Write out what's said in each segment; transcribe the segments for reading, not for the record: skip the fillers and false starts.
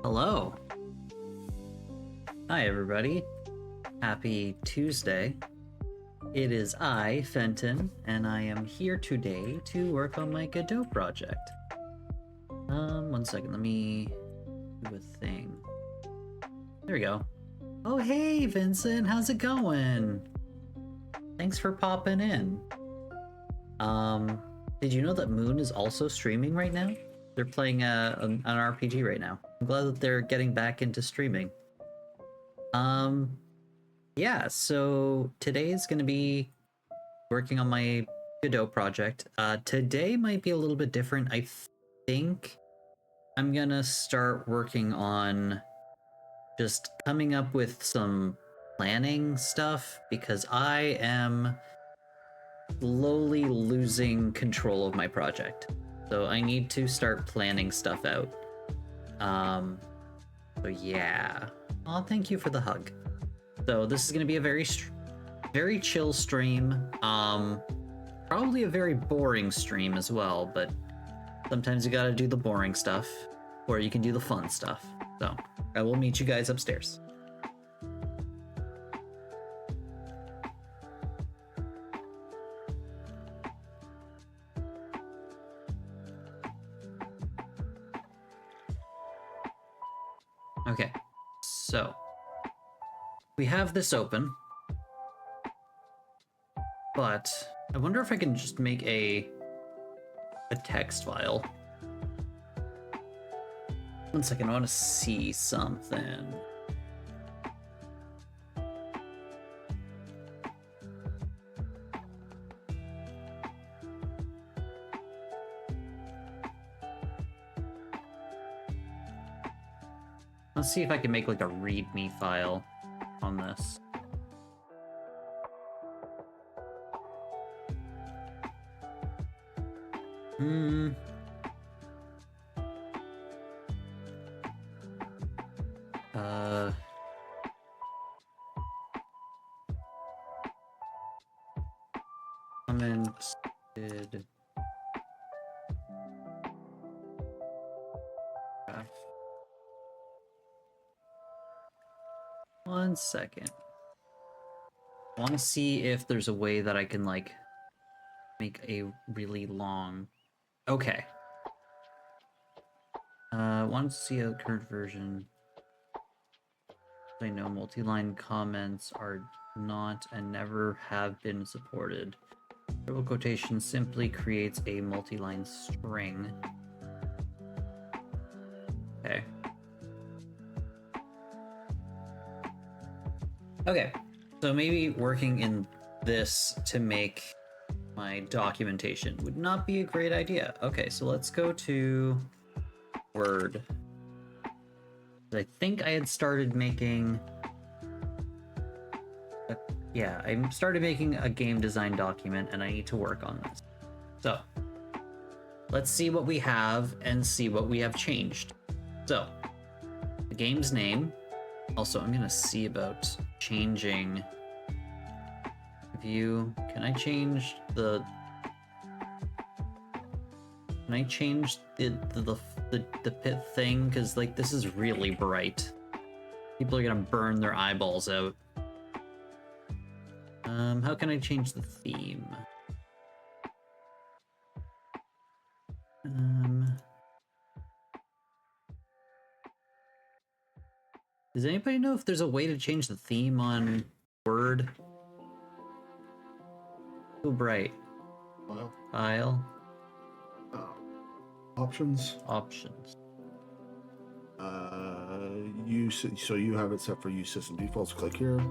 Hello. Hi, everybody. Happy Tuesday. It is I, Fenton, and I am here today to work on my Godot project. One second, let me do a thing. There we go. Oh, hey, Vincent, how's it going? Thanks for popping in. Did you know that Moon is also streaming right now? They're playing an RPG right now. I'm glad that they're getting back into streaming. Yeah, so today is going to be working on my Godot project. Today might be a little bit different. I think I'm going to start working on just coming up with some planning stuff because I am slowly losing control of my project. So I need to start planning stuff out. So yeah. Oh, thank you for the hug. So this is going to be a very chill stream. Probably a very boring stream as well, but sometimes you gotta do the boring stuff, or you can do the fun stuff. So I will meet you guys upstairs. Okay, so we have this open, but I wonder if I can just make a text file. One second, I want to see something. Let's see if I can make like a README file on this. Commented. One second. I want to see if there's a way that I can like make a really long. Okay. Want to see a current version. I know multi-line comments are not and never have been supported. Triple quotation simply creates a multi-line string. Okay. Okay, so maybe working in this to make my documentation would not be a great idea. Okay, so let's go to Word. I think I had started making... Yeah, I started making a game design document and I need to work on this. So, let's see what we have and see what we have changed. So, the game's name. Also, I'm gonna see about changing view. Can I change the pit thing? Because like this is really bright. People are gonna burn their eyeballs out. How can I change the theme? Does anybody know if there's a way to change the theme on Word? So bright. File. Options. Options. So you have it set for use system defaults. Click here.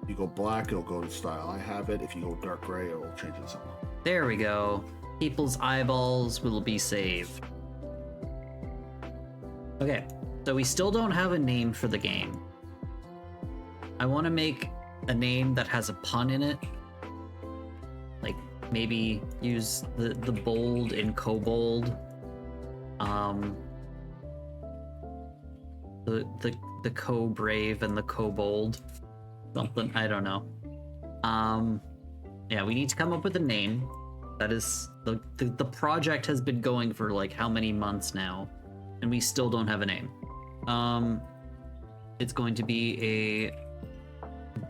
You go black, it'll go to style. I have it. If you go dark gray, it'll change it somehow. There we go. People's eyeballs will be saved. Okay, so we still don't have a name for the game. I want to make a name that has a pun in it. Like maybe use the bold in kobold. The co-brave and the kobold. Something, I don't know. Yeah, we need to come up with a name. That is the project has been going for like how many months now, and we still don't have a name. It's going to be a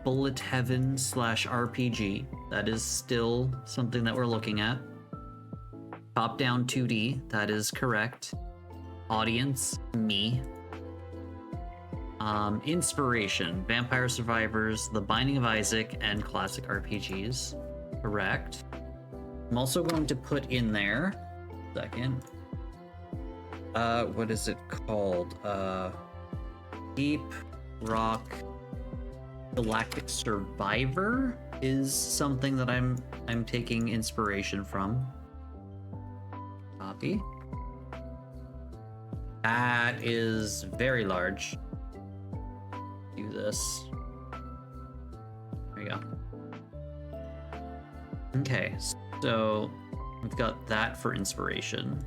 bullet heaven / RPG. That is still something that we're looking at. Top down 2D, that is correct. Audience, me. Inspiration, Vampire Survivors, The Binding of Isaac, and classic RPGs. Correct. I'm also going to put in there, what is it called? Deep Rock Galactic Survivor is something that I'm taking inspiration from. Copy. That is very large. Do this. There you go. Okay, so we've got that for inspiration.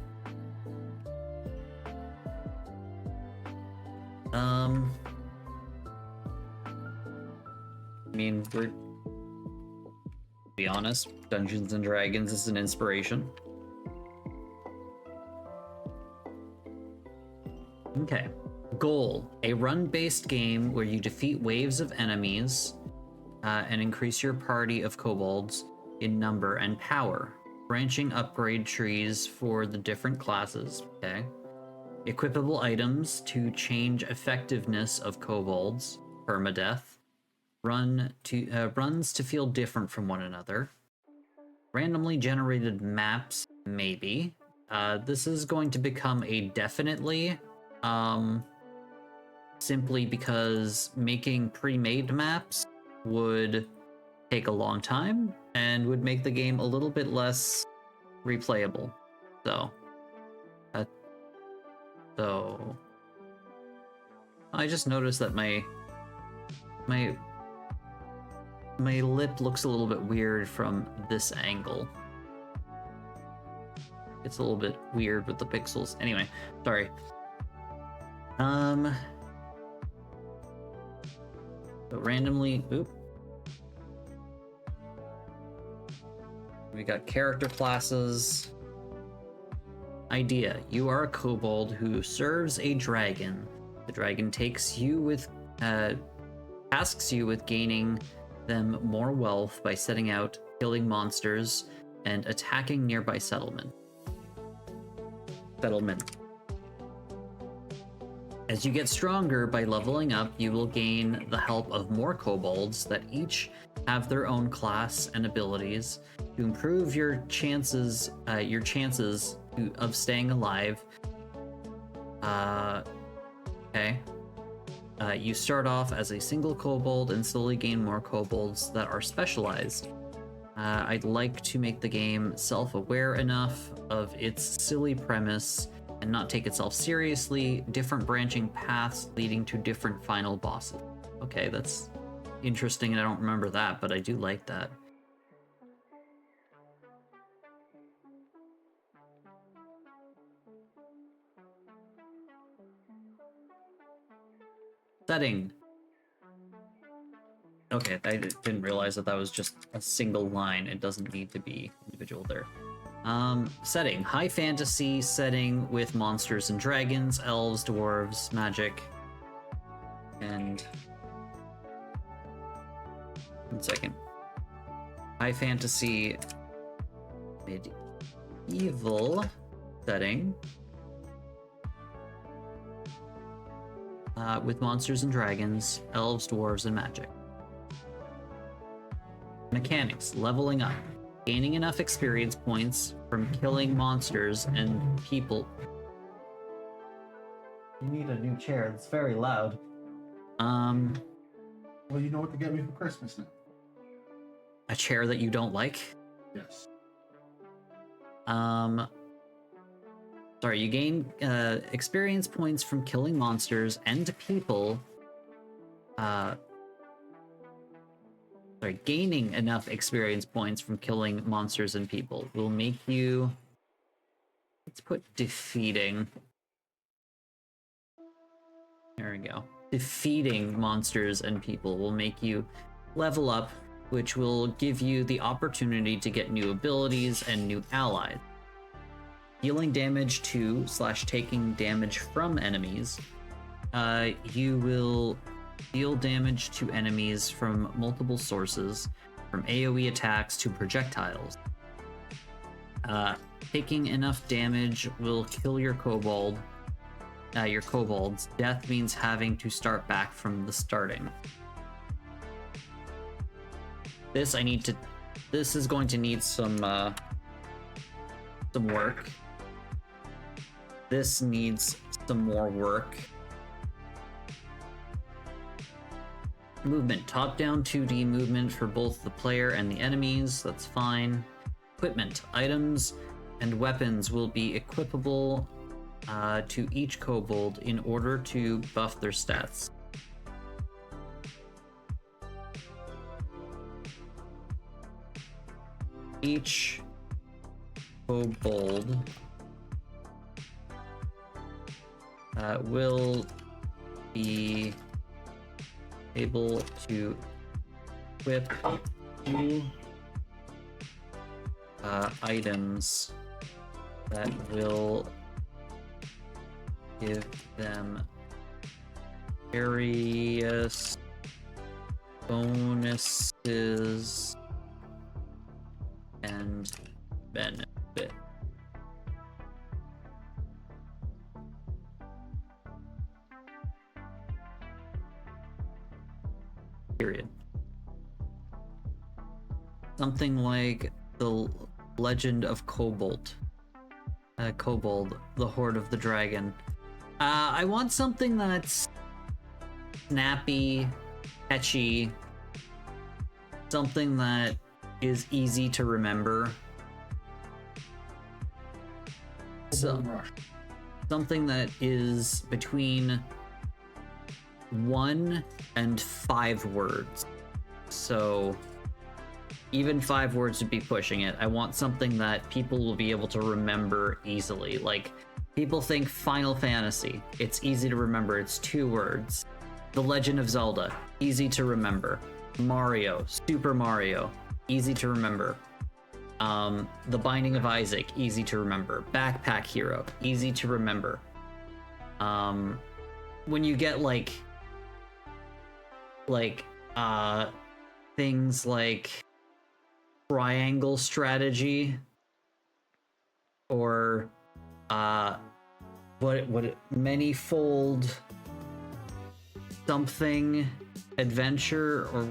I mean, to be honest, Dungeons and Dragons is an inspiration. Okay. Goal: a run-based game where you defeat waves of enemies and increase your party of kobolds in number and power. Branching upgrade trees for the different classes. Okay. Equipable items to change effectiveness of kobolds. Permadeath. Runs to feel different from one another. Randomly generated maps, maybe. This is going to become a definitely, simply because making pre-made maps would take a long time and would make the game a little bit less replayable. So I just noticed that my lip looks a little bit weird from this angle. It's a little bit weird with the pixels. Anyway, sorry. So randomly, we got character classes. Idea: you are a kobold who serves a dragon. The dragon tasks you with gaining them more wealth by setting out, killing monsters, and attacking nearby settlement. As you get stronger by leveling up, you will gain the help of more kobolds that each have their own class and abilities to improve your chances of staying alive. Okay. You start off as a single kobold and slowly gain more kobolds that are specialized. I'd like to make the game self-aware enough of its silly premise and not take itself seriously. Different branching paths leading to different final bosses. Okay, that's interesting, and I don't remember that, but I do like that. Setting. Okay, I didn't realize that was just a single line. It doesn't need to be individual there. Setting. High fantasy setting with monsters and dragons, elves, dwarves, magic, and... One second. High fantasy medieval setting with monsters and dragons, elves, dwarves, and magic. Mechanics: leveling up, gaining enough experience points from killing monsters and people. You need a new chair. It's very loud. Well, you know what to get me for Christmas now. A chair that you don't like? Yes. Sorry, you gain experience points from killing monsters and people. Gaining enough experience points from killing monsters and people will make you... Let's put defeating. There we go. Defeating monsters and people will make you level up which will give you the opportunity to get new abilities and new allies. Dealing damage to / taking damage from enemies. You will deal damage to enemies from multiple sources, from AoE attacks to projectiles. Taking enough damage will kill your kobolds. Death means having to start back from the starting. This is going to need some work. This needs some more work. Movement, top-down 2D movement for both the player and the enemies, that's fine. Equipment, items and weapons will be equipable to each kobold in order to buff their stats. Each kobold will be able to equip 2 items that will give them various bonuses and benefit. Period. Something like the Legend of Kobold, the Horde of the Dragon. I want something that's snappy, catchy, something that is easy to remember. Something that is between 1 and 5 words. So even 5 words would be pushing it. I want something that people will be able to remember easily. Like, people think Final Fantasy. It's easy to remember. It's 2 words. The Legend of Zelda. Easy to remember. Mario. Super Mario. Easy to remember. The Binding of Isaac. Easy to remember. Backpack Hero. Easy to remember. When you get things like triangle strategy or manifold something adventure, or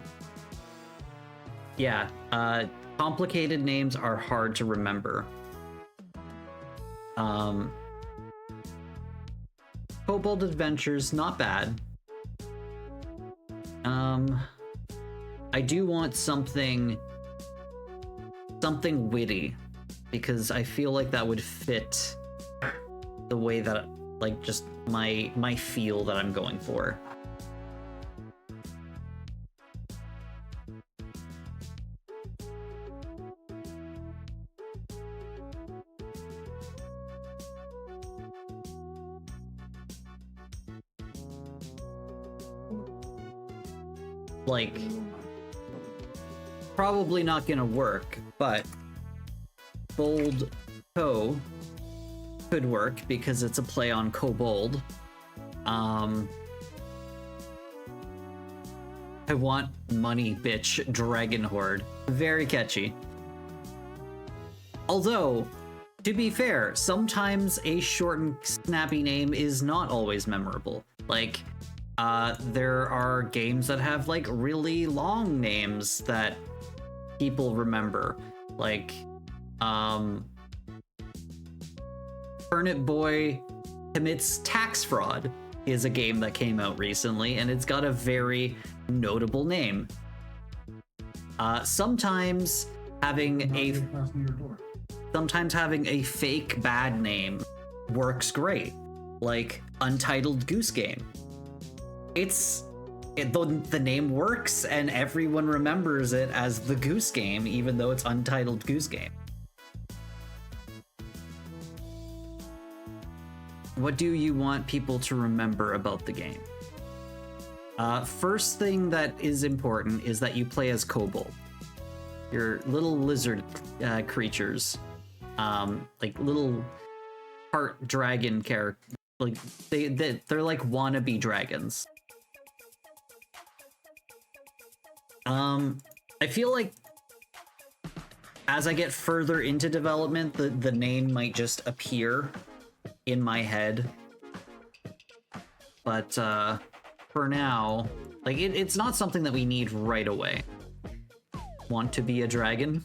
complicated names are hard to remember. Kobold Adventures, not bad. I do want something witty, because I feel like that would fit the way that, like, just my feel that I'm going for. Like, probably not gonna work, but Bold Co could work because it's a play on kobold. I want Money Bitch Dragon Horde. Very catchy. Although, to be fair, sometimes a short and snappy name is not always memorable. Like, there are games that have, like, really long names that people remember. Like, Turnip Boy Commits Tax Fraud is a game that came out recently, and it's got a very notable name. Sometimes having a fake bad name works great, like Untitled Goose Game. The name works and everyone remembers it as the Goose Game, even though it's Untitled Goose Game. What do you want people to remember about the game? First thing that is important is that you play as kobold. your little lizard creatures, like little part dragon character. Like they're like wannabe dragons. I feel like as I get further into development, the name might just appear in my head. But for now, like it's not something that we need right away. Want to be a dragon?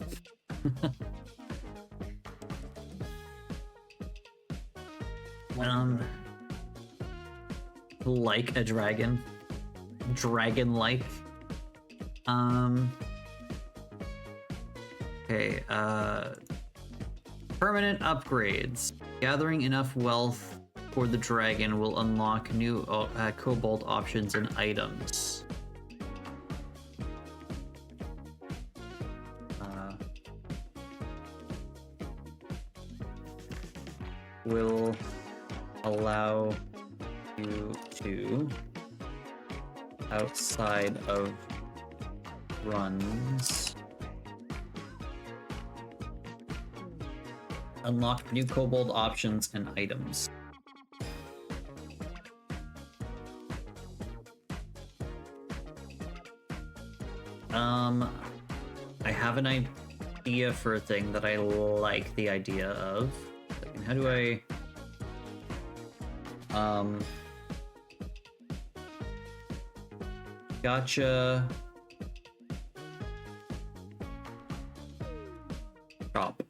Like a dragon. Dragon-like. Okay, permanent upgrades. Gathering enough wealth for the dragon will unlock new kobold options and items. Will allow you to, outside of runs, unlock new kobold options and items. I have an idea for a thing that I like the idea of. How do I... Gotcha. Shop.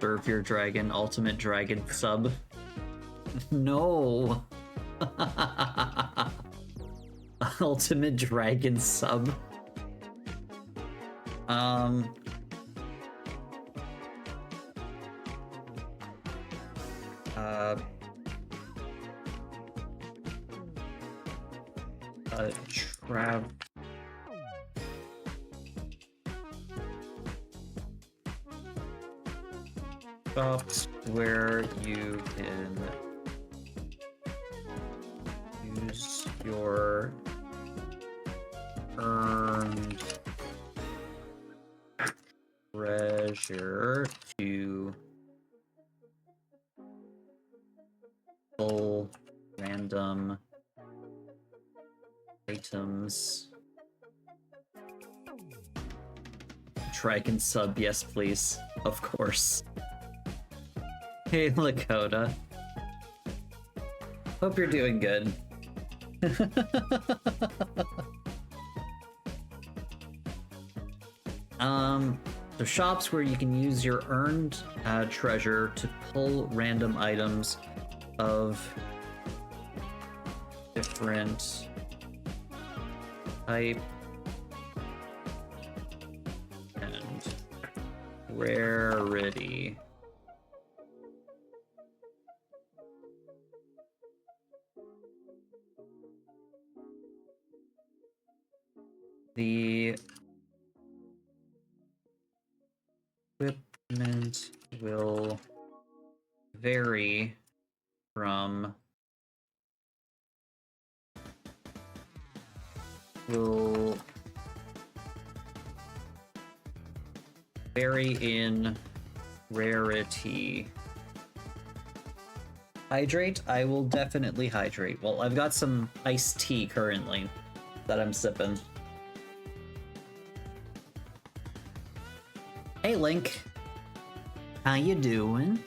Serve your dragon, ultimate dragon sub. No. Ultimate dragon sub. Shops where you can use your earned treasure to pull random items. Dragon sub, yes please. Of course. Hey Lakota. Hope you're doing good. The shops where you can use your earned treasure to pull random items of different type and rarity. The equipment will vary from in rarity. Hydrate? I will definitely hydrate. Well, I've got some iced tea currently that I'm sipping. Hey Link, how you doing?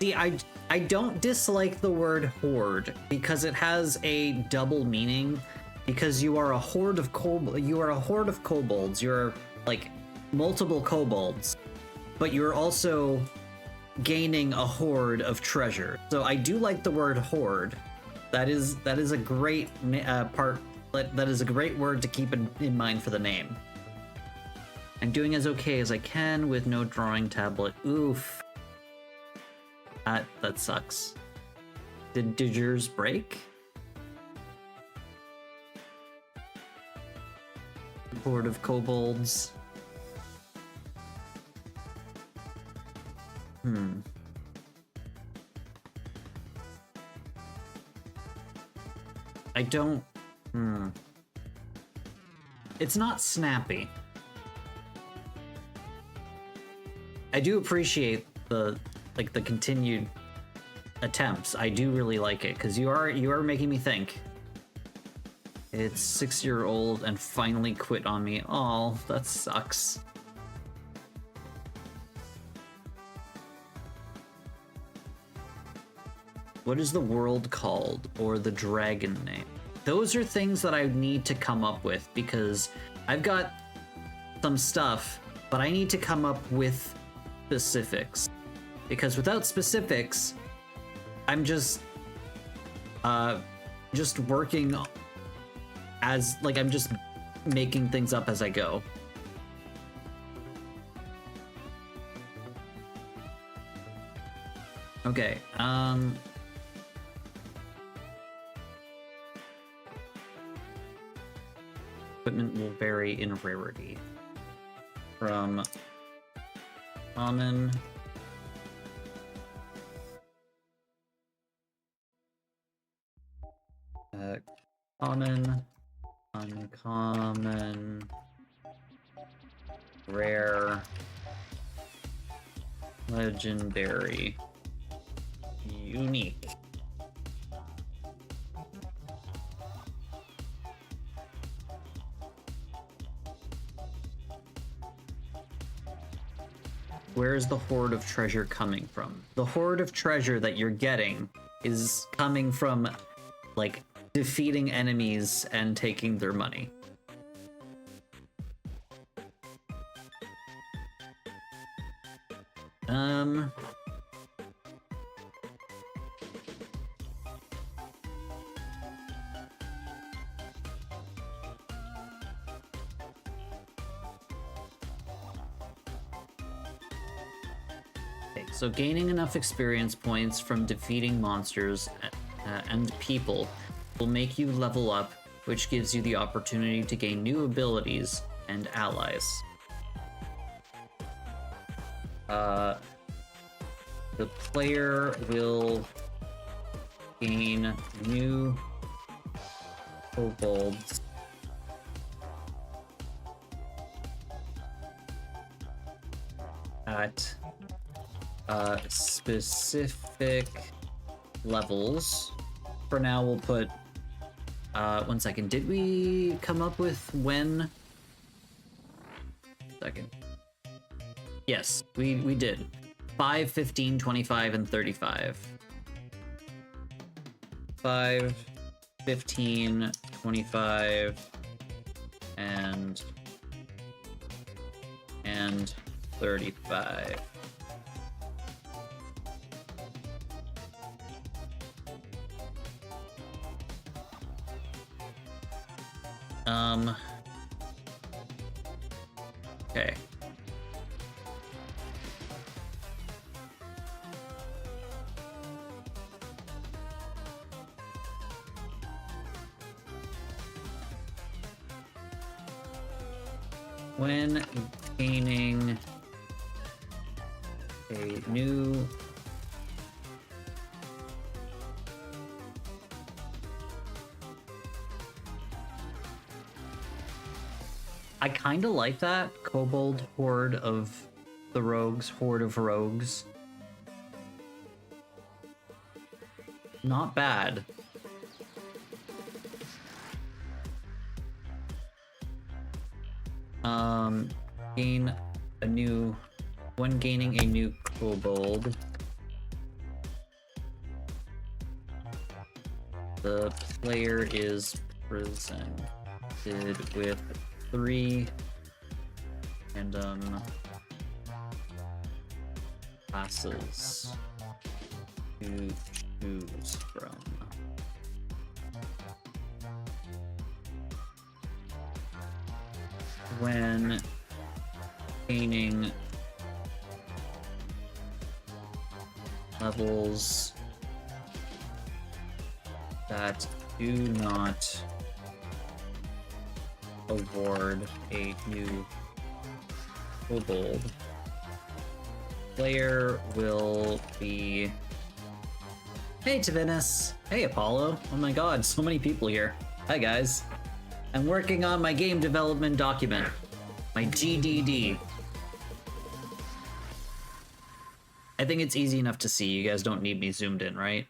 See, I don't dislike the word horde because it has a double meaning. Because you are a horde of kobolds. You're like multiple kobolds, but you're also gaining a horde of treasure. So I do like the word horde. That is a great part. That is a great word to keep in mind for the name. I'm doing as okay as I can with no drawing tablet. Oof. That sucks. Did yours break? Horde of kobolds. I don't... It's not snappy. I do appreciate the continued attempts. I do really like it, because you are making me think. It's 6-year-old and finally quit on me. Oh, that sucks. What is the world called, or the dragon name? Those are things that I need to come up with, because I've got some stuff, but I need to come up with specifics. Because without specifics, I'm just working as, like, I'm just making things up as I go. Okay, equipment will vary in rarity. From common common, uncommon, rare, legendary, unique. Where is the hoard of treasure coming from? The hoard of treasure that you're getting is coming from, like, defeating enemies and taking their money. So gaining enough experience points from defeating monsters and people will make you level up, which gives you the opportunity to gain new abilities and allies. The player will gain new kobolds at specific levels. For now, we'll put 1 second. Did we come up with when? Second. Yes, we did. 5, 15, 25, and 35. 5, 15, 25, and 35. Okay. When gaining a new I kind of like that. Kobold Horde of the Rogues, Horde of Rogues. Not bad. Gain a new... When gaining a new kobold, the player is presented with 3 random classes to choose from. When Painting levels that do not award a new kobold player will be... Hey Tavinus! Hey Apollo! Oh my god, so many people here. Hi guys. I'm working on my game development document. My GDD. I think it's easy enough to see. You guys don't need me zoomed in, right?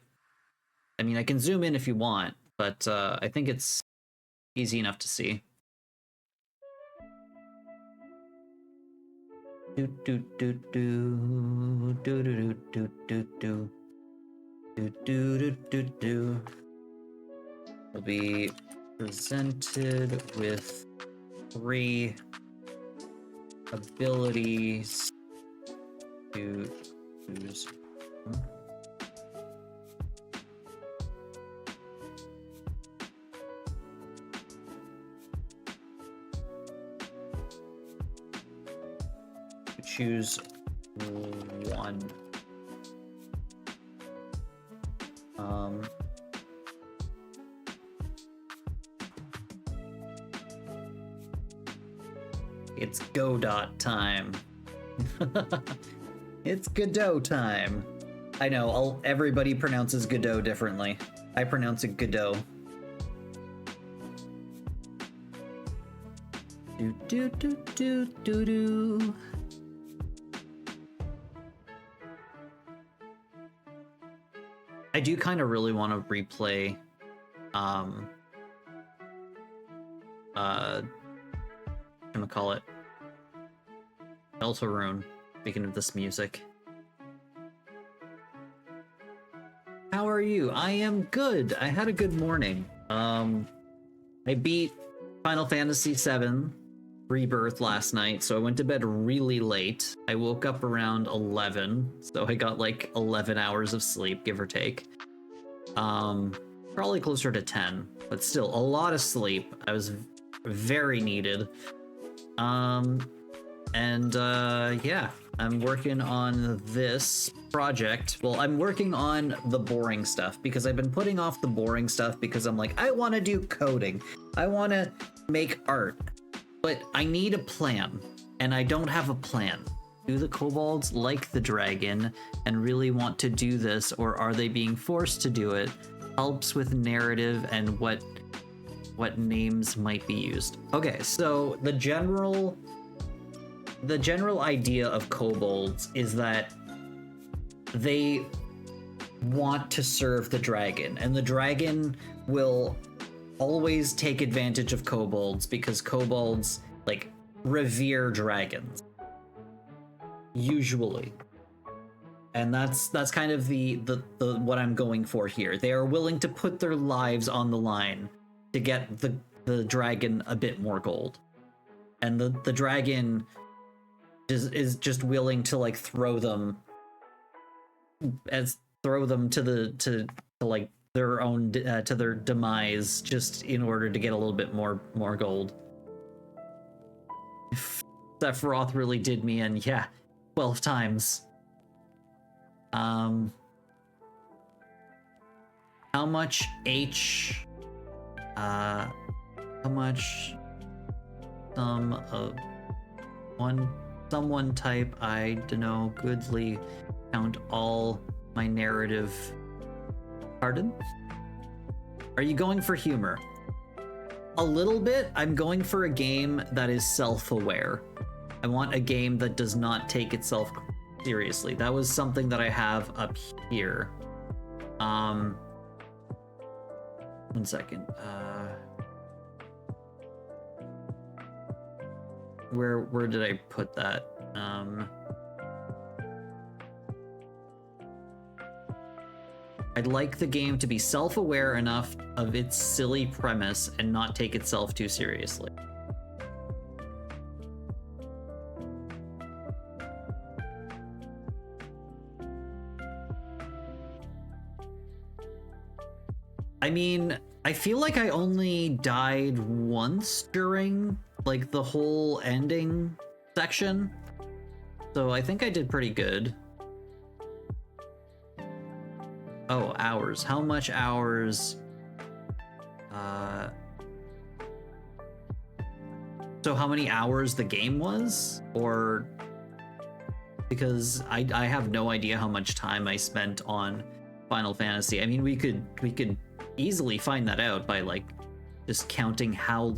I mean, I can zoom in if you want, but I think it's easy enough to see. Do do do do do do do do do do do do do do. Will be presented with 3 abilities to choose. Choose one. It's Godot time. It's Godot time. I know, everybody pronounces Godot differently. I pronounce it Godot. Do do do do do do. I do kind of really want to replay whatchamacallit, Deltarune, speaking of this music. How are you? I am good. I had a good morning. I beat Final Fantasy VII Rebirth last night, so I went to bed really late. I woke up around 11, so I got like 11 hours of sleep, give or take. Probably closer to 10, but still a lot of sleep. I was very needed. Yeah, I'm working on this project. Well, I'm working on the boring stuff because I've been putting off the boring stuff because I'm like, I want to do coding. I want to make art. But I need a plan, and I don't have a plan. Do the kobolds like the dragon and really want to do this, or are they being forced to do it? Helps with narrative and what names might be used. Okay, so the general idea of kobolds is that they want to serve the dragon, and the dragon will always take advantage of kobolds because kobolds like revere dragons usually, and that's kind of the what I'm going for here. They are willing to put their lives on the line to get the dragon a bit more gold, and the dragon is just willing to like throw them to like their own to their demise just in order to get a little bit more gold. Sephiroth really did me in, yeah, 12 times. How much how much someone type I dunno goodly count all my narrative. Pardon? Are you going for humor? A little bit. I'm going for a game that is self-aware. I want a game that does not take itself seriously. That was something that I have up here. 1 second. Where did I put that? I'd like the game to be self-aware enough of its silly premise and not take itself too seriously. I mean, I feel like I only died once during like the whole ending section. So I think I did pretty good. Oh, hours. How much hours? So how many hours the game was? Or because I have no idea how much time I spent on Final Fantasy. I mean, we could easily find that out by like just counting how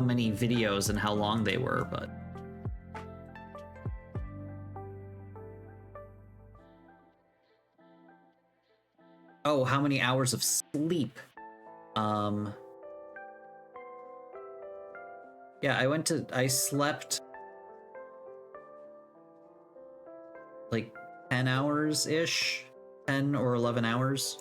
many videos and how long they were, but oh, how many hours of sleep? Yeah, I slept like 10 hours ish, 10 or 11 hours.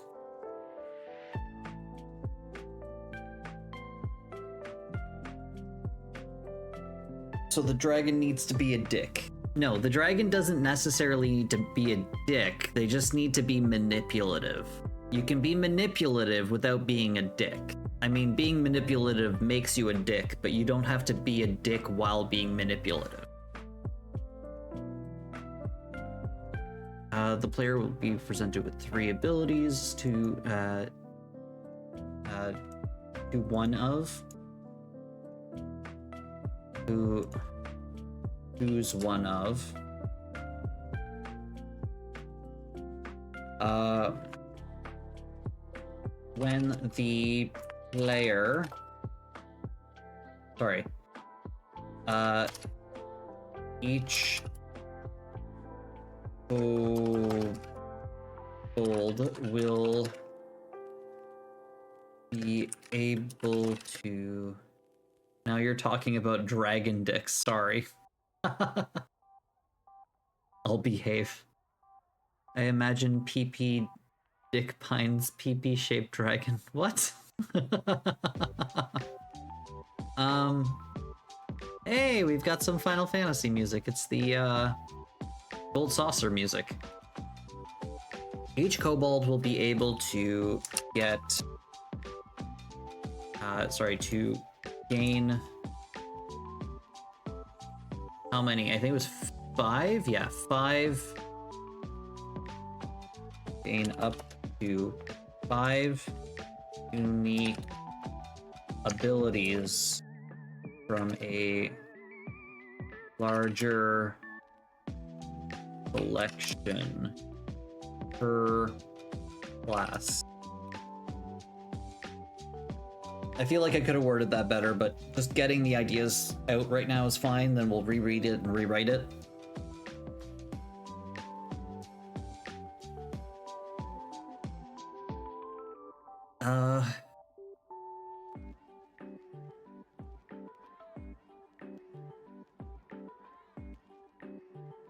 So the dragon needs to be a dick. No, the dragon doesn't necessarily need to be a dick. They just need to be manipulative. You can be manipulative without being a dick. I mean, being manipulative makes you a dick, but you don't have to be a dick while being manipulative. The player will be presented with 3 abilities to one of. Choose one of. When the player, sorry, each kobold will be able to. Now you're talking about dragon dicks, sorry. I'll behave. I imagine PP Dick Pine's PP shaped dragon. What? Hey, we've got some Final Fantasy music. It's the Gold Saucer music. Each kobold will be able to get to gain how many? I think it was 5? Yeah, 5. Gain up to 5 unique abilities from a larger collection per class. I feel like I could have worded that better, but just getting the ideas out right now is fine, then we'll reread it and rewrite it.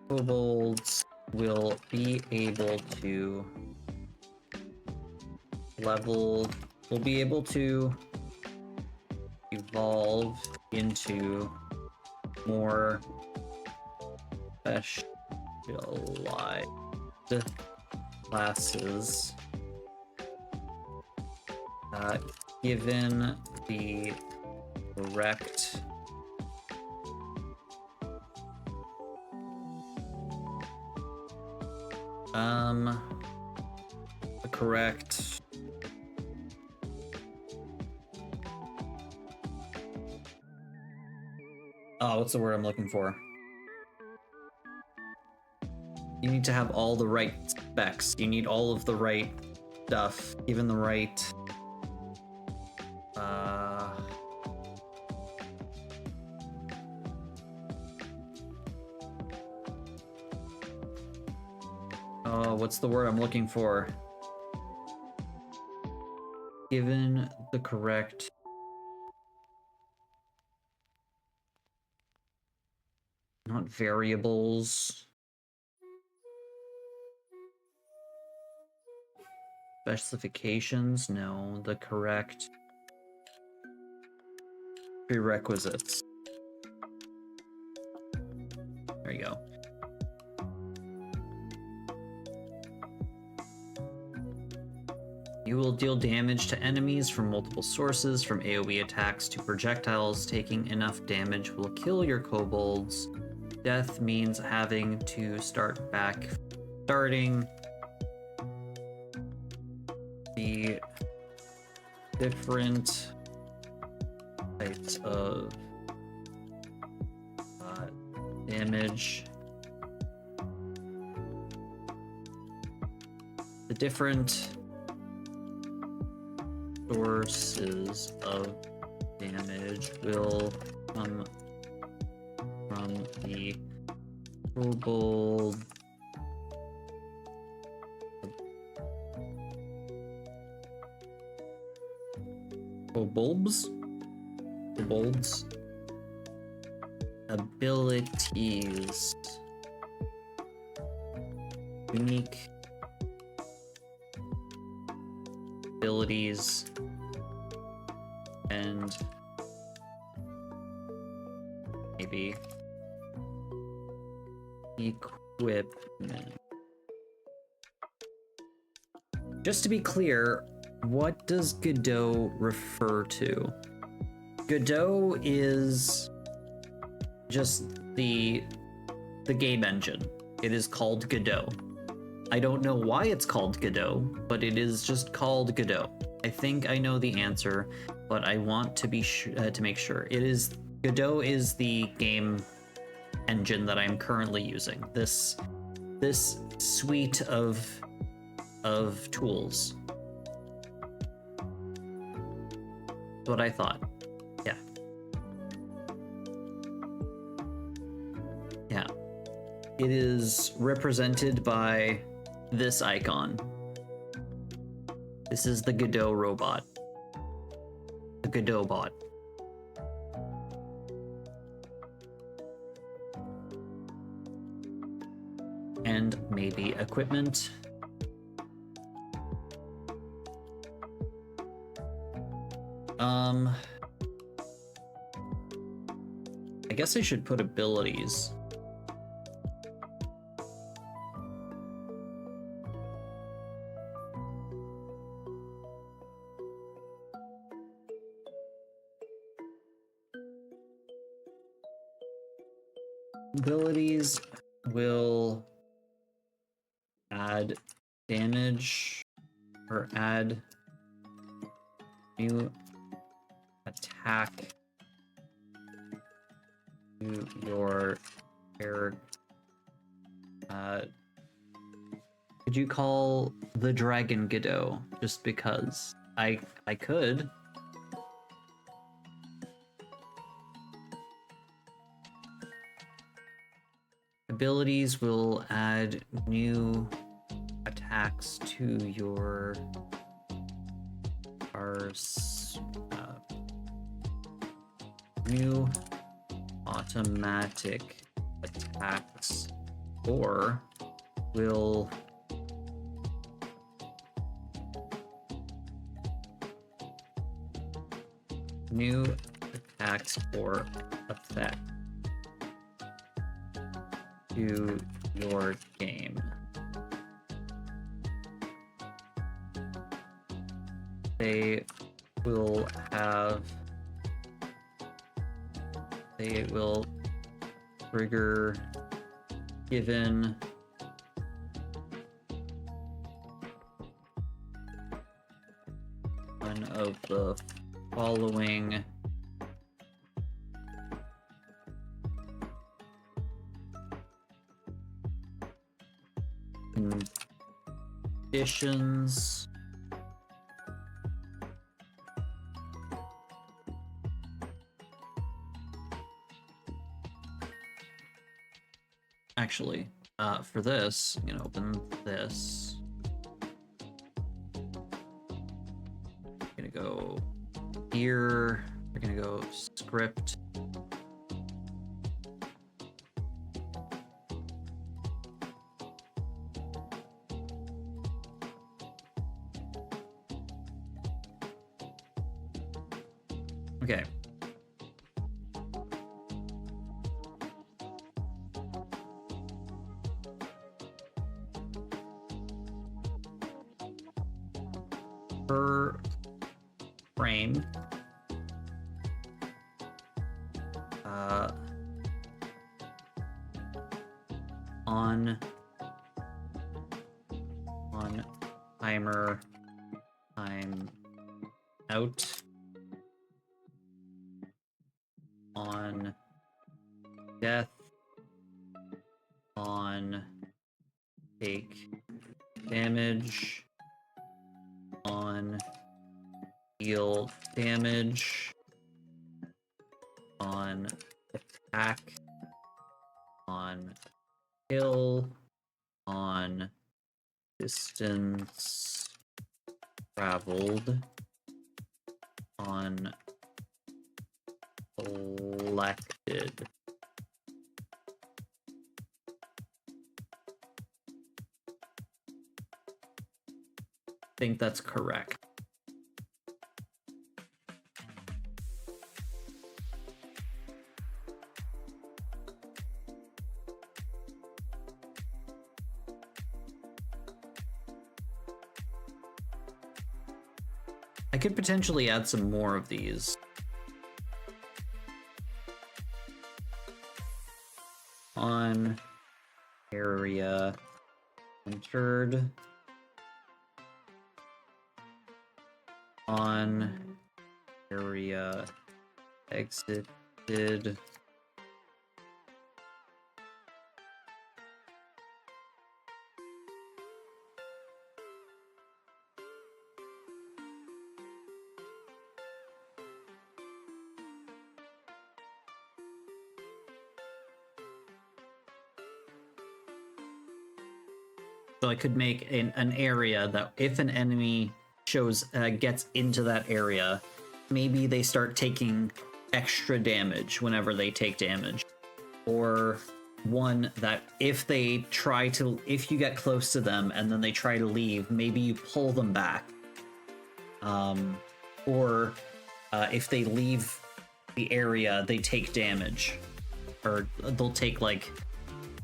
Kobolds will be able to evolve into more specialized classes given the correct what's the word I'm looking for? You need to have all the right specs. You need all of the right stuff, even the right what's the word I'm looking for? Given the correct not variables. Specifications? No, the correct prerequisites. There you go. You will deal damage to enemies from multiple sources, from AoE attacks to projectiles. Taking enough damage will kill your kobolds death means having to starting the different types of damage, the different sources of damage will come from the kobolds abilities, unique abilities, and maybe equipment. Just to be clear, what does Godot refer to? Godot is just the game engine. It is called Godot. I don't know why it's called Godot, but it is just called Godot. I think I know the answer, but I want to be to make sure. Godot is the game engine that I'm currently using. This suite of tools. That's what I thought. Yeah. Yeah. It is represented by this icon. This is the Godot robot. The Godot bot. And maybe equipment. I guess I should put abilities. Abilities will add damage or add new attack to your character. Could you call the dragon Godot? Just because I could. Abilities will add new attacks to your new automatic attacks, or will new attacks or effect to your game. They will trigger given one of the following conditions. Actually, for this, I'm gonna open this. I'm gonna go here. We're gonna go script. Okay. Per frame, on timer, time out, on death, on take damage, on deal damage, on attack, on kill, on distance traveled, on collected. I think that's correct. I could potentially add some more of these. On area entered. On area exited. So I could make an area that if an enemy gets into that area, maybe they start taking extra damage whenever they take damage. Or one that if you get close to them and then they try to leave, maybe you pull them back. Or if they leave the area, they take damage. Or they'll take like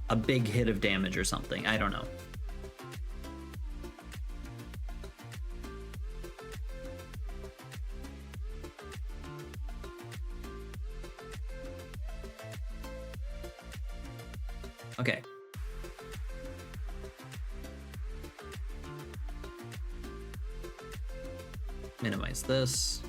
a big hit of damage or something. I don't know. Okay. Minimize this.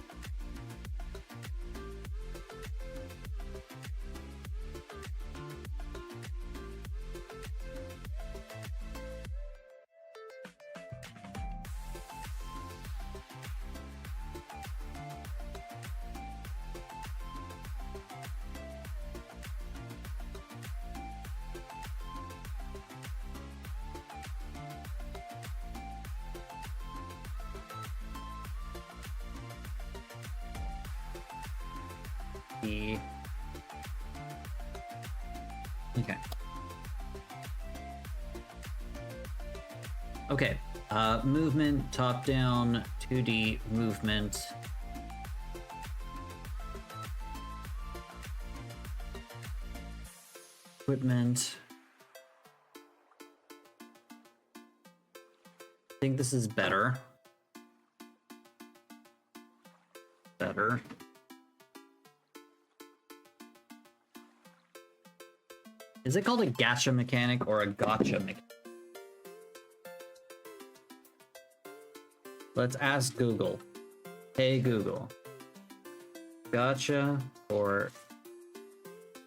Okay. Okay. Movement, top down, 2D movement. Equipment. I think this is better. Better. Is it called a gacha mechanic or a gotcha mechanic? Let's ask Google. Hey Google. Gotcha or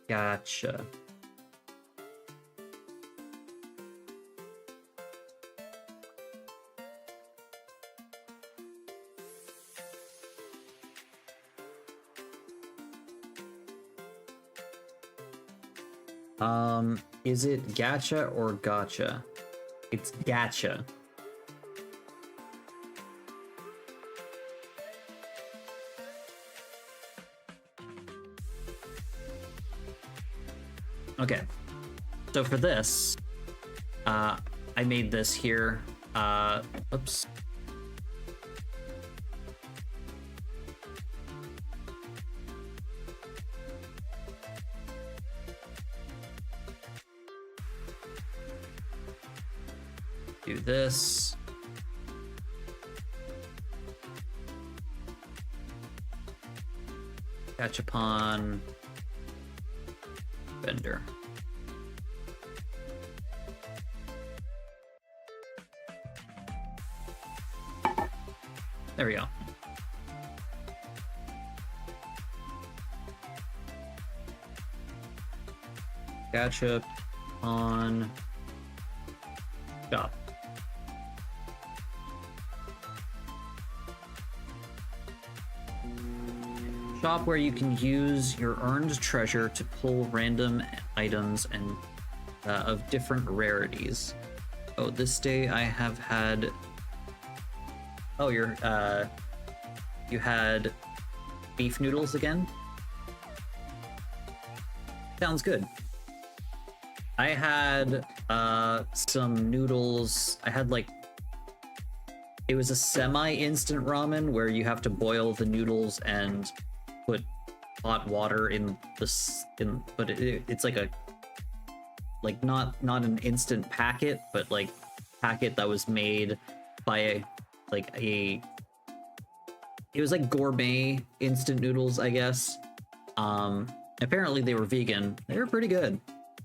gotcha? Is it gacha or gotcha? It's gacha. Okay. So for this, I made this here. Oops. Do this. Gachapon vendor. There we go. Ketchup on shop. Shop where you can use your earned treasure to pull random items and of different rarities. Oh, this day I have had. Oh, you had beef noodles again? Sounds good. I had some noodles. I had like, it was a semi-instant ramen where you have to boil the noodles and put hot water in but it's like a, like not an instant packet, but like packet that was made by it was like gourmet instant noodles, I guess. Apparently they were vegan. They were pretty good.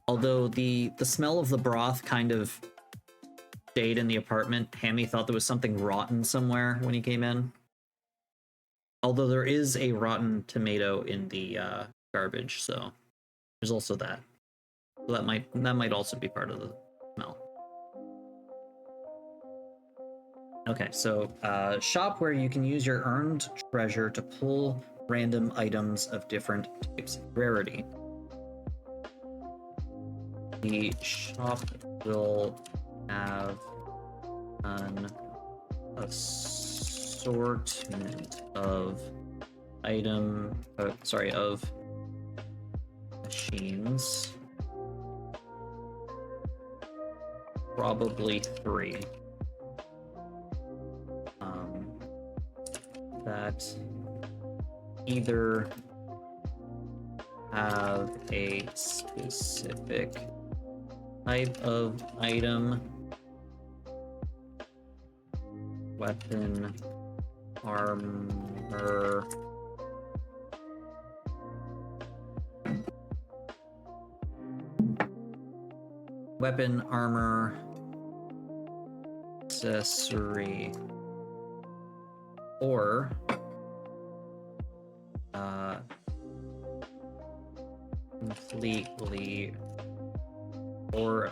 Although the smell of the broth kind of stayed in the apartment. Hammy thought there was something rotten somewhere when he came in. Although there is a rotten tomato in the garbage, so there's also that. So that might also be part of the smell. Okay, so shop where you can use your earned treasure to pull random items of different types of rarity. The shop will have an assortment of of machines. Probably 3. That either have a specific type of item, weapon, armor, accessory, or completely, or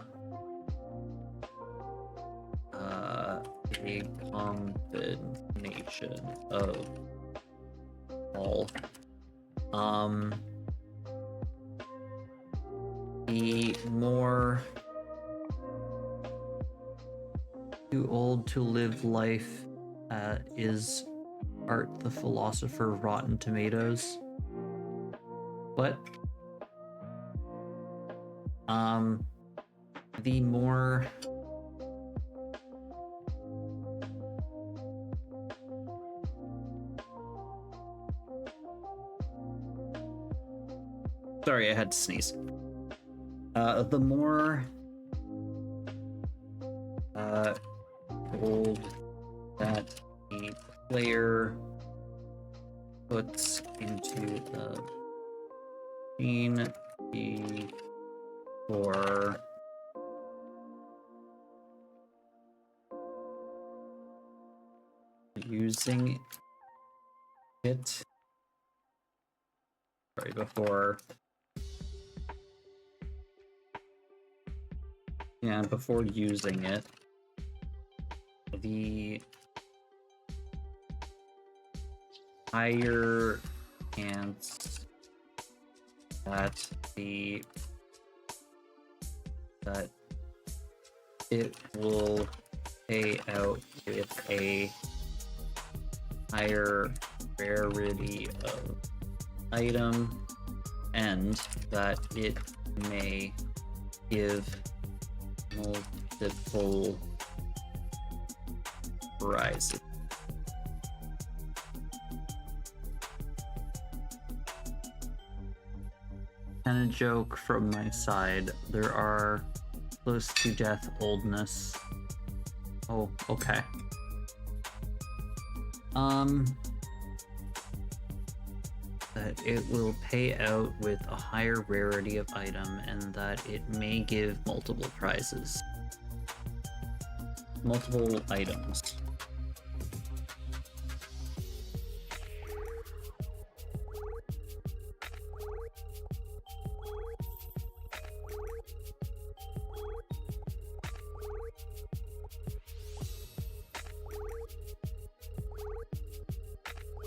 a combination of all. The more too old to live life is Art the Philosopher Rotten Tomatoes. What? The more sorry, I had to sneeze. The more gold that the player puts into the machine before using it. Sorry, before using it, the higher chance that it will pay out with a higher rarity of item, and that it may give multiple prizes. And a joke from my side. There are close to death oldness. Oh, okay. That it will pay out with a higher rarity of item, and that it may give multiple prizes. Multiple items.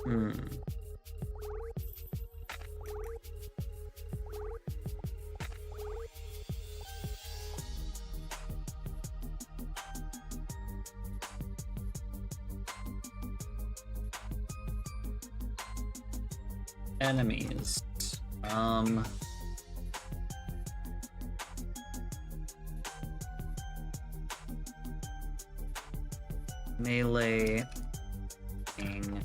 Hmm. Enemies. Melee thing.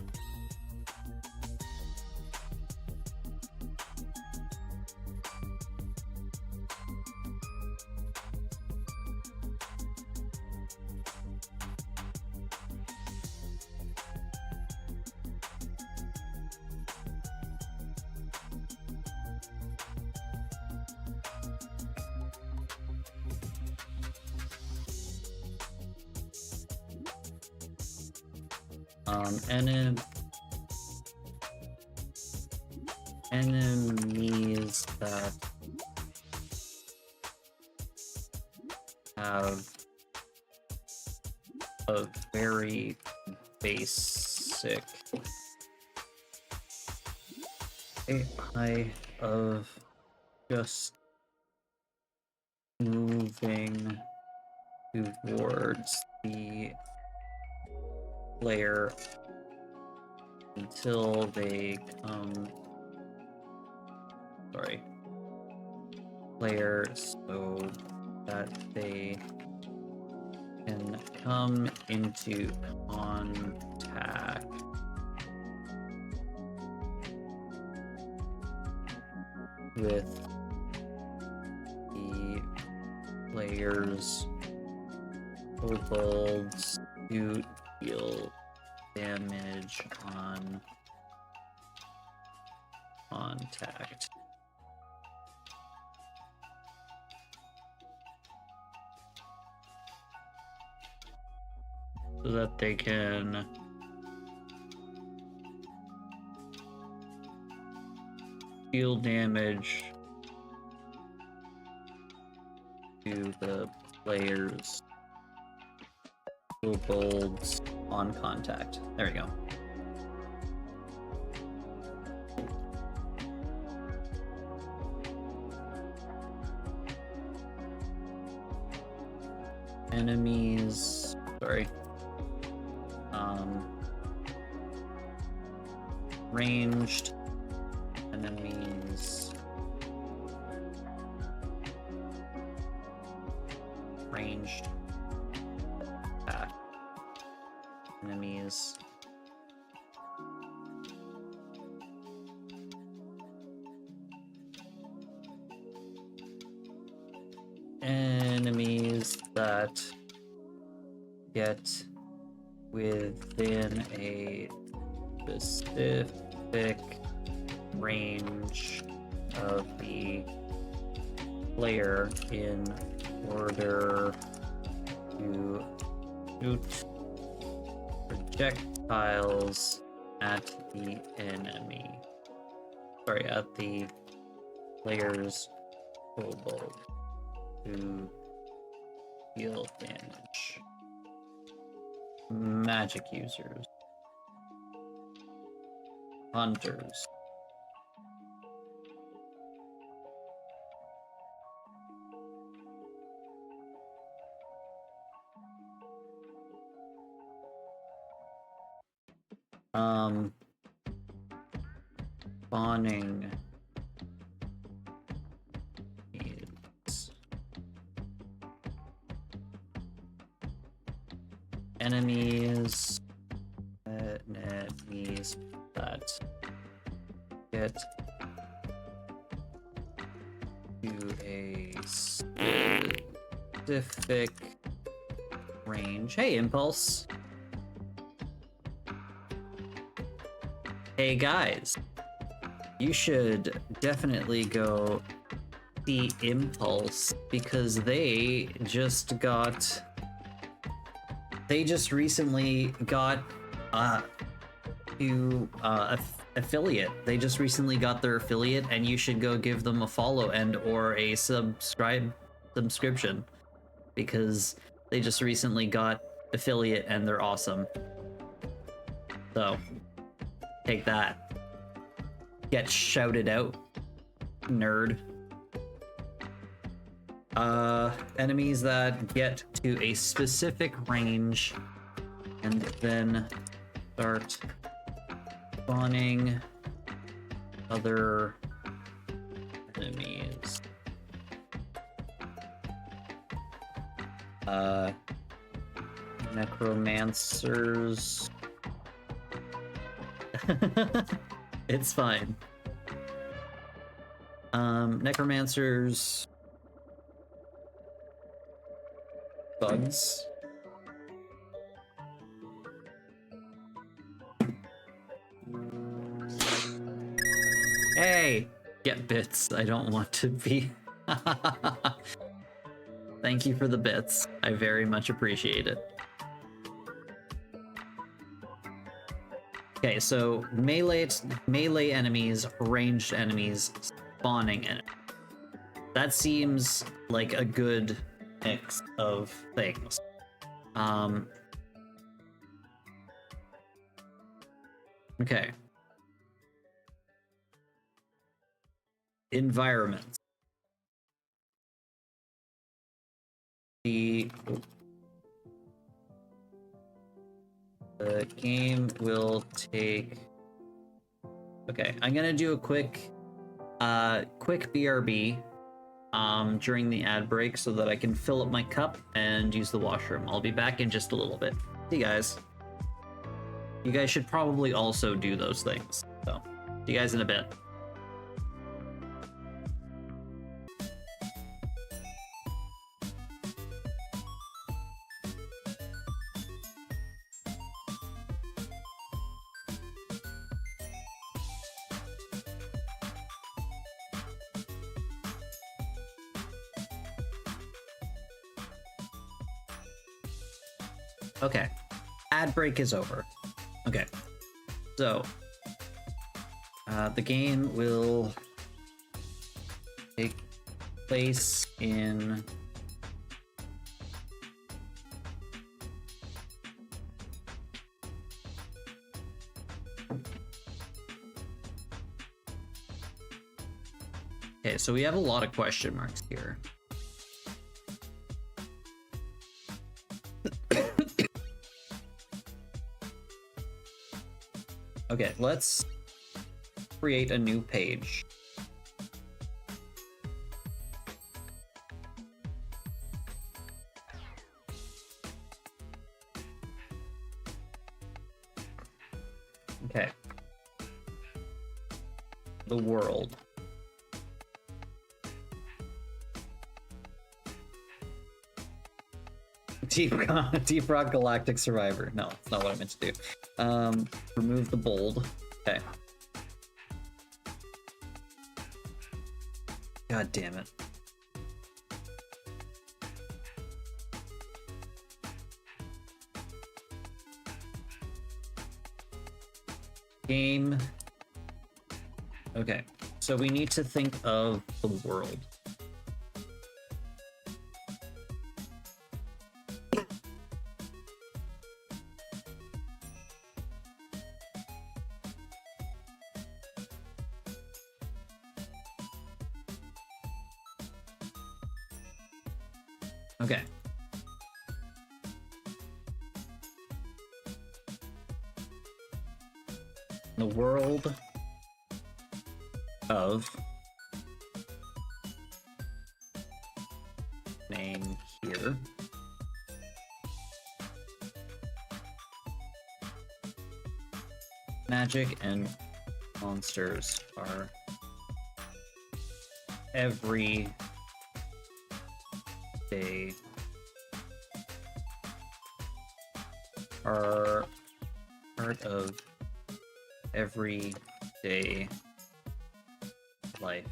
Enemies that have a very basic AI of just moving towards the player until they come. Sorry. Player so that they can come into contact with the player's kobolds to deal damage on contact. So that they can deal damage to the player's kobolds on contact. There we go. Enemies, sorry. Ranged enemies. Ranged attack enemies. Enemies that get within a specific range of the player in order to shoot projectiles at the enemy. Sorry, at the player's kobold to deal damage. Magic users. Hunters. Spawning is enemies that get to a specific range. Hey, Impulse. Hey guys, you should definitely go see Impulse because they just recently got affiliate. They just recently got their affiliate, and you should go give them a follow and or a subscription because they just recently got affiliate and they're awesome. So Take that. Get shouted out, nerd. Enemies that get to a specific range and then start spawning other enemies. Necromancers. It's fine. Necromancers. Bugs. Hey! Get bits. I don't want to be. Thank you for the bits. I very much appreciate it. Okay, so melee enemies, ranged enemies, spawning enemies. That seems like a good mix of things. Okay. Environments. The game will take. Okay, I'm gonna do a quick BRB during the ad break so that I can fill up my cup and use the washroom. I'll be back in just a little bit. See you guys. You guys should probably also do those things. So, see you guys in a bit. Okay, ad break is over. Okay, so the game will take place in okay, so we have a lot of question marks here. Okay, let's create a new page. Okay. The world. Deep Rock Galactic Survivor. No, that's not what I meant to do. Remove the bold. Okay. God damn it. Game. Okay, so we need to think of the world. Okay. The world of name here. Magic and monsters are every day are part of everyday life.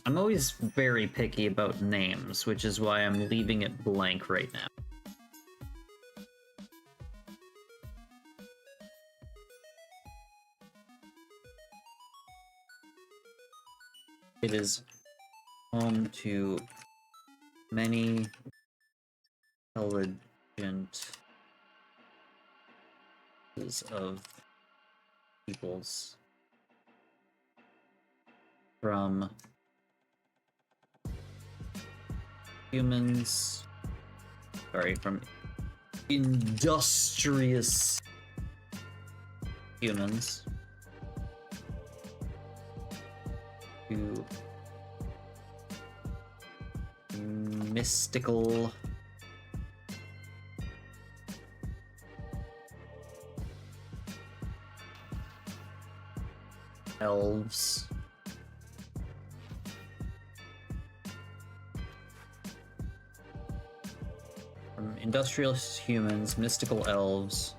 I'm always very picky about names, which is why I'm leaving it blank right now. It is home to many intelligent of peoples from humans, from industrious humans to mystical elves. From industrious humans, mystical elves.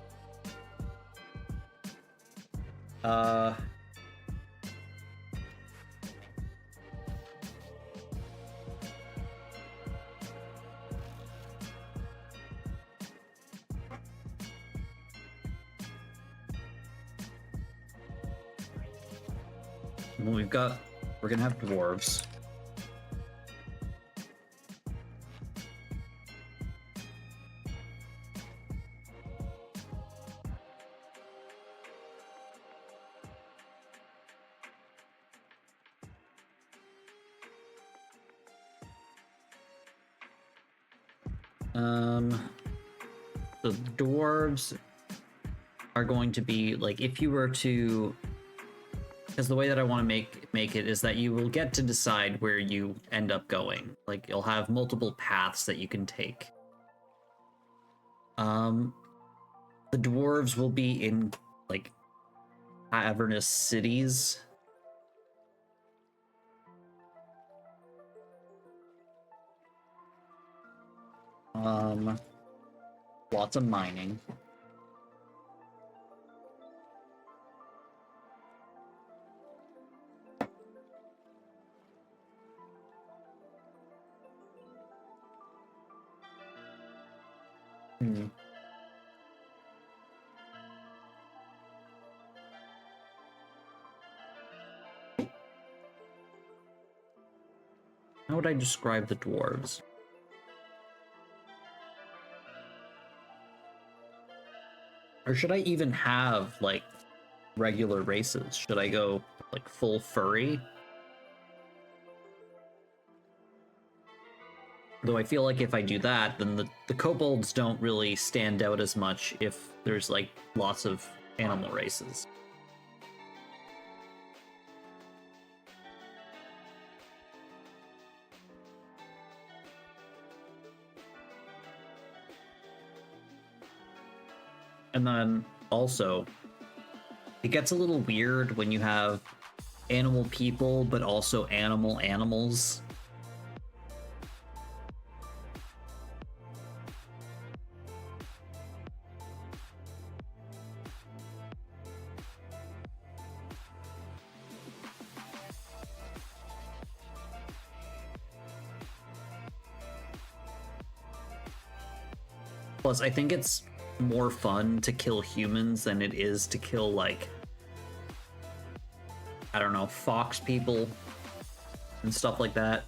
Well, we're gonna have dwarves. The dwarves are going to be like, if you were to, because the way that I want to make it is that you will get to decide where you end up going. Like, you'll have multiple paths that you can take. The dwarves will be in like cavernous cities. Lots of mining. How would I describe the dwarves? Or should I even have, like, regular races? Should I go, like, full furry? Though I feel like if I do that, then the kobolds don't really stand out as much if there's, like, lots of animal races. And then, also, it gets a little weird when you have animal people, but also animal animals. Plus, I think it's more fun to kill humans than it is to kill, like, I don't know, fox people and stuff like that.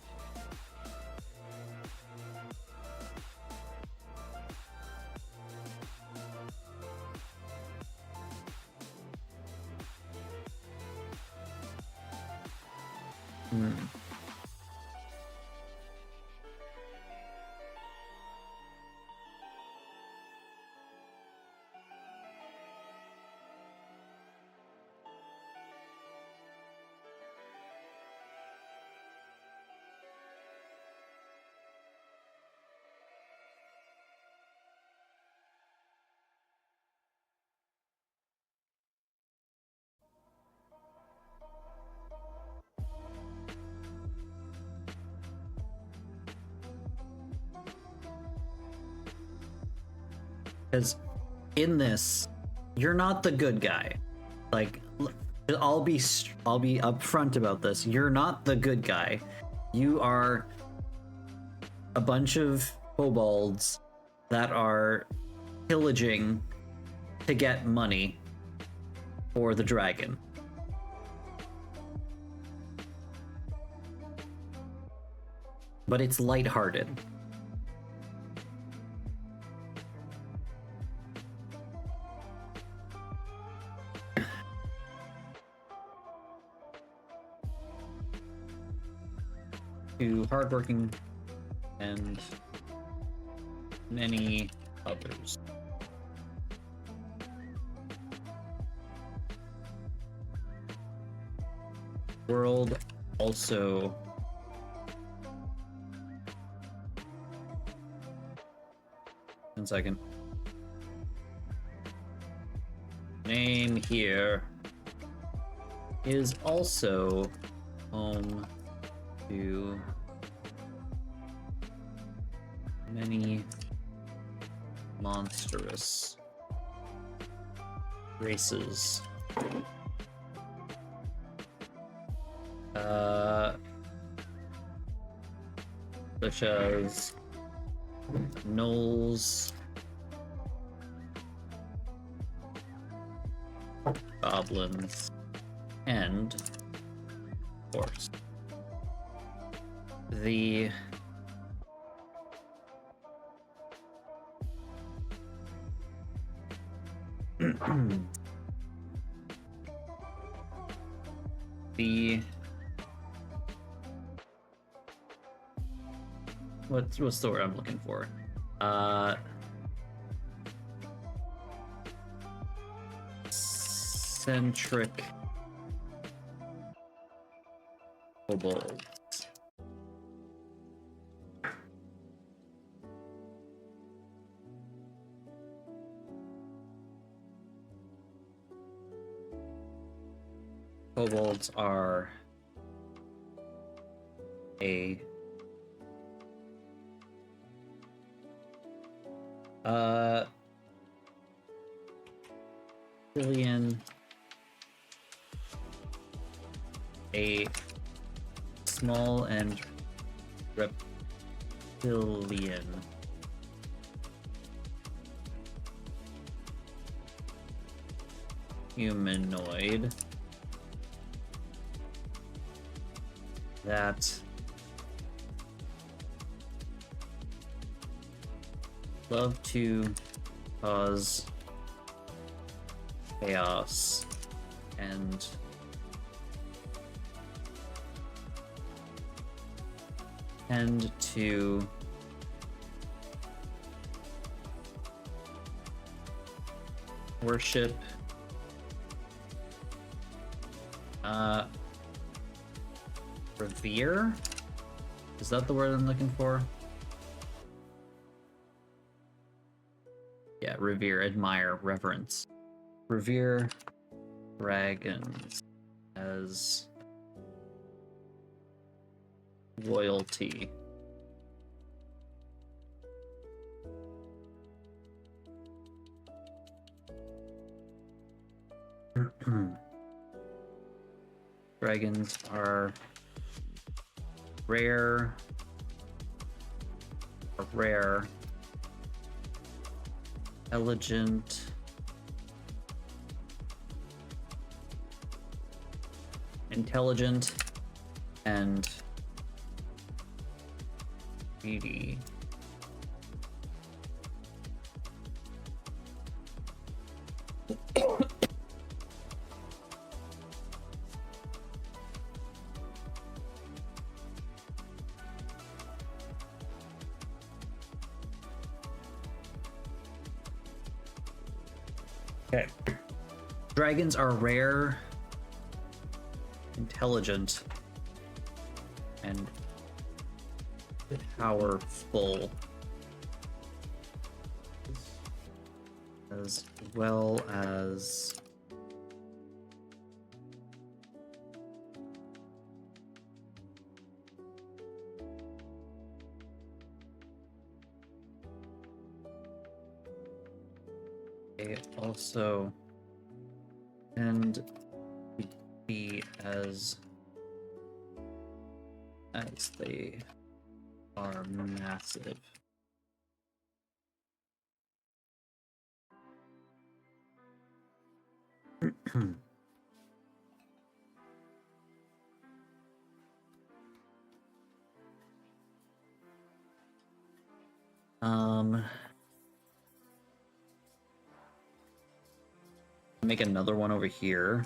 Because in this, you're not the good guy. Like, I'll be upfront about this. You're not the good guy. You are a bunch of kobolds that are pillaging to get money for the dragon. but it's lighthearted. To hardworking and many others. World also one second. Name here is also home to many monstrous races. Such as gnolls, goblins, and, of course, the the what's the word I'm looking for? Centric kobolds. Kobolds are a reptilian, a small and reptilian humanoid that love to cause chaos and tend to worship revere? Is that the word I'm looking for? Yeah, revere, admire, reverence. Revere dragons as royalty. Dragons are rare, elegant, intelligent, and greedy. Okay. Dragons are rare, intelligent, and powerful, as well as they also tend to be as they are massive. Make another one over here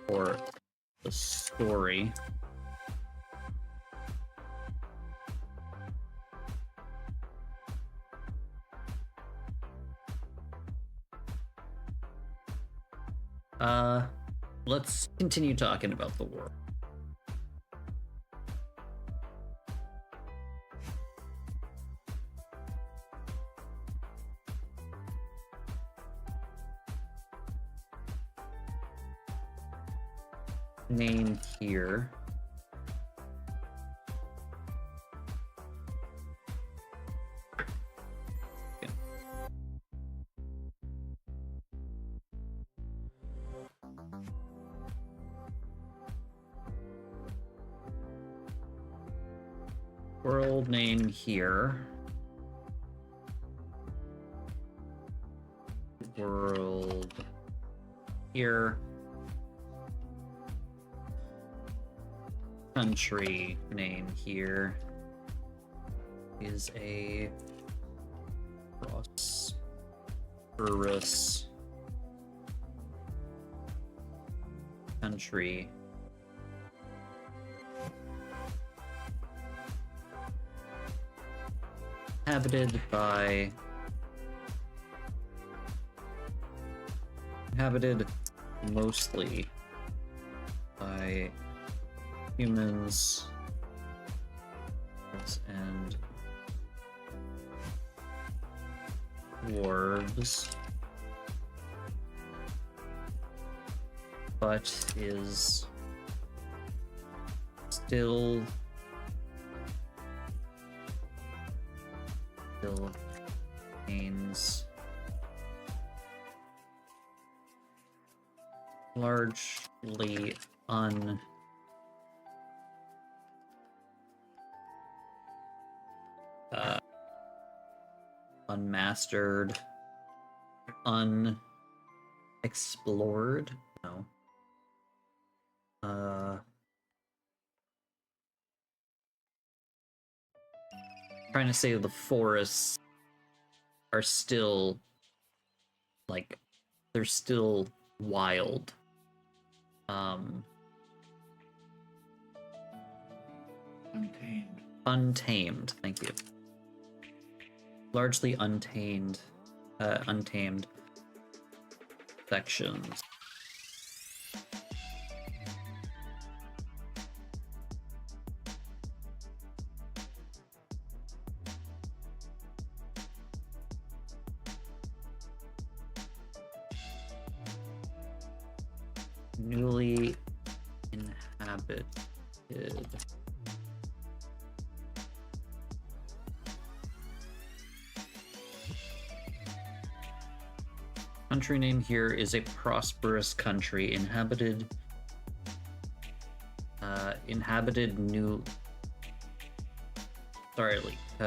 for the story. Let's continue talking about the war. Name here. Okay. World name here. World here. Country name here is a prosperous country. Inhabited mostly by humans and dwarves, but is still contains largely unmastered, unexplored. No. Trying to say the forests are still like they're still wild. Untamed, thank you. Largely untamed sections. Newly inhabited. Country name here is a prosperous country inhabited new.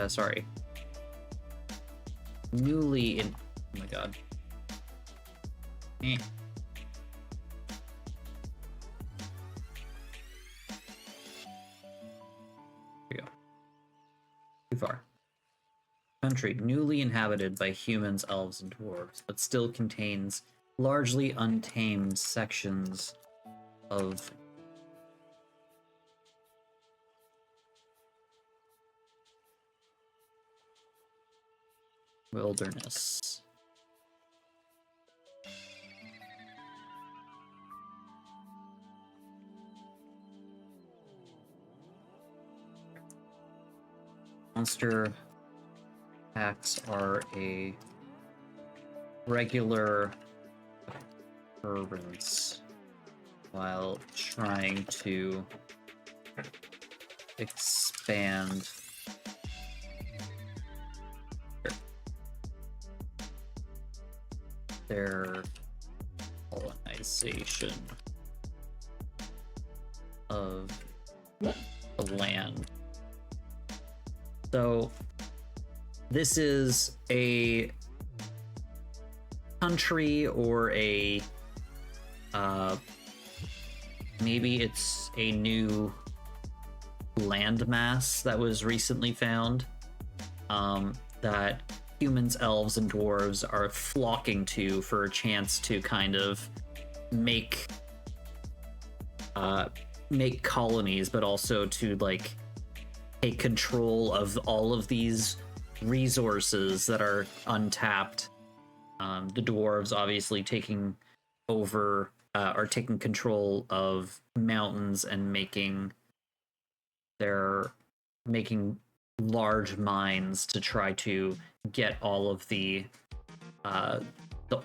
Sorry. Newly in. Oh my god. Here we go. Too far. Country newly inhabited by humans, elves, and dwarves, but still contains largely untamed sections of wilderness. Monster attacks are a regular occurrence while trying to expand their colonization of the land. So this is a country or a maybe it's a new landmass that was recently found. that humans, elves, and dwarves are flocking to for a chance to kind of make make colonies, but also to like take control of all of these resources that are untapped. The dwarves obviously taking over are taking control of mountains and making large mines to try to get all of the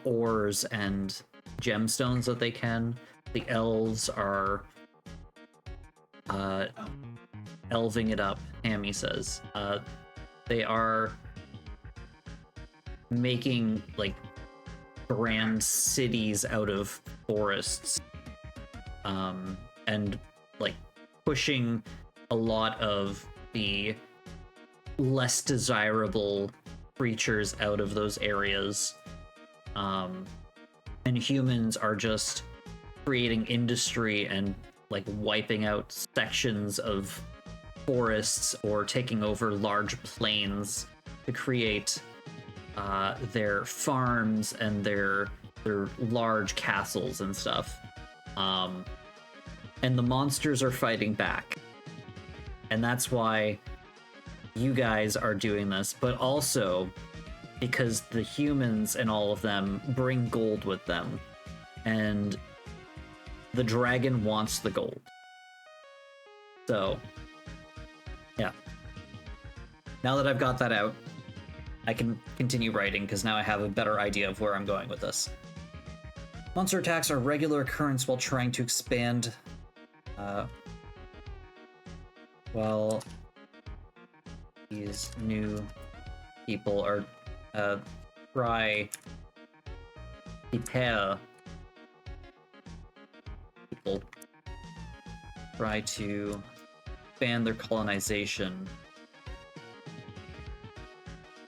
ores and gemstones that they can. The elves are elving it up, Hammy says. They are making like grand cities out of forests, and like pushing a lot of the less desirable creatures out of those areas. And humans are just creating industry and like wiping out sections of forests or taking over large plains to create their farms and their large castles and stuff. And the monsters are fighting back. And that's why you guys are doing this, but also because the humans and all of them bring gold with them. And the dragon wants the gold. So, yeah. Now that I've got that out, I can continue writing because now I have a better idea of where I'm going with this. Monster attacks are a regular occurrence while trying to expand. While these new people are prepare people try to expand their colonization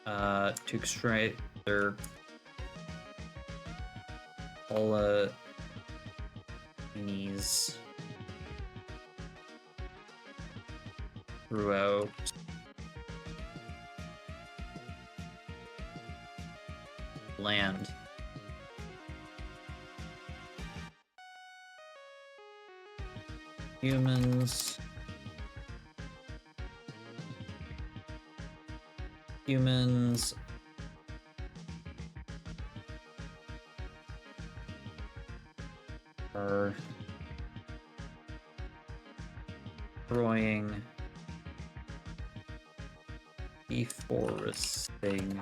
to extract their colonies throughout land. Humans are destroying, deforesting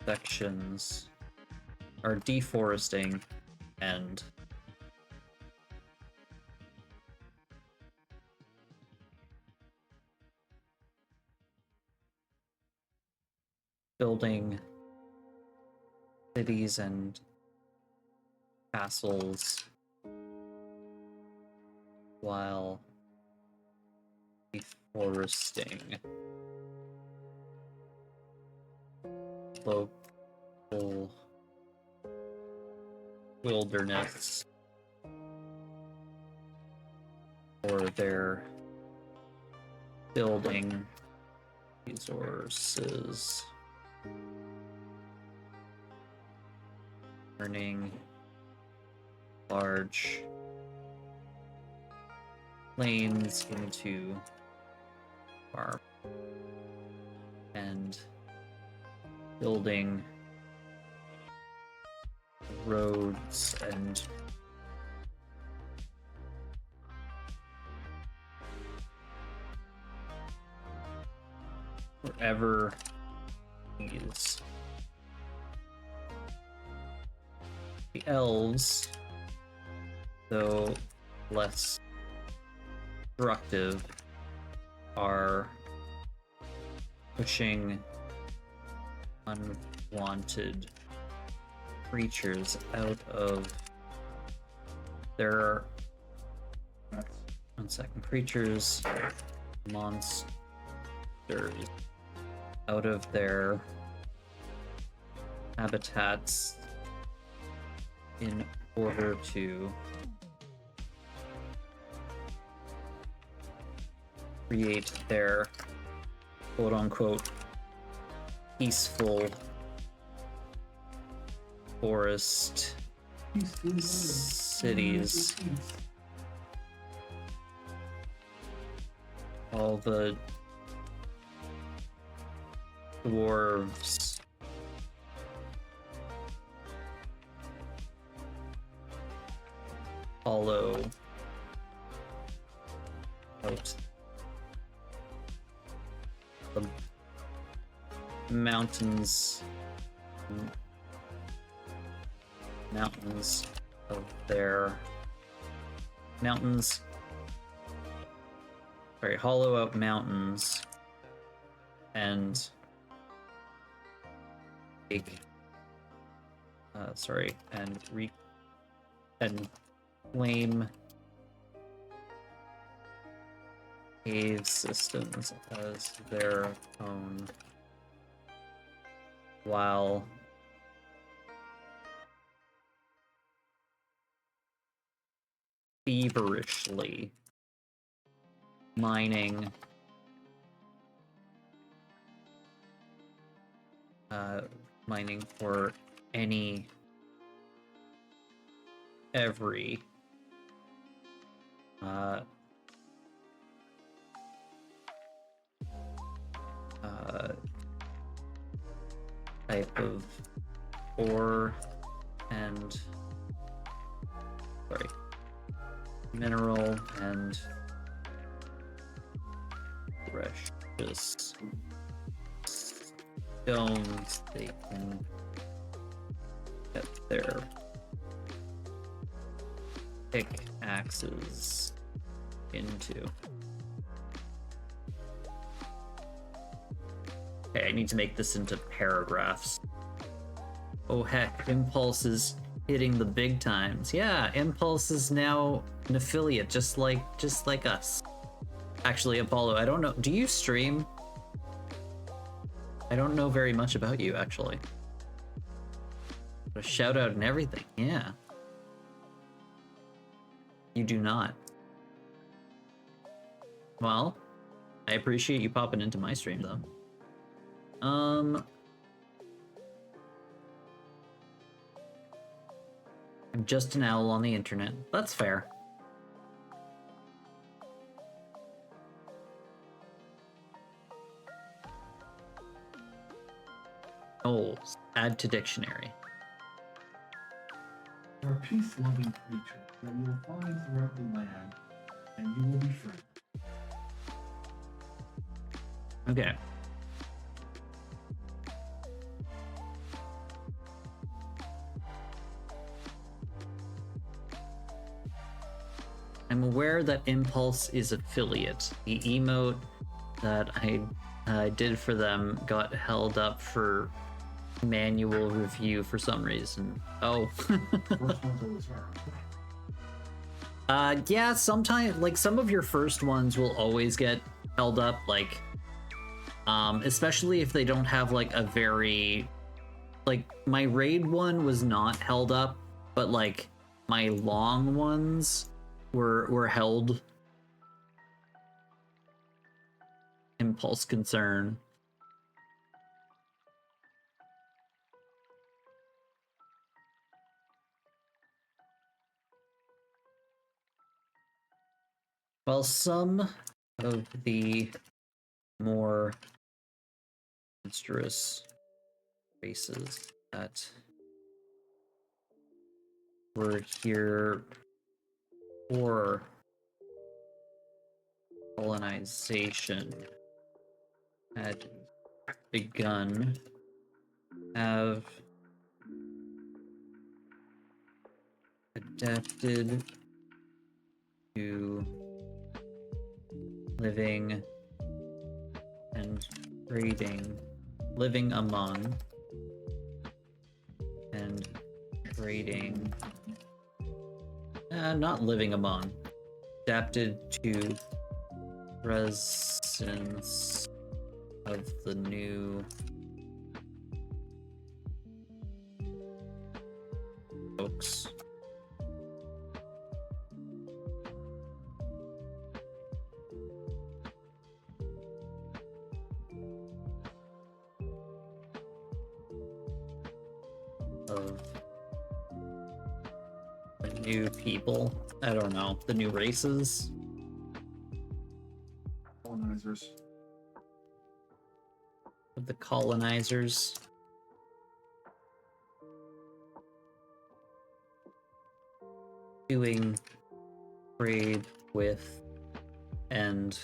sections, are deforesting and building cities and castles while deforesting local wilderness for their building resources, turning large plains into farm and building roads and wherever is. The elves, though less destructive, are pushing unwanted creatures out of their creatures, monsters out of their habitats in order to create their quote-unquote peaceful forest cities. All the dwarves follow out the mountains of their hollow out mountains and take and claim cave systems as their own while feverishly mining for every type of ore and mineral and precious stones they can get their pickaxes into. Okay, I need to make this into paragraphs. Oh heck, Impulse is hitting the big times. Yeah, Impulse is now an affiliate, just like us. Actually, Apollo, I don't know. Do you stream? I don't know very much about you, actually. A shout out and everything, yeah. You do not. Well, I appreciate you popping into my stream, though. I'm just an owl on the internet. That's fair. Oh, add to dictionary. They are peace-loving creatures that you will find throughout the land, and you will be friendly. Okay. I'm aware that Impulse is affiliate. The emote that I did for them got held up for manual review for some reason. Oh. Yeah, sometimes, like, some of your first ones will always get held up, like, especially if they don't have, like, a very, like, my raid one was not held up, but, like, my long ones were held. Impulse concern. While some of the more monstrous races that were here for colonization had begun have adapted to living and living among and trading, not living among, adapted to presence of the new folks. of the new people. I don't know, the new races. Colonizers. Of the colonizers. Doing trade with and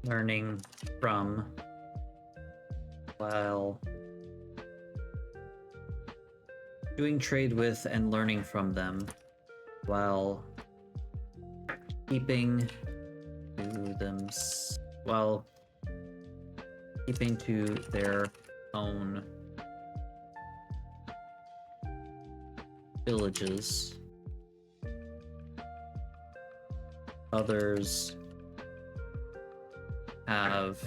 learning from, while doing trade with and learning from them, while keeping to them, while keeping to their own villages. Others have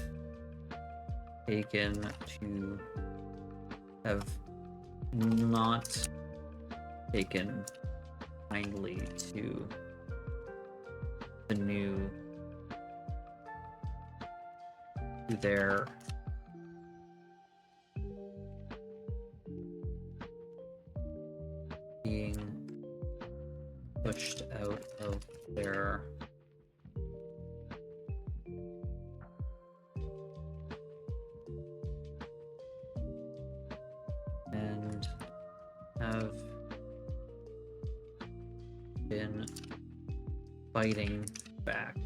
not taken kindly to the new, to their being pushed out of their and have been fighting back.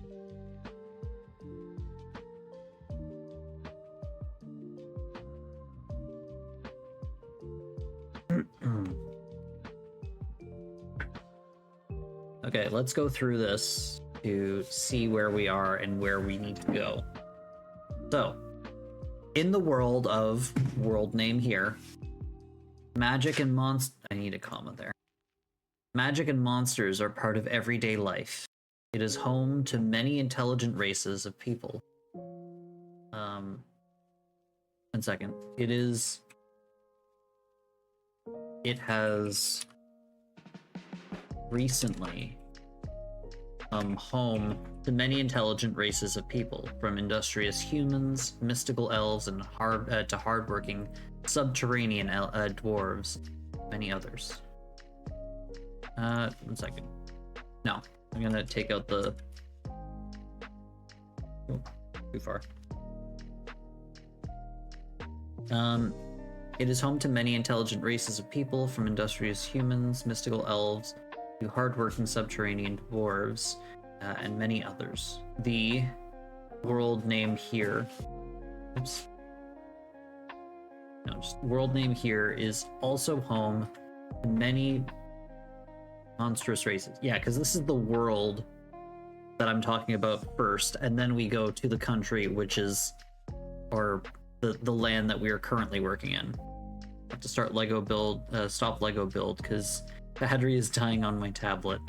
Okay, let's go through this to see where we are and where we need to go. So, in the world of world name here, magic and I need a comma there. Magic and monsters are part of everyday life. It is home to many intelligent races of people. 1 second. It has recently home to many intelligent races of people, from industrious humans, mystical elves, and to hardworking subterranean dwarves, many others. 1 second. No, I'm gonna take out the... Oh, too far. It is home to many intelligent races of people, from industrious humans, mystical elves, to hardworking subterranean dwarves, and many others. The world name here... Oops. No, just world name here is also home to many monstrous races. Yeah, because this is the world that I'm talking about first, and then we go to the country, which is... or the land that we are currently working in. I have to start Lego build, stop Lego build, because battery is dying on my tablet.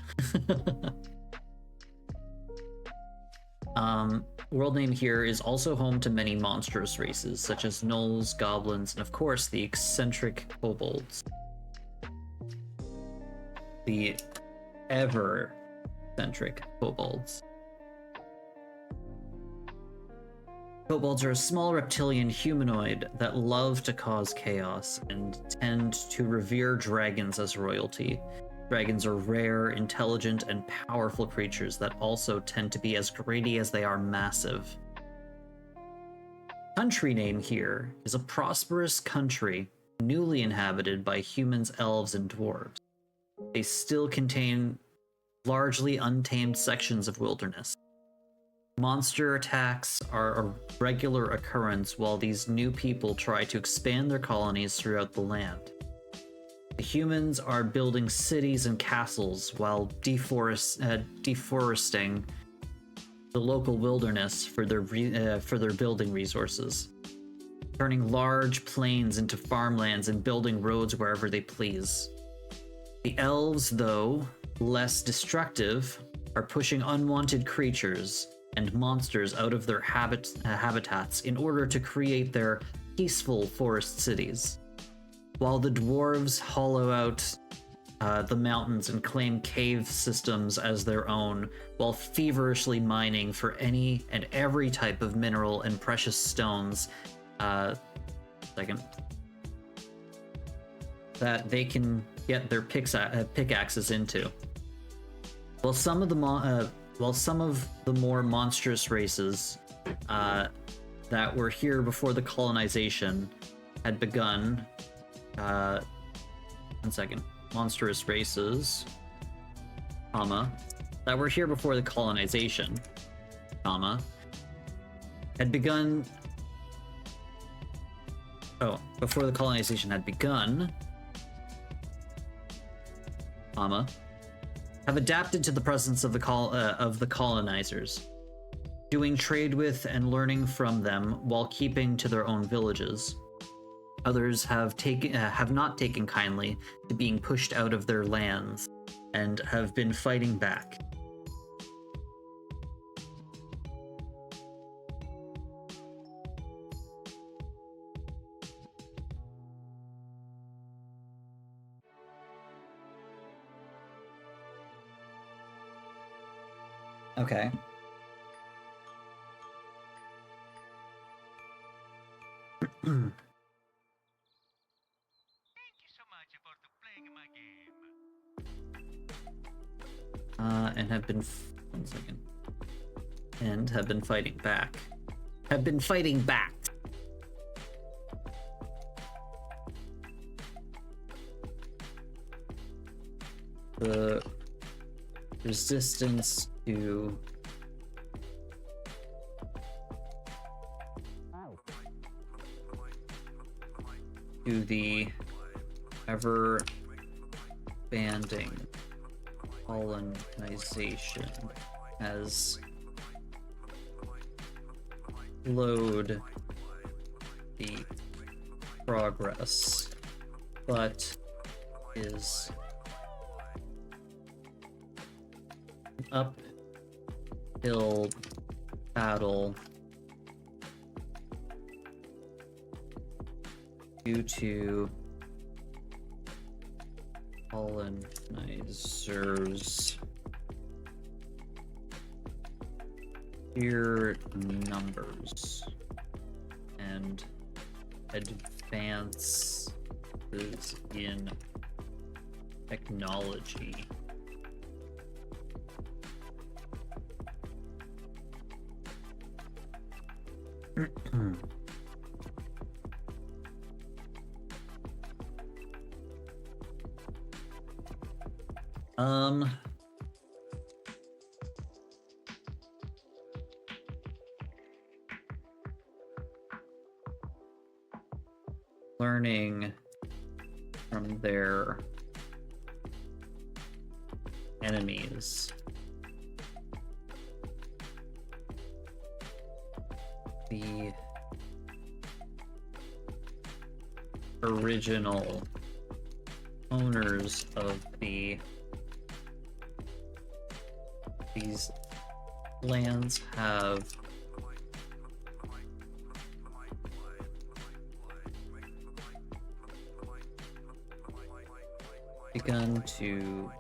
World name here is also home to many monstrous races, such as gnolls, goblins, and of course the eccentric kobolds. The ever-eccentric kobolds. Kobolds are a small reptilian humanoid that love to cause chaos and tend to revere dragons as royalty. Dragons are rare, intelligent, and powerful creatures that also tend to be as greedy as they are massive. Country name here is a prosperous country newly inhabited by humans, elves, and dwarves. They still contain largely untamed sections of wilderness. Monster attacks are a regular occurrence while these new people try to expand their colonies throughout the land. The humans are building cities and castles while deforesting the local wilderness for their building resources, turning large plains into farmlands and building roads wherever they please. The elves, though less destructive, are pushing unwanted creatures and monsters out of their habitats in order to create their peaceful forest cities, while the dwarves hollow out the mountains and claim cave systems as their own, while feverishly mining for any and every type of mineral and precious stones. Second. That they can get their pickaxes into. While some of the more monstrous races that were here before the colonization had begun. 1 second. Monstrous races, comma, that were here before the colonization, comma, had begun. Oh, before the colonization had begun, comma, have adapted to the presence of the colonizers, doing trade with and learning from them while keeping to their own villages. Others have not taken kindly to being pushed out of their lands and have been fighting back. Okay. And have been 1 second. And have been fighting back. Have been fighting back. The resistance to the ever expanding colonization has slowed the progress, but is an uphill battle due to colonizers' sheer numbers and advances in technology. Learning from their enemies. The original owners of these lands have begun to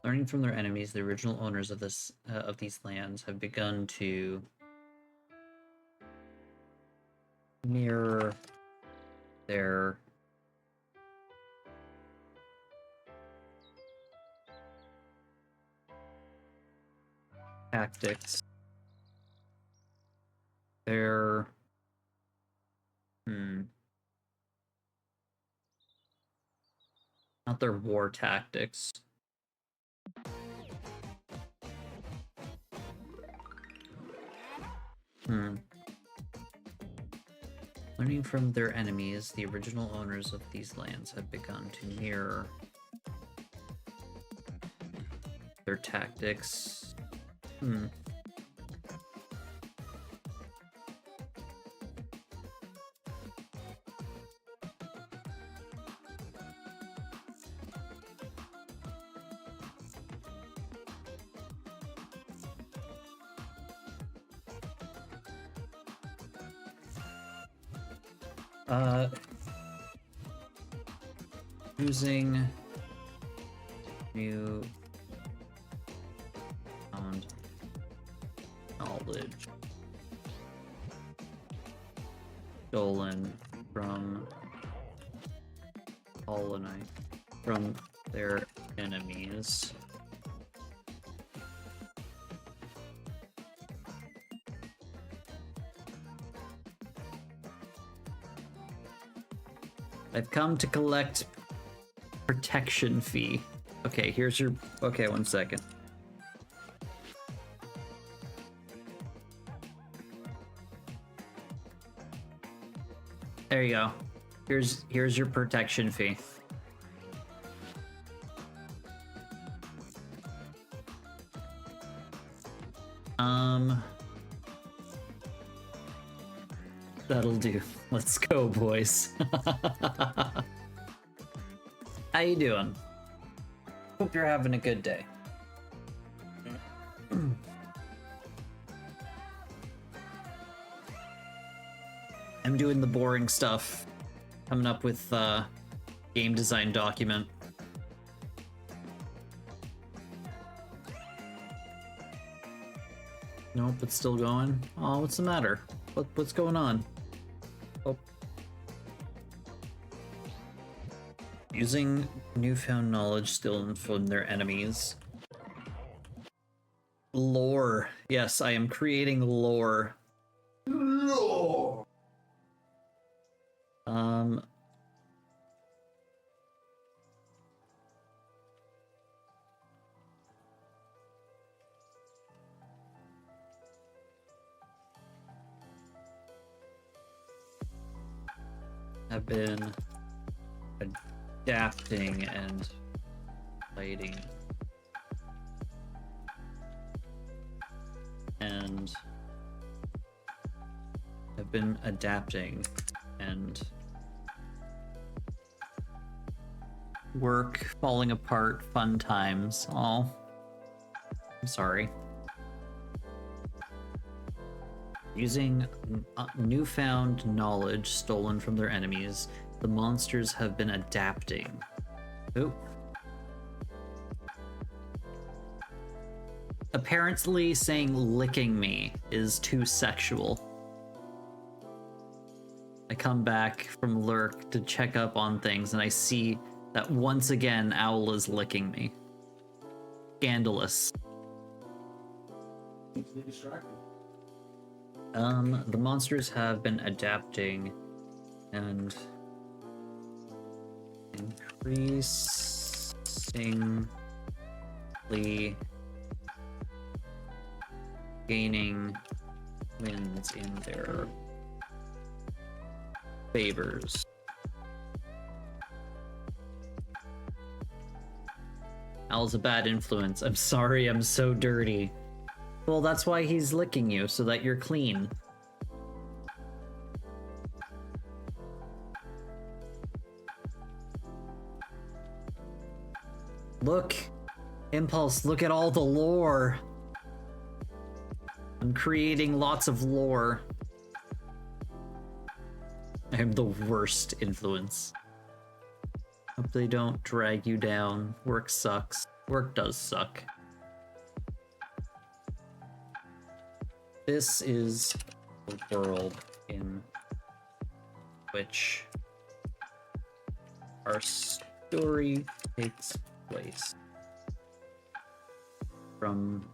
learning from their enemies, the original owners of these lands have begun to mirror their tactics, their not their war tactics. Learning from their enemies, the original owners of these lands have begun to mirror their tactics. Uh, using new found knowledge stolen from from their enemies. I've come to collect protection fee. Okay, here's your... Okay, 1 second. There you go. Here's your protection fee. That'll do. Let's go, boys. How you doing? Hope you're having a good day. I'm doing the boring stuff. Coming up with game design document. Nope, it's still going. Oh, what's the matter? What's going on? Oh. Using newfound knowledge stolen from their enemies. Lore. Yes, I am creating lore. Lore. Have been adapting and fighting and have been adapting and work falling apart, fun times. Oh, I'm sorry. Using newfound knowledge stolen from their enemies, the monsters have been adapting. Oop. Apparently saying licking me is too sexual. I come back from Lurk to check up on things and I see that once again Owl is licking me. Scandalous. The monsters have been adapting and increasingly gaining wins in their favors. Al's a bad influence. I'm sorry, I'm so dirty. Well, that's why he's licking you, so that you're clean. Look, Impulse, look at all the lore. I'm creating lots of lore. I'm the worst influence. Hope they don't drag you down. Work sucks. Work does suck. This is the world in which our story takes place. From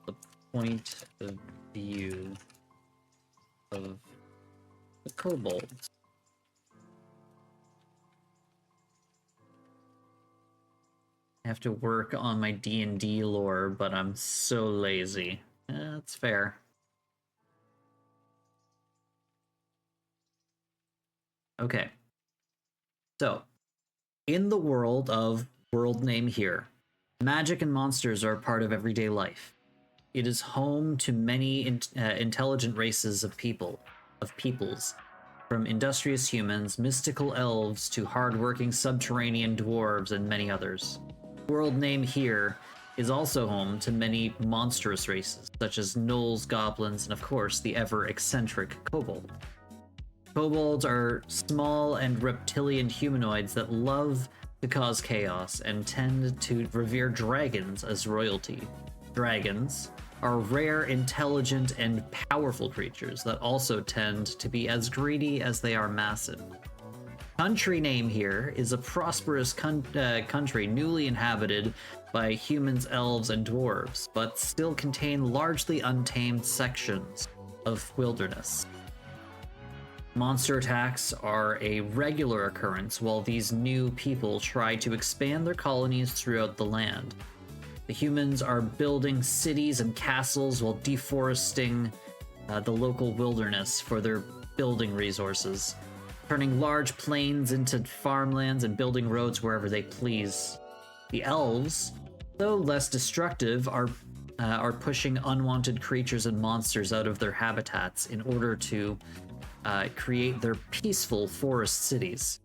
the point of view of the kobolds. I have to work on my D&D lore, but I'm so lazy. That's fair. Okay. So, in the world of world name here, magic and monsters are a part of everyday life. It is home to many intelligent races of peoples, from industrious humans, mystical elves, to hard-working subterranean dwarves, and many others. World name here is also home to many monstrous races, such as gnolls, goblins, and of course the ever-eccentric kobold. Kobolds are small and reptilian humanoids that love to cause chaos and tend to revere dragons as royalty. Dragons are rare, intelligent, and powerful creatures that also tend to be as greedy as they are massive. Country name here is a prosperous country newly inhabited by humans, elves, and dwarves, but still contain largely untamed sections of wilderness. Monster attacks are a regular occurrence while these new people try to expand their colonies throughout the land. The humans are building cities and castles while deforesting the local wilderness for their building resources, turning large plains into farmlands and building roads wherever they please. The elves, though less destructive, are pushing unwanted creatures and monsters out of their habitats in order to create their peaceful forest cities,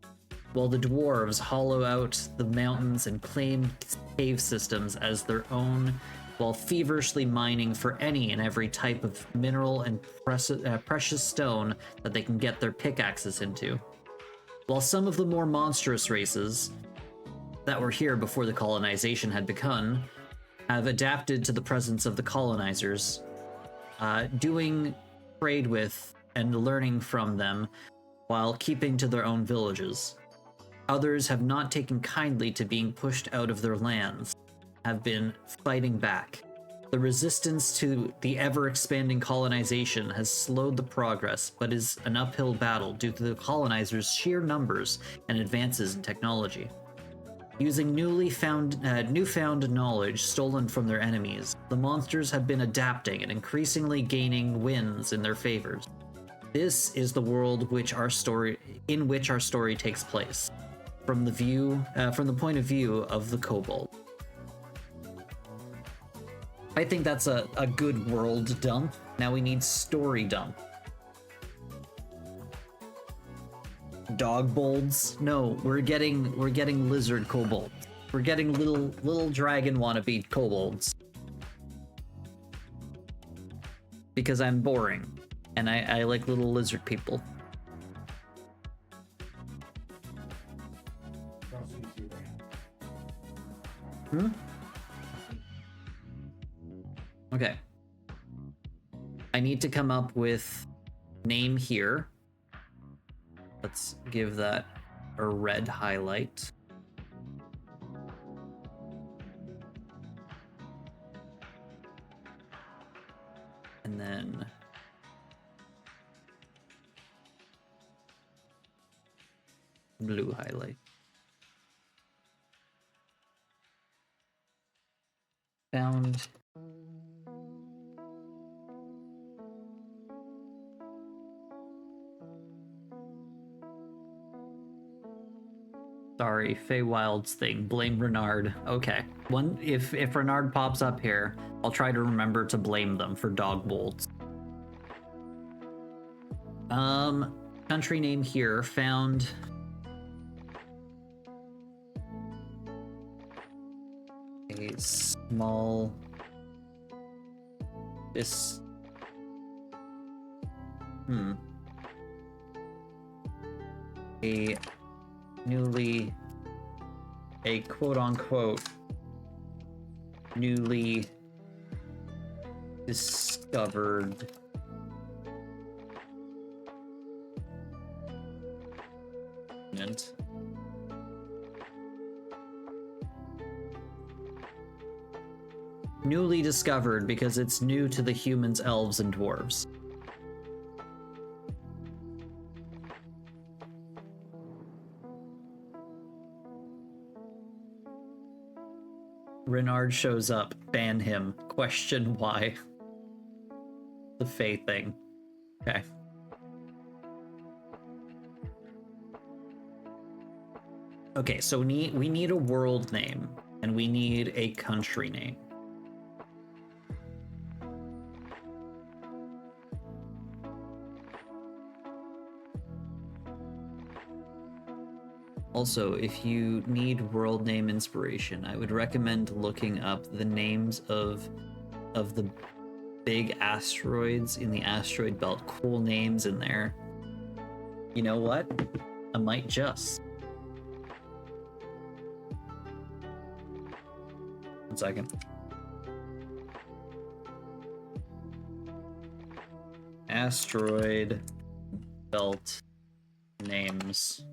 while the dwarves hollow out the mountains and claim cave systems as their own, while feverishly mining for any and every type of mineral and precious stone that they can get their pickaxes into. While some of the more monstrous races that were here before the colonization had begun have adapted to the presence of the colonizers, doing trade with and learning from them while keeping to their own villages. Others have not taken kindly to being pushed out of their lands, have been fighting back. The resistance to the ever-expanding colonization has slowed the progress, but is an uphill battle due to the colonizers' sheer numbers and advances in technology. Using newfound knowledge stolen from their enemies, the monsters have been adapting and increasingly gaining wins in their favors. This is the world in which our story takes place, from the point of view of the kobold. I think that's a good world dump. Now we need story dump. Dog bolds? No, we're getting lizard kobolds. We're getting little dragon wannabe kobolds. Because I'm boring. And I like little lizard people. Okay. I need to come up with name here. Let's give that a red highlight. And then blue highlight. Found. Sorry, Feywild's thing. Blame Renard. Okay. If Renard pops up here, I'll try to remember to blame them for dog bolts. Country name here. Found. A small. A quote-unquote newly discovered newly discovered because it's new to the humans, elves, and dwarves. Renard shows up, ban him, question why. The Fae thing. Okay. Okay, so we need a world name, and we need a country name. Also, if you need world name inspiration, I would recommend looking up the names of the big asteroids in the asteroid belt. Cool names in there. You know what? I might just. 1 second. Asteroid belt names.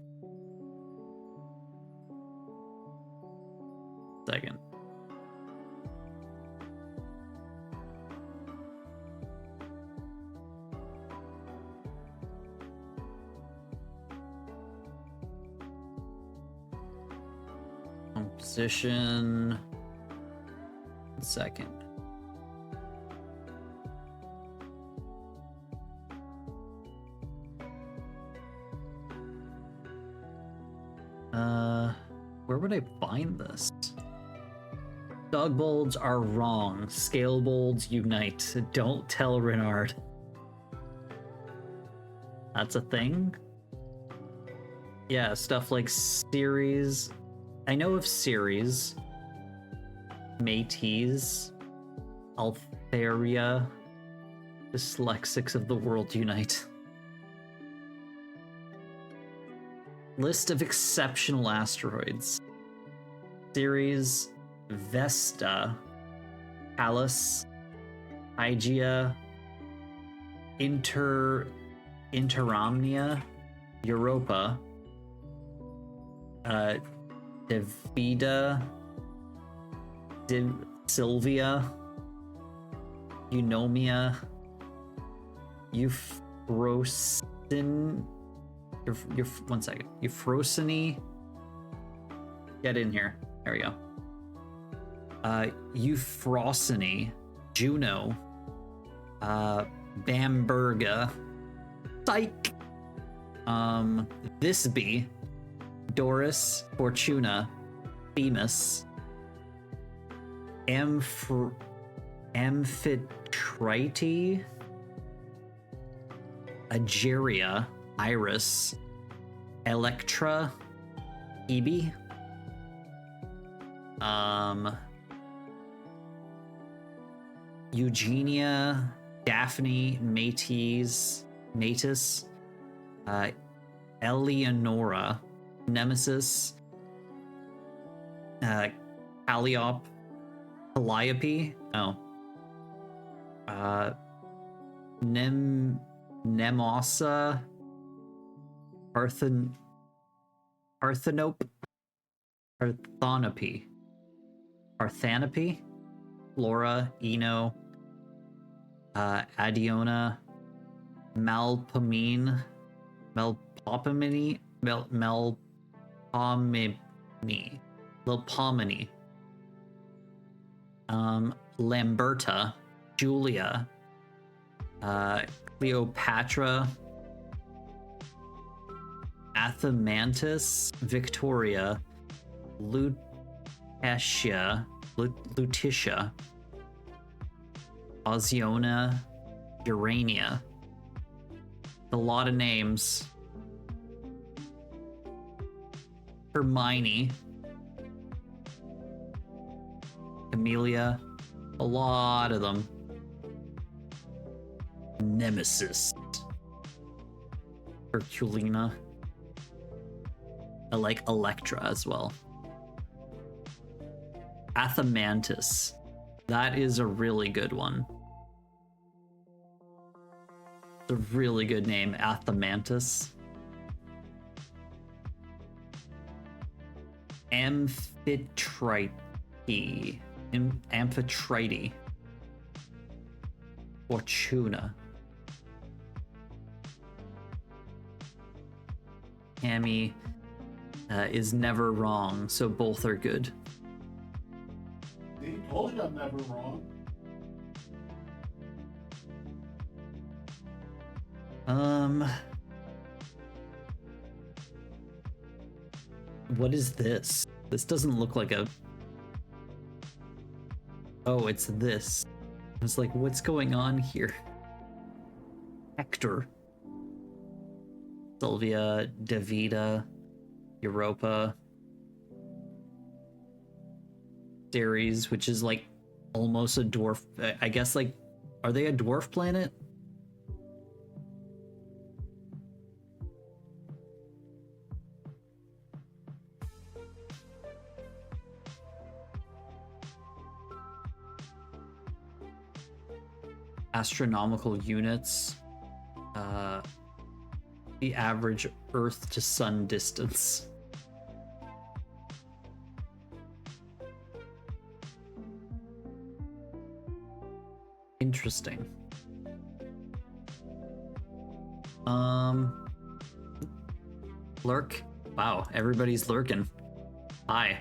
Second. Composition. Second. Where would I find this? Dog bolds are wrong. Scale bolds unite. Don't tell Renard. That's a thing? Yeah, stuff like series. I know of series. Métis. Altheria. Dyslexics of the world unite. List of exceptional asteroids. Ceres, Vesta, Pallas, Hygiea, Interamnia, Europa, Devida, Sylvia, Eunomia, Euphrosyne. 1 second. Euphrosyne. Get in here. There we go. Euphrosyne, Juno, Bamberga, Psyche, Thisbe, Doris, Fortuna, Themis, Amphitrite, Ageria, Iris, Electra, Hebe, Eugenia, Daphne, Metis, Eleonora, Nemesis, Calliope, Nemosa, Parthenope, Flora, Eno, Adiona, Melpomene, Lamberta, Julia, Cleopatra, Athamantis, Victoria, Lutetia, Oziona, Urania. A lot of names. Hermione, Camellia, a lot of them. Nemesis, Herculina. I like Electra as well. Athamantis. That is a really good one. It's a really good name, Athamantis. Amphitrite. Amphitrite. Fortuna. Hammy is never wrong, so both are good. He told you I'm never wrong. What is this? This doesn't look like a... Oh, it's this. I was like, what's going on here? Hector. Sylvia, Davida, Europa. Ceres, which is like almost a dwarf. I guess, like, are they a dwarf planet? astronomical units, the average Earth to Sun distance. Interesting. Lurk. Wow, everybody's lurking. Hi.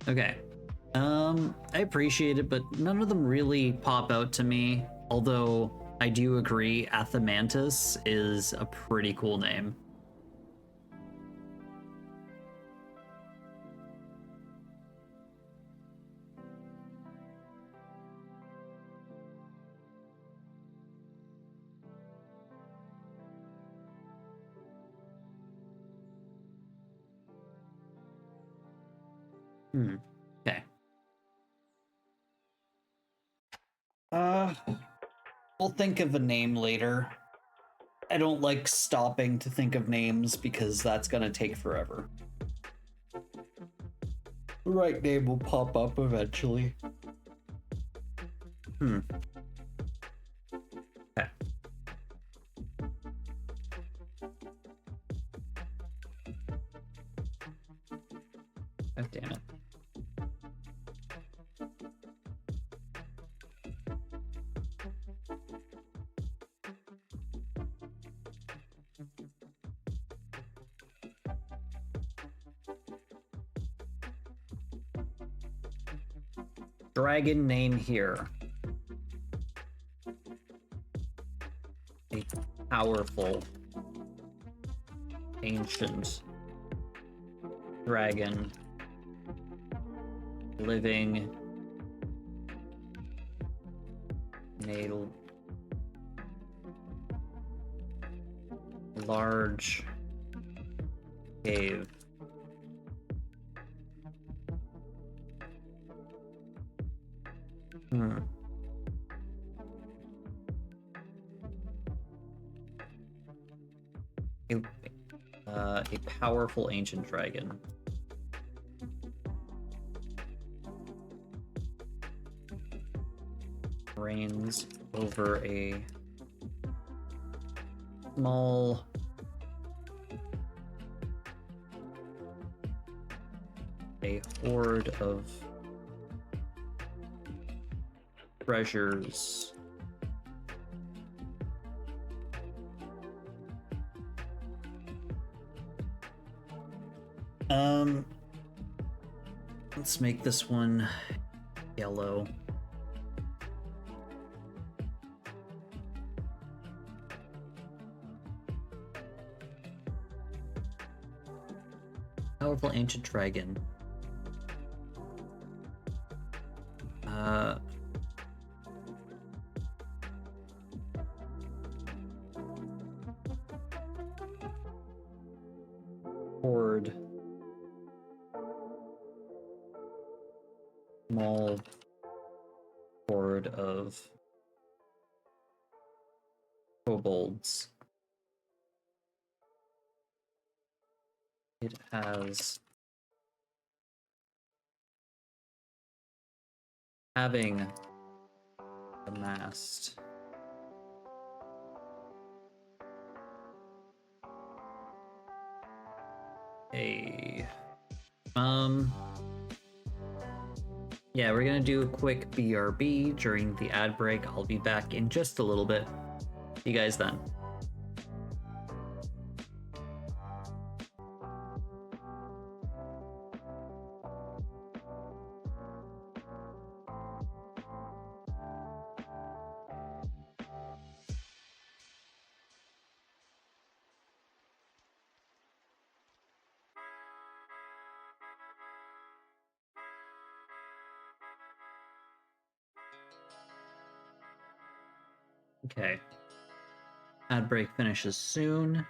Okay. I appreciate it, but none of them really pop out to me. Although I do agree, Athamantus is a pretty cool name. Okay. We'll think of a name later. I don't like stopping to think of names because that's gonna take forever. The right name will pop up eventually. Okay. God damn it. Dragon name here. A powerful, ancient dragon living in a large cave. A powerful ancient dragon. Reigns over a small horde of treasures. Let's make this one yellow. Powerful ancient dragon. Horde. Small horde of kobolds. It has having amassed a yeah, we're gonna do a quick BRB during the ad break. I'll be back in just a little bit. See you guys then. Okay. Ad break finishes soon.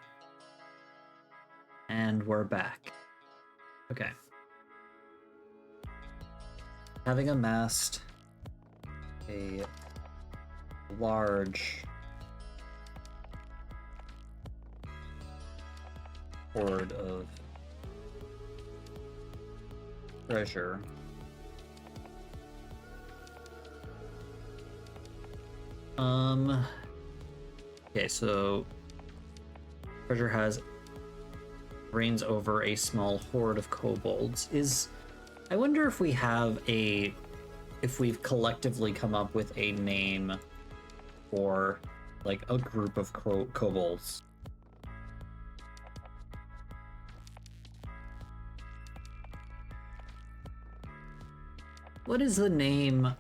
And we're back. Okay. Having amassed a large hoard of treasure, Okay, so treasure has reigns over a small horde of kobolds. I wonder if we've collectively come up with a name for like a group of kobolds. What is the name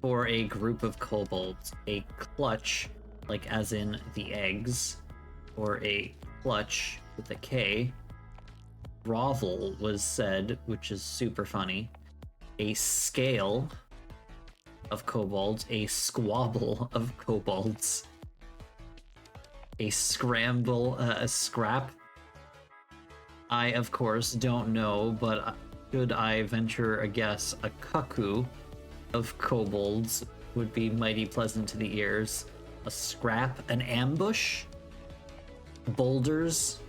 for a group of kobolds? A clutch, like as in the eggs, or a clutch with a K. Grovel was said, which is super funny. A scale of kobolds, a squabble of kobolds, a scramble, a scrap. I, of course, don't know, but should I venture a guess, a cuckoo of kobolds would be mighty pleasant to the ears. A scrap, an ambush, boulders,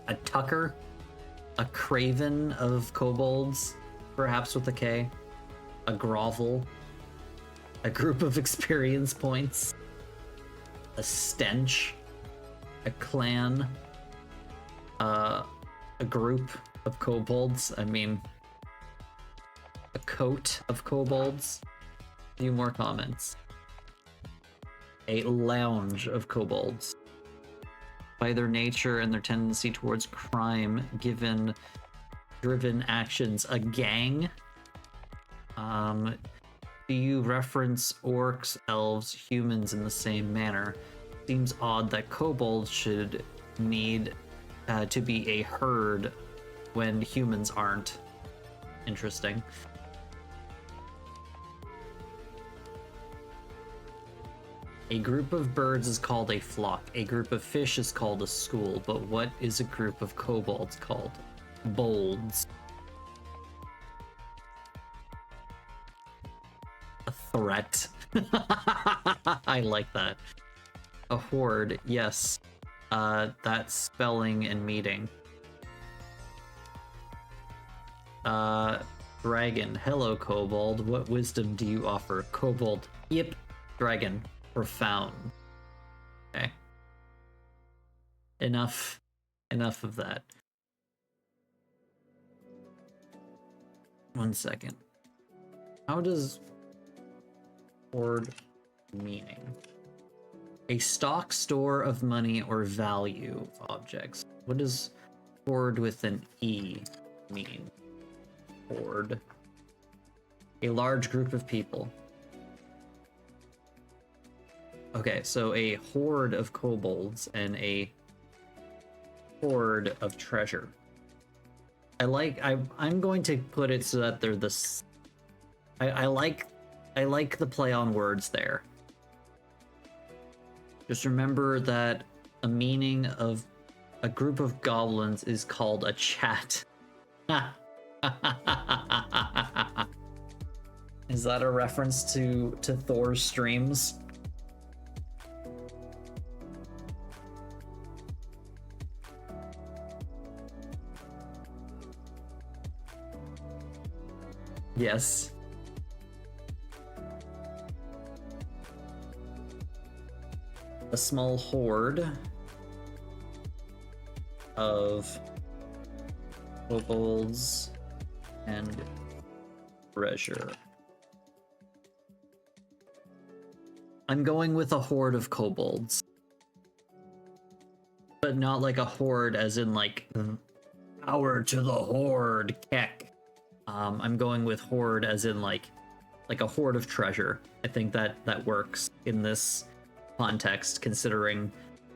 a tucker, a craven of kobolds, perhaps with a K, a grovel, a group of experience points, a stench, a clan, a group of kobolds, I mean, a coat of kobolds. A few more comments. A lounge of kobolds. By their nature and their tendency towards crime, driven actions, a gang. Do you reference orcs, elves, humans in the same manner? Seems odd that kobolds should need to be a herd when humans aren't. Interesting. A group of birds is called a flock. A group of fish is called a school. But what is a group of kobolds called? Bolds. A threat. I like that. A horde, yes. That's spelling and meeting. Dragon. Hello, kobold. What wisdom do you offer? Kobold. Yep. Dragon. Profound. Okay. Enough of that. One second. How does hoard meaning? A stock store of money or value objects. What does hoard with an E mean? Hoard. A large group of people. Okay, so a horde of kobolds and a horde of treasure. I'm going to put it so that they're this. I like the play on words there. Just remember that a meaning of a group of goblins is called a chat. Is that a reference to Thor's streams? Yes. A small horde of kobolds and treasure. I'm going with a horde of kobolds. But not like a horde as in like power to the horde, Keck. I'm going with horde as in like a horde of treasure. I think that works in this context, considering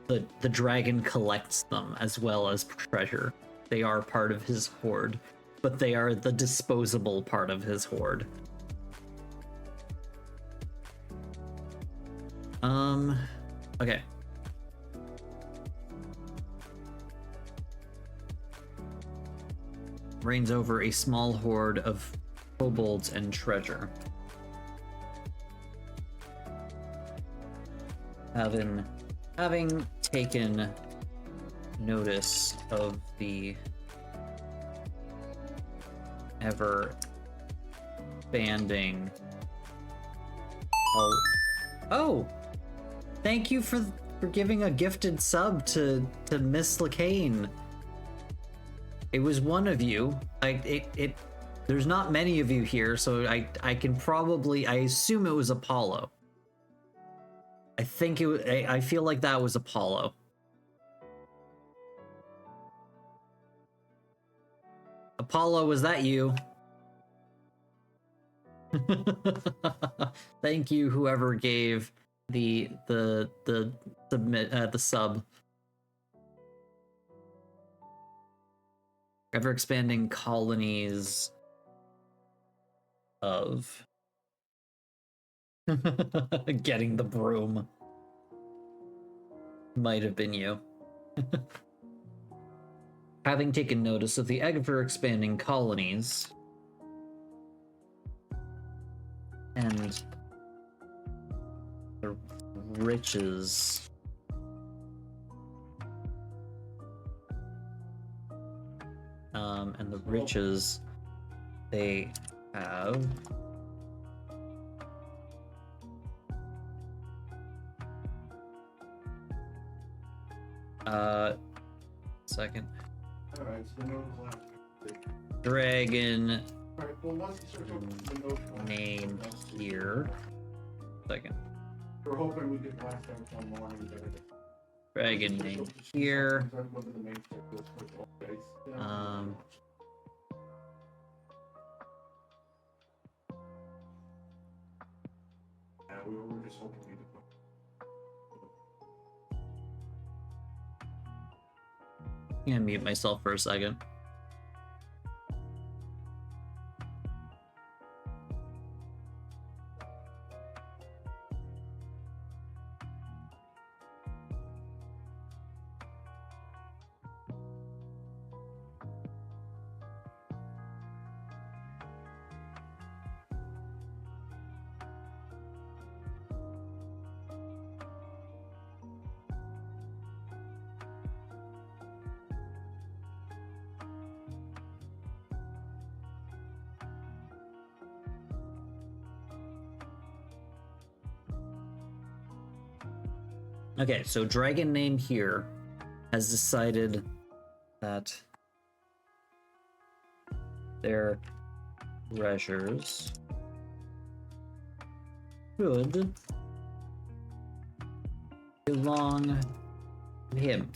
the dragon collects them as well as treasure. They are part of his horde, but they are the disposable part of his horde. Okay. Reigns over a small horde of kobolds and treasure. Having taken notice of the ever expanding. Oh, thank you for giving a gifted sub to Miss Lacane. It was one of you. There's not many of you here, so I assume it was Apollo. I think I feel like that was Apollo. Apollo, was that you? Thank you, whoever gave the sub. Ever expanding colonies of getting the broom. Might have been you. Having taken notice of the ever-expanding colonies and the riches they have, second. Alright, so the node class. Dragon Alright, well, once you start talking the node class, name here. Second. we're hoping we could blast out some morning. Dragon name here. Yeah, we were just hoping we could. I'm gonna mute myself for a second. Okay, so Dragon Name here has decided that their treasures should belong to him.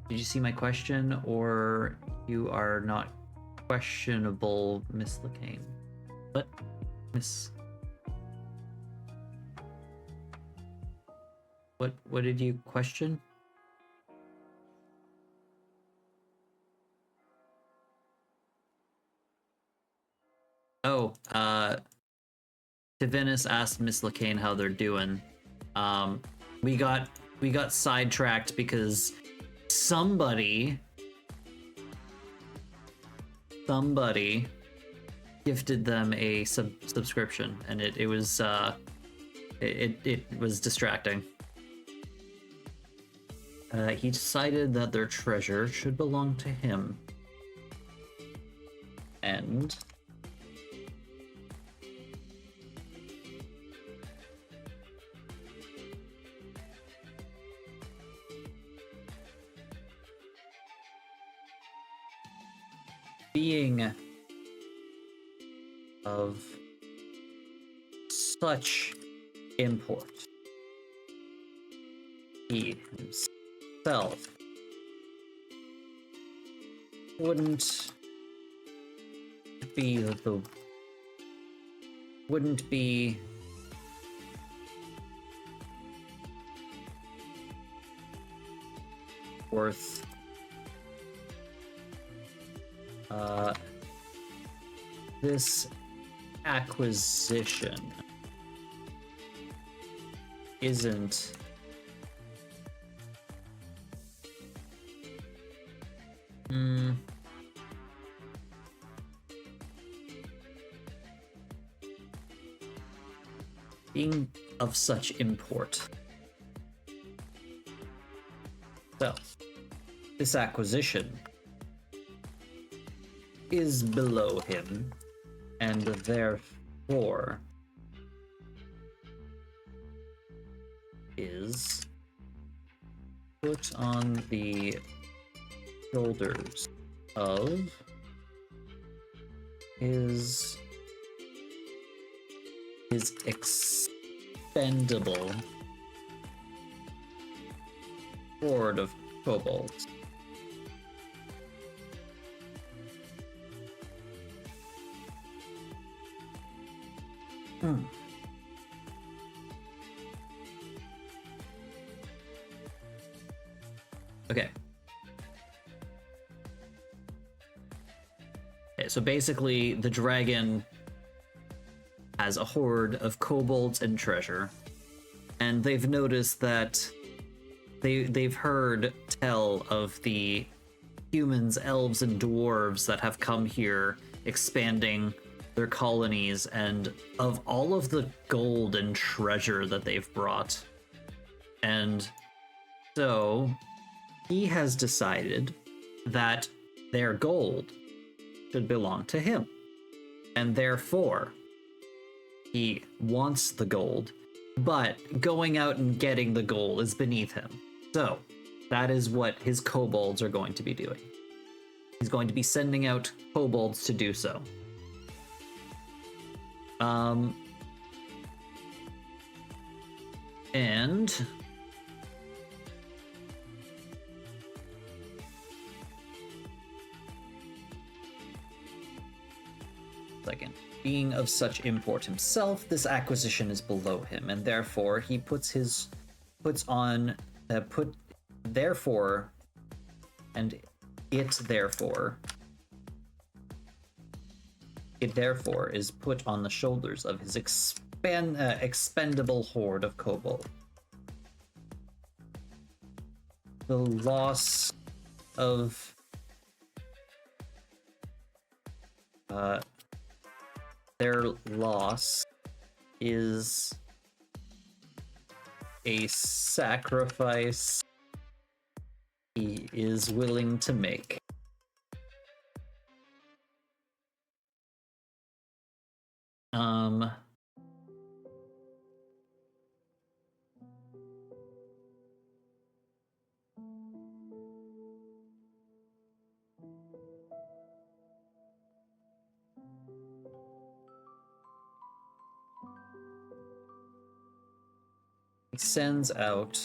Did you see my question, or you are not questionable, Miss Lacane? What? Miss... What did you question? Oh, Divinus asked Miss Lacane how they're doing. We got sidetracked because somebody gifted them a subscription, and it was distracting. He decided that their treasure should belong to him. And being of such import, he himself wouldn't be worth this acquisition isn't being of such import. So, this acquisition is below him, and therefore is put on the shoulders of his expendable horde of kobolds. Okay. Okay, so basically the dragon has a horde of kobolds and treasure, and they've noticed that they've heard tell of the humans, elves, and dwarves that have come here expanding their colonies, and of all of the gold and treasure that they've brought. And so he has decided that their gold should belong to him, and therefore he wants the gold, but going out and getting the gold is beneath him. So that is what his kobolds are going to be doing. He's going to be sending out kobolds to do so. And second, being of such import himself, this acquisition is below him, and therefore he it therefore is put on the shoulders of his expendable horde of kobold. The loss of their loss is a sacrifice he is willing to make. He sends out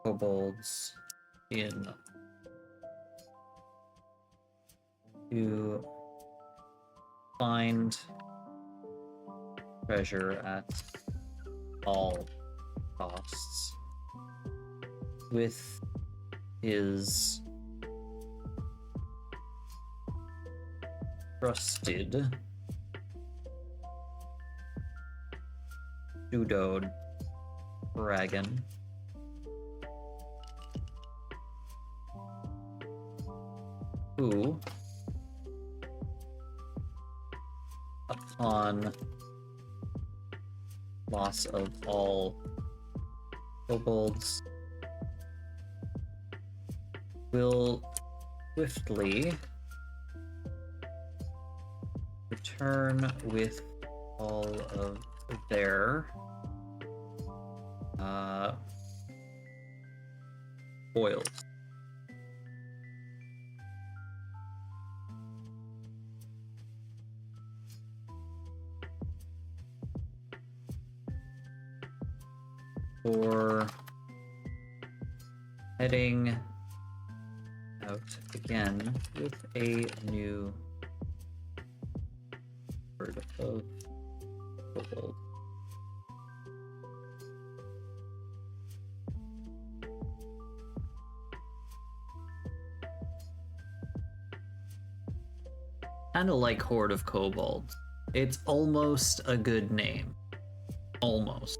kobolds in to find treasure at all costs with his trusted Godot dragon, who, upon loss of all kobolds, will swiftly return with all of their spoils. For heading out again with a new herd of kobold. Kind of like Horde of Kobolds. It's almost a good name. Almost.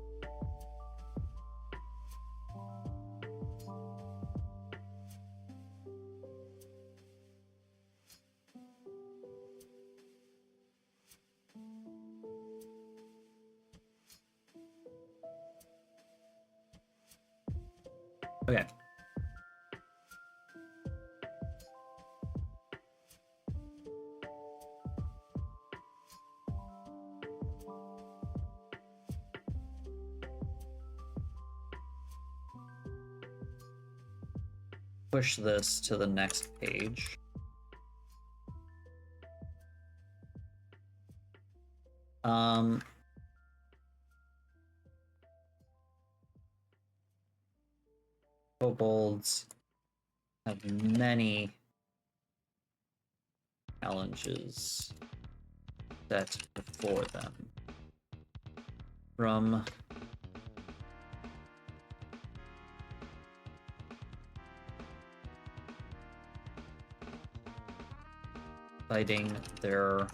Okay. push this to the next page. Kobolds have many challenges set before them. From fighting their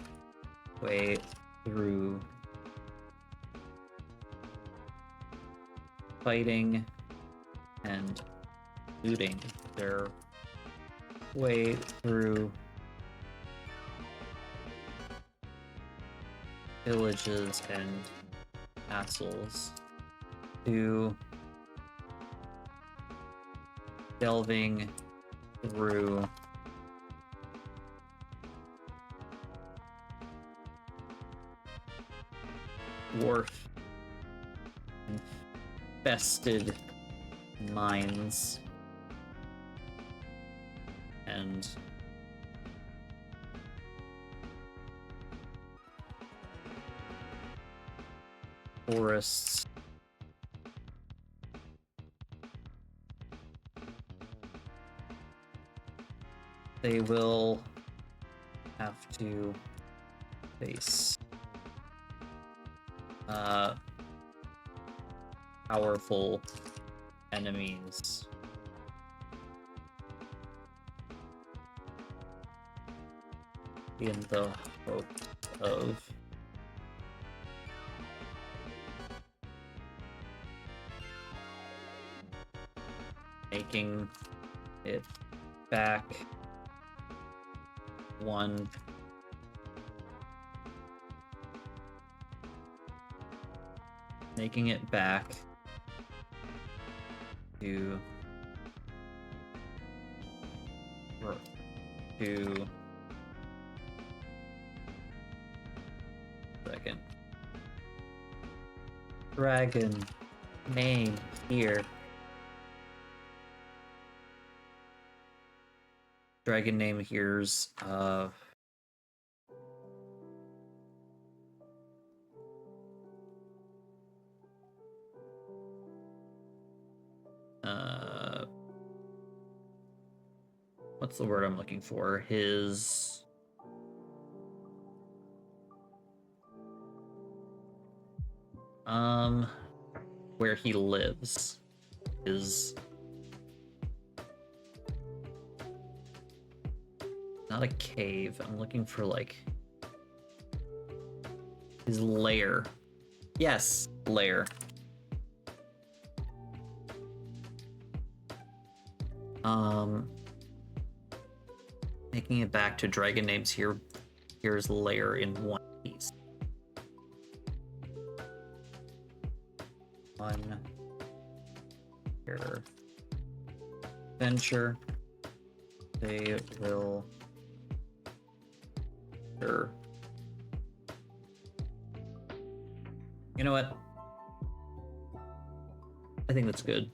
way through fighting and looting their way through villages and castles to delving through dwarf infested mines and forests. They will have to face powerful enemies. In the hope of making it back one making it back to second dragon name here. Dragon name here's what's the word I'm looking for? His where he lives is not a cave. I'm looking for like his lair. Yes, lair. Making it back to dragon names here. Here's lair in one piece. One here. Venture. They will. Sure. You know what? I think that's good.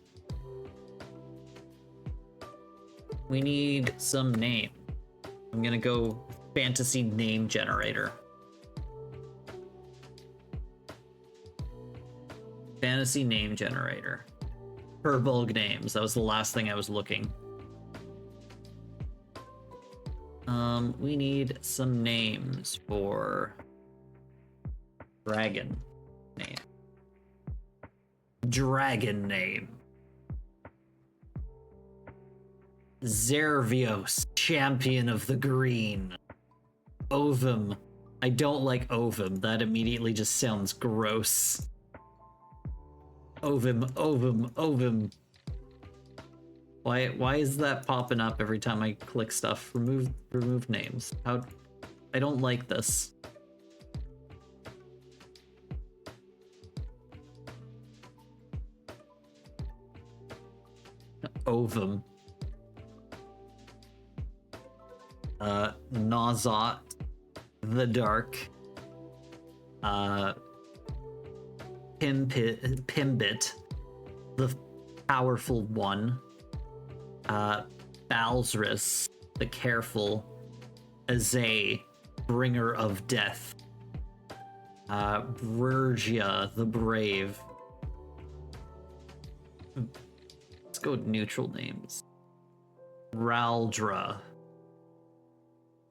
We need some name. I'm gonna go fantasy name generator. Fantasy name generator. Herbolg names. That was the last thing I was looking. We need some names for dragon name. Dragon name. Zervios, champion of the green. Ovum. I don't like ovum. That immediately just sounds gross. Ovum, ovum, ovum. Why is that popping up every time I click stuff? Remove names. I don't like this. Ovum. Nazot the Dark. Pimbit the Powerful One. Balzrus, the careful. Azay, bringer of death. Bergia, the brave. Let's go with neutral names. Raldra.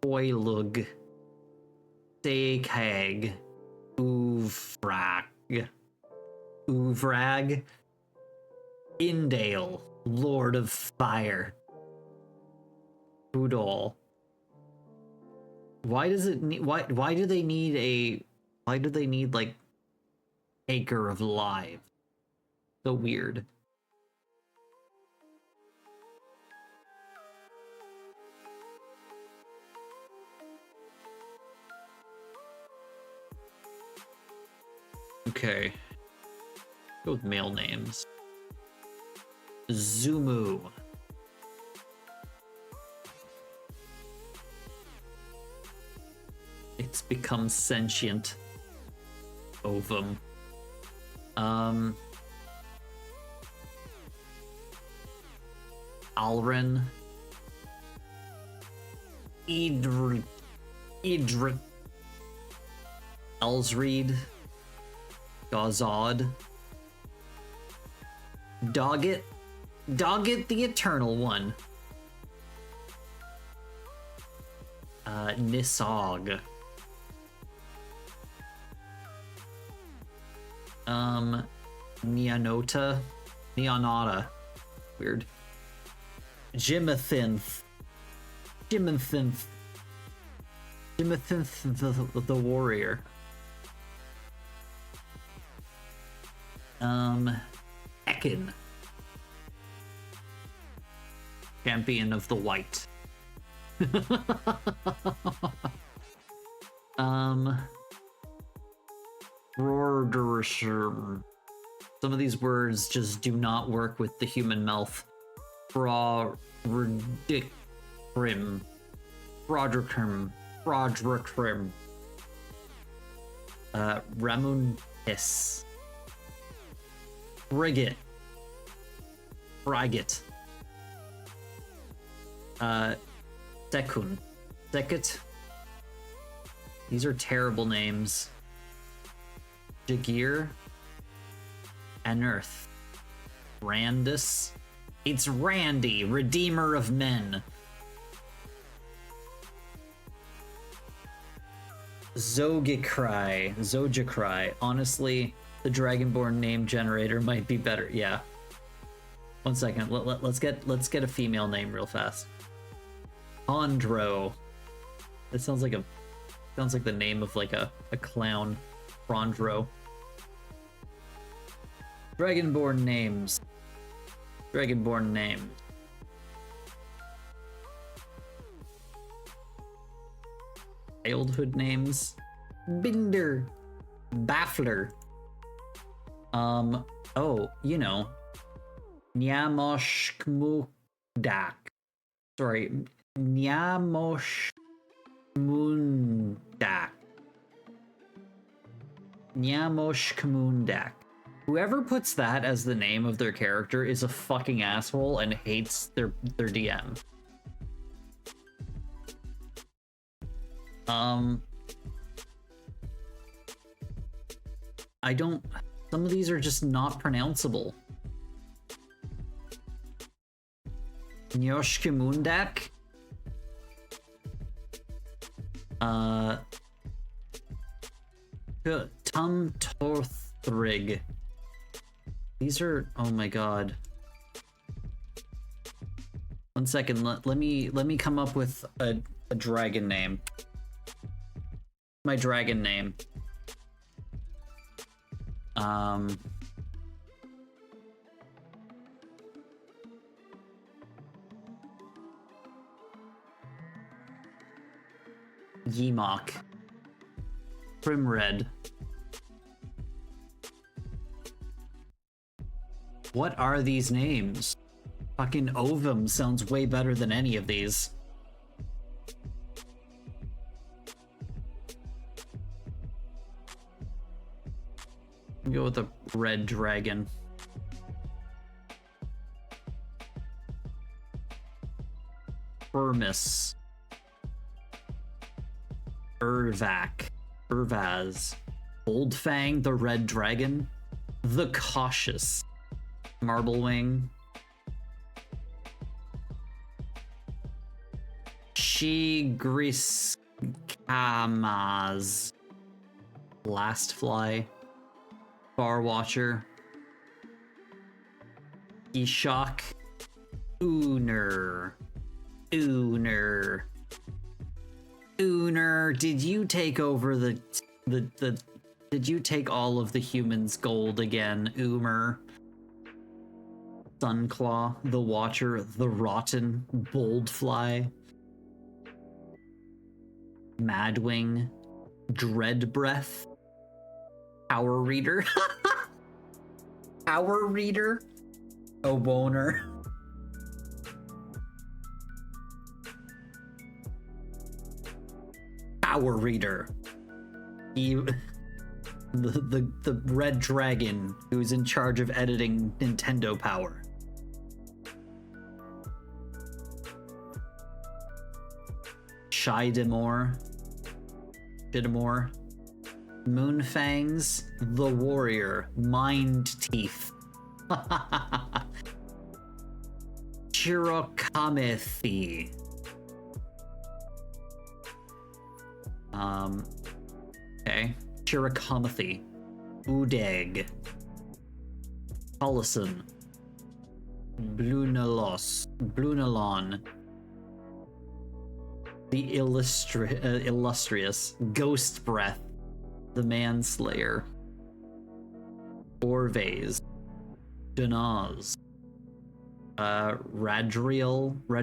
Oilug. Steakhag. Uvrag. Uvrag. Indale, Lord of Fire. Udal. Why does it need why do they need like Acre of Life? So weird. Okay. Go with male names. Zumu. It's become sentient. Ovum. Alrin. Idrit. Elsreed. Gazod. Doggett. Doggett the Eternal One. Nisog. Neonata. Weird. Jimathinth. Jimathinth the warrior. Ekin. Champion of the white. Rordersherm. Some of these words just do not work with the human mouth. Rodrikrim. Ramuntis. Frigate. Frigate. Sekun. Sekut. These are terrible names. Jagir. Anerth. Randus. It's Randy, Redeemer of Men. Zogakrai. Honestly, the Dragonborn name generator might be better. Yeah. 1 second. Let's get a female name real fast. Andro. It sounds like the name of like a clown. Frondro. Dragonborn names. Childhood names. Binder. Baffler. Oh, you know. Nyamoshkmudak. Sorry. Nyamoshkmundak. Whoever puts that as the name of their character is a fucking asshole and hates their DM. Some of these are just not pronounceable. Nyoshkimundak. Tum Torthrig. These are, oh my god. 1 second, let me come up with a dragon name. My dragon name. Yimok. Primred. What are these names? Fucking Ovum sounds way better than any of these. Go with the red dragon. Firmus, Urvaz, Oldfang the Red Dragon, the Cautious, Marblewing, Shigriskamaz, Blastfly, Farwatcher, Ishak, Uner, did you take over the did you take all of the humans' gold again, Umer? Sunclaw, the Watcher, the Rotten, Boldfly, Madwing, Dreadbreath, Power Reader, Power Reader, Oboner, Power Reader, the Red Dragon who's in charge of editing Nintendo Power. Shidamore, Moonfangs, the Warrior, Mind Teeth, Chirocamathi, okay, Chirocamathi, Udeg, Collison, Blunalon, the illustrious Ghost Breath, the Manslayer, Orvase, Dunaz, Radralis,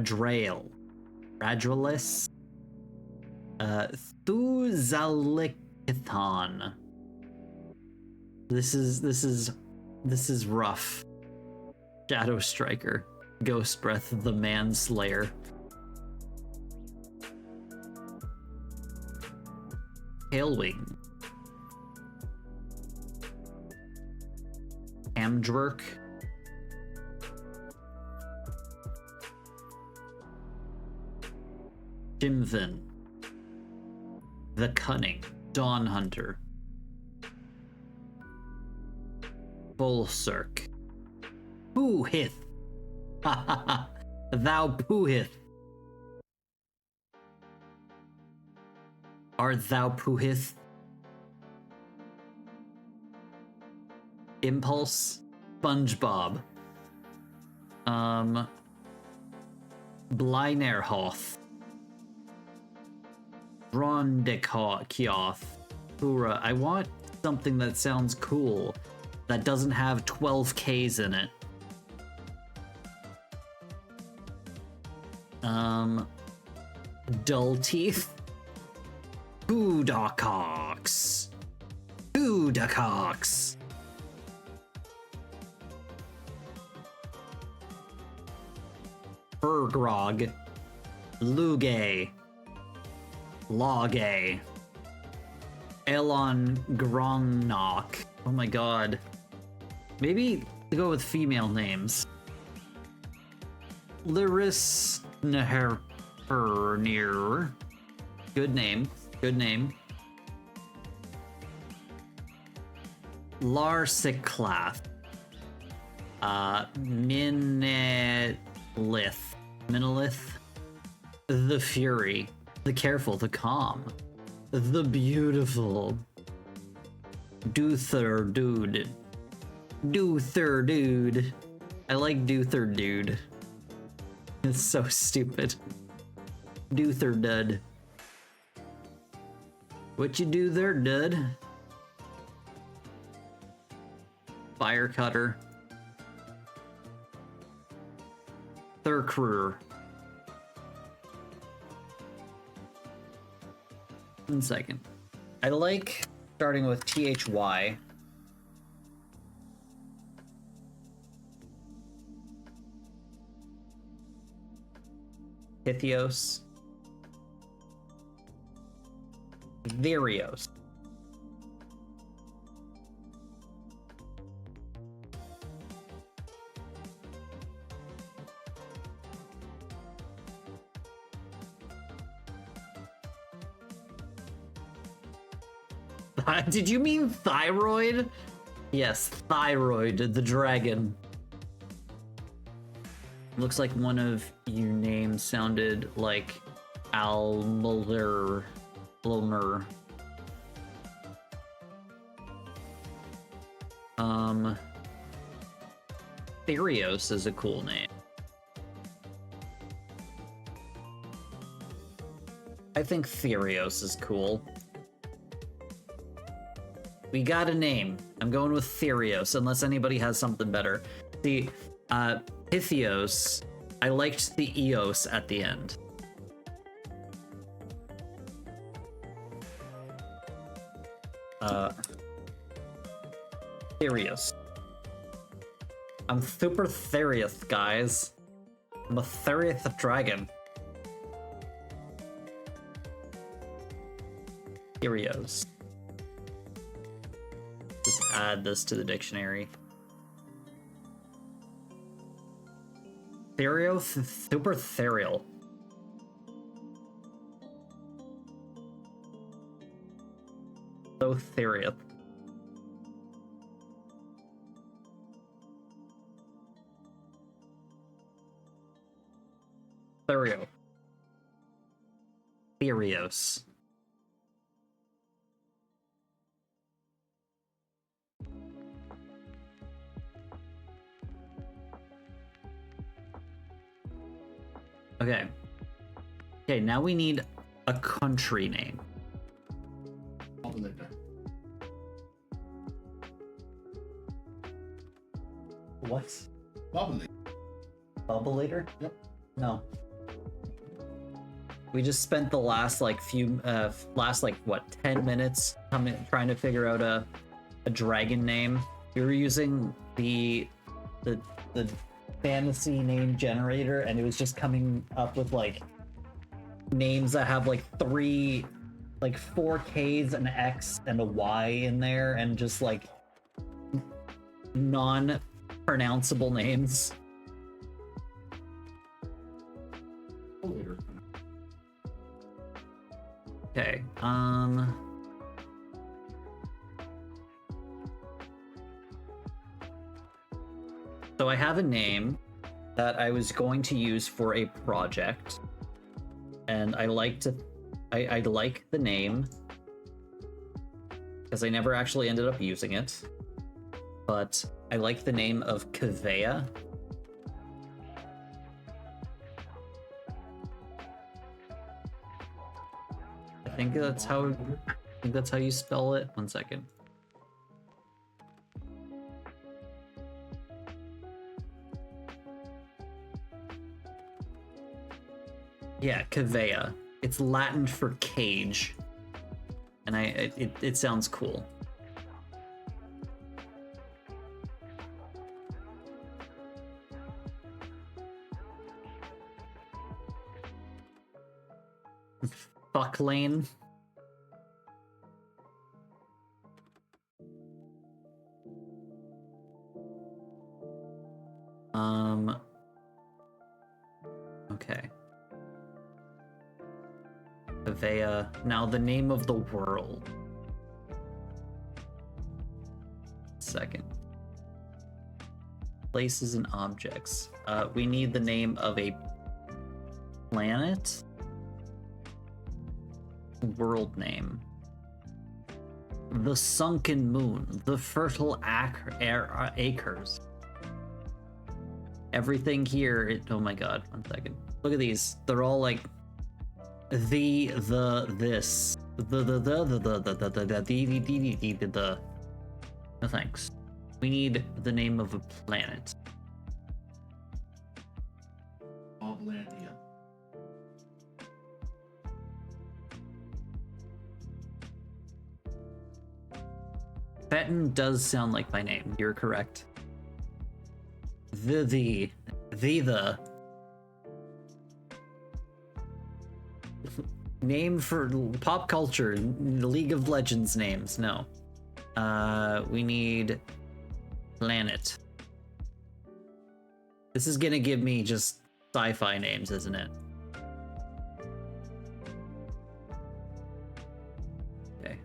Thuzalikithon. This is rough. Shadow Striker, Ghost Breath, the Manslayer, Tailwing, Amdwerk, Jimvin, the Cunning, Dawn Hunter, Bolserk, Poohith, thou Poohith. Art thou Poohith? Impulse, SpongeBob, Blinerhoth, Rondekioth, Pura. I want something that sounds cool, that doesn't have 12 Ks in it. Dull Teeth, Hoodacox, Furgrog, Luge, Logay, Elon Grongnok. Oh my god. Maybe to go with female names. Lyris Neherpernir. Good name. Larsiclath. Minilith. The Fury. The Careful. The Calm. The Beautiful. Doother Dude. I like Doother Dude. It's so stupid. Doother Dud. What you do there, Dud? Fire Cutter. Thurcrur. 1 second. I like starting with THY. Pythios. Virios. Did you mean thyroid? Yes, thyroid, the dragon. Looks like one of your names sounded like Almler. Therios is a cool name. I think Therios is cool. We got a name. I'm going with Therios, unless anybody has something better. See, Pythios, I liked the Eos at the end. Therios. I'm super Therios, guys. I'm a Therios dragon. Therios. Just add this to the dictionary. Super Therial. So Therial. Therio. Therios. Okay. Okay, now we need a country name. What? Bubbleator? Yep. No. We just spent the last like 10 minutes trying to figure out a dragon name. We were using the fantasy name generator, and it was just coming up with like names that have like four K's, an X, and a Y in there, and just like non-pronounceable names. Okay, so I have a name that I was going to use for a project, and I like the name because I never actually ended up using it, but I like the name of Kavea. I think that's how you spell it. One second. Yeah, Kavea. It's Latin for cage, and it sounds cool. Fuck lane. Okay. Kavea. Now the name of the world. Second. Places and objects. We need the name of a planet. World name. The sunken moon. The fertile acres. Everything here. Oh my god. One second. Look at these. They're all like this. No thanks. We need the name of a planet. Oblandia. Fenton does sound like my name. You're correct. The name for pop culture, League of Legends names. No. We need planet. This is gonna give me just sci-fi names, isn't it? Okay.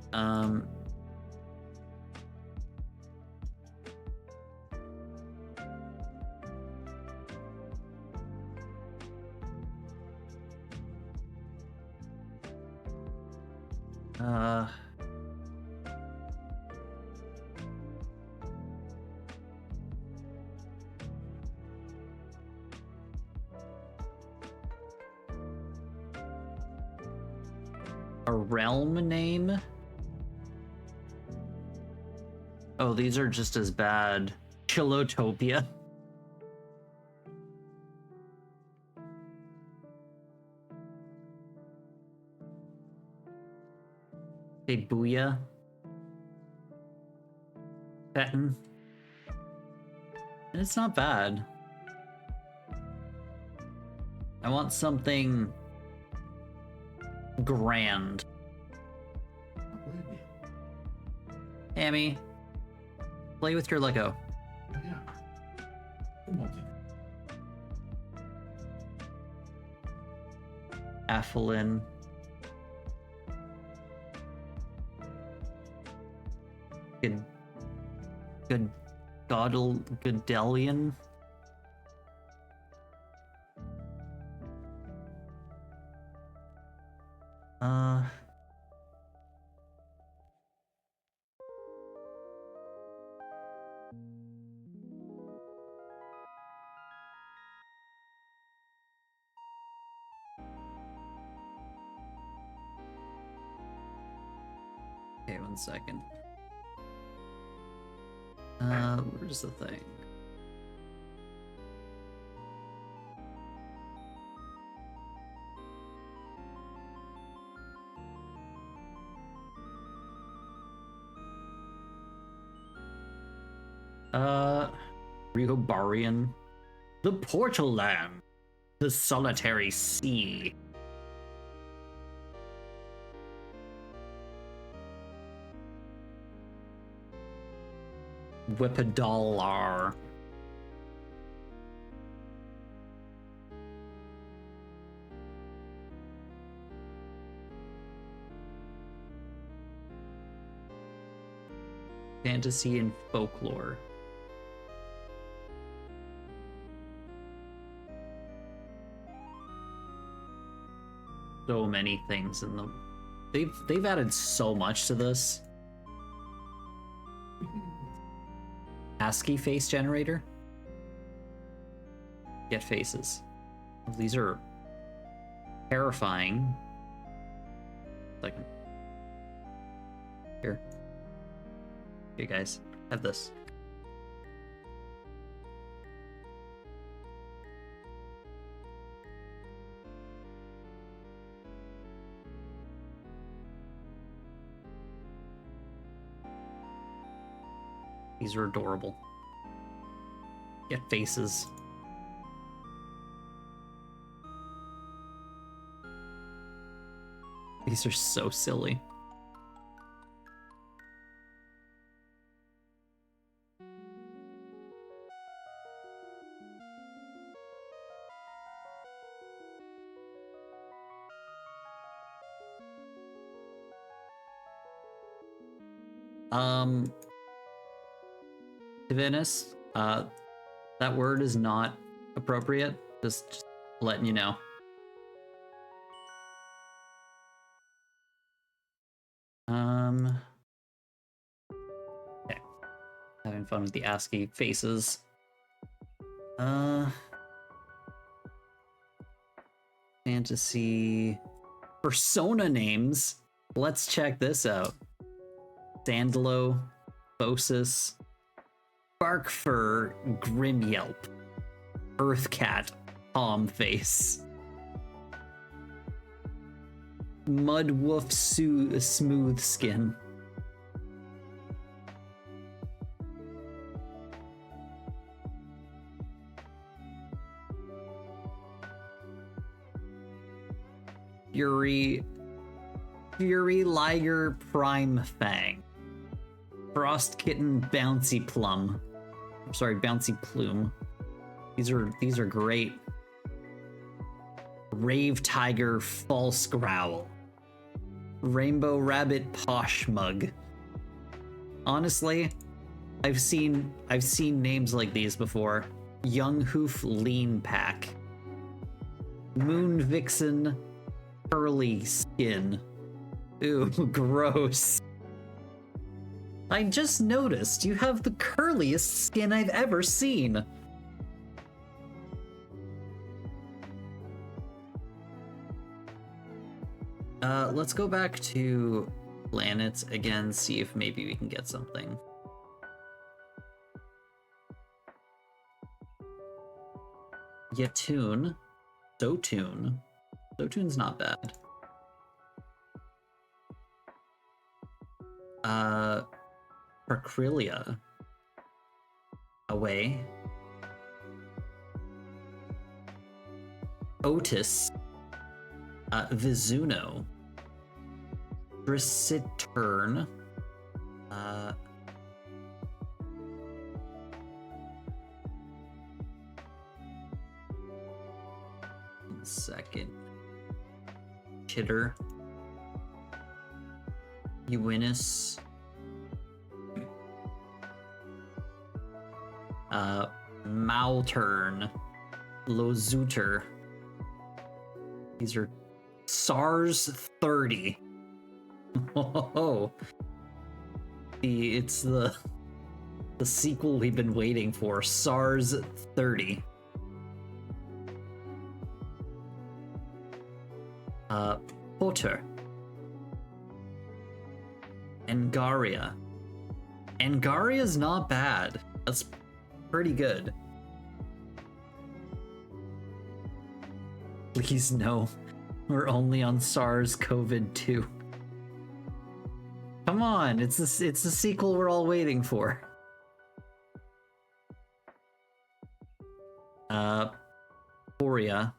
Uh... A realm name? Oh, these are just as bad. Chilotopia. Hey, Booyah. Fenton. And it's not bad. I want something grand. Amy, play with your Lego. Yeah. Good multi. Afflin. Good Godelian. Okay, 1 second. Where's the thing? Rigobarian. The Portal Land. The Solitary Sea. Whippedalar. Fantasy and folklore. So many things in them. They've added so much to this. ASCII face generator. Get faces. These are terrifying. Second. Here. Here, guys. Have this. These are adorable. Get faces. These are so silly. Divinus, that word is not appropriate. Just letting you know. Okay. Having fun with the ASCII faces. Fantasy persona names. Let's check this out. Sandalo, Bosis, Barkfur, Grimyelp, Earthcat, Palmface, Mudwoof, Smooth Skin, Fury Liger Prime Fang, Frost Kitten Bouncy Plum. I'm sorry, Bouncy Plume. These are great. Rave Tiger False Growl. Rainbow Rabbit Posh Mug. Honestly, I've seen names like these before. Young Hoof Lean Pack. Moon Vixen Curly Skin. Ooh, gross. I just noticed you have the curliest skin I've ever seen. Let's go back to planets again, see if maybe we can get something. Yetun. Sotun. Sotun's not bad. Pracrilia. Away. Otis. Vizuno. Driciturn. 1 second. Chitter. Ewinis. Malturn. Lozuter. These are SARS 30. Oh, it's the sequel we've been waiting for, SARS 30. Potter. Angaria. Angaria's not bad. That's pretty good. Please no. We're only on SARS-CoV-2. Come on, it's the sequel we're all waiting for. Poria.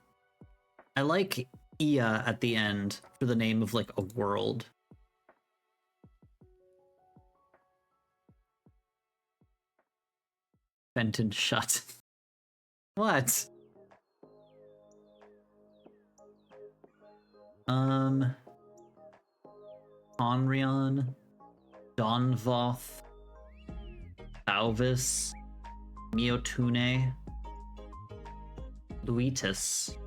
I like Ia at the end for the name of like a world. Fenton shut. What? Onryon, Donvoth, Alvis, Miotune, Luitus.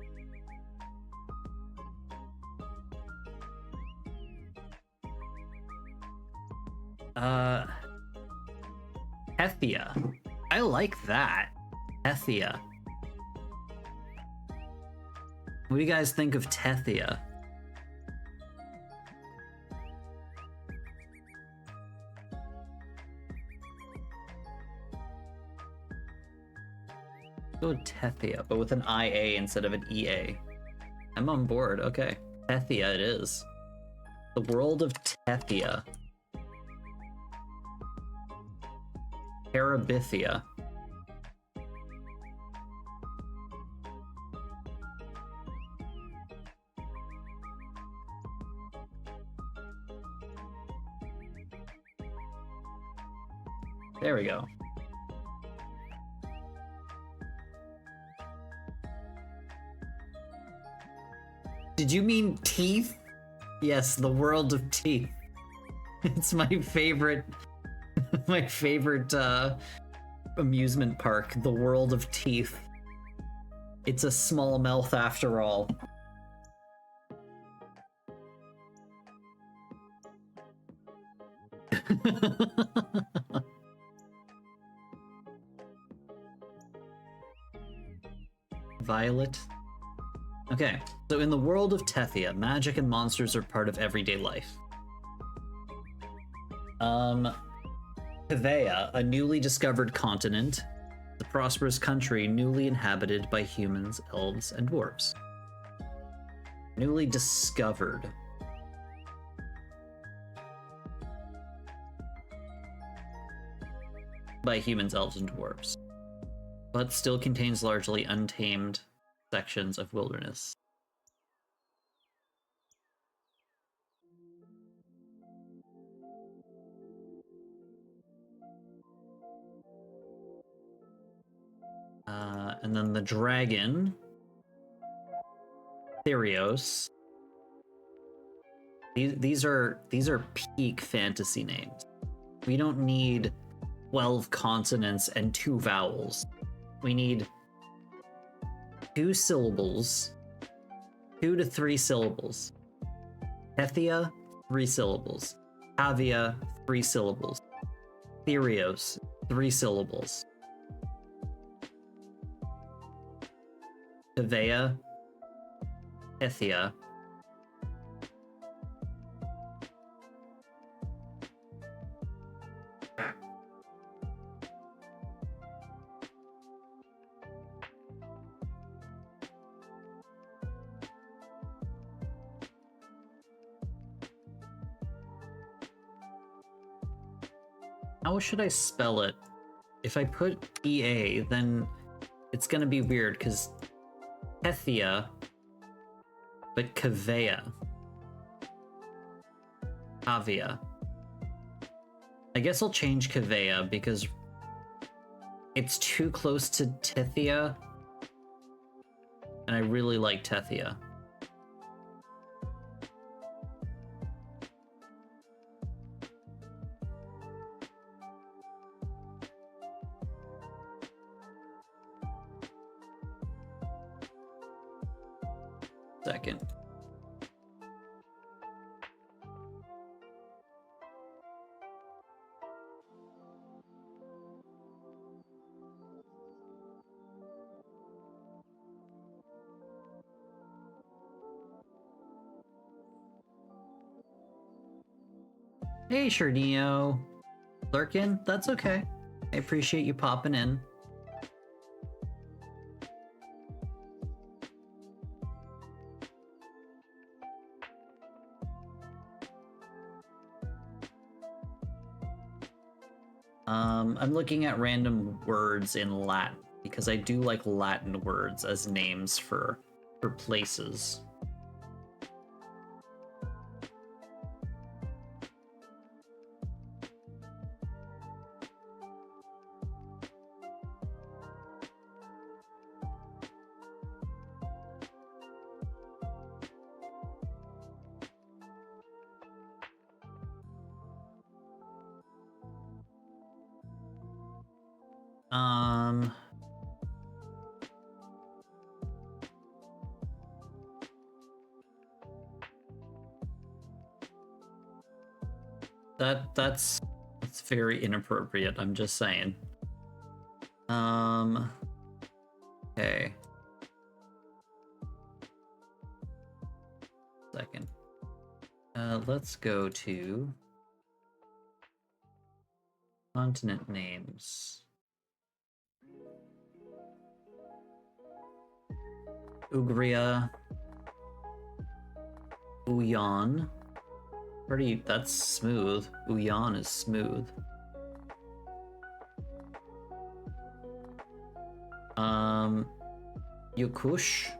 Hethia. I like that. Hethia. What do you guys think of Tethia? Go Tethia, but with an IA instead of an EA. I'm on board, okay. Tethia it is. The world of Tethia. Terabithia. There we go. Did you mean teeth? Yes, the world of teeth. It's my favorite amusement park, the world of teeth. It's a small mouth after all. Violet. Okay, so in the world of Tethia, magic and monsters are part of everyday life. Pavea, a newly discovered continent, the prosperous country newly inhabited by humans, elves, and dwarves. Newly discovered. By humans, elves, and dwarves. But still contains largely untamed sections of wilderness. And then the dragon, Therios. These are peak fantasy names. We don't need 12 consonants and 2 vowels. We need 2 syllables, 2 to 3 syllables. Tethia, 3 syllables. Avia, 3 syllables. Therios, 3 syllables. Tevea, Ethia. How should I spell it? If I put EA, then it's gonna be weird because Hethia, but Kavea. Kavia. I guess I'll change Kavea because it's too close to Tethia, and I really like Tethia. Second. Hey, Shernio. Lurkin, that's okay. I appreciate you popping in. I'm looking at random words in Latin because I do like Latin words as names for places. That's very inappropriate, I'm just saying. Okay. Second. Let's go to continent names. Ugria. Uyan. That's smooth. Uyan is smooth. Yukush.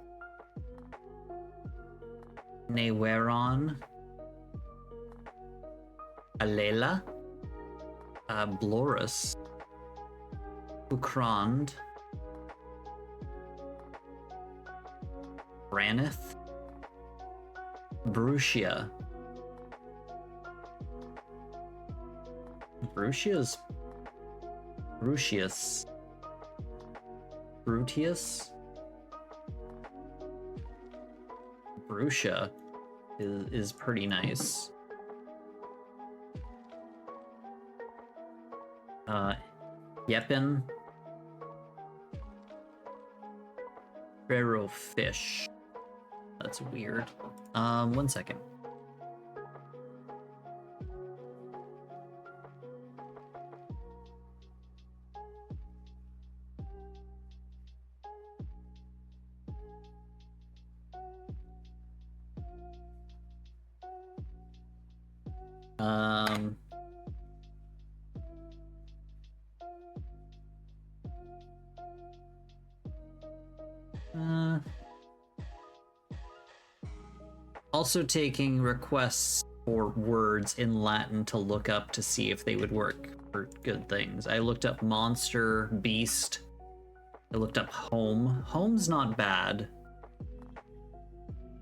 Neweron. Alela. Blorus. Ukrand. Branith. Brucia. Brutius. Brucia is pretty nice. Yepin. Pharaoh fish. That's weird. 1 second. Also taking requests for words in Latin to look up to see if they would work for good things. I looked up monster, beast. I looked up home. Home's not bad.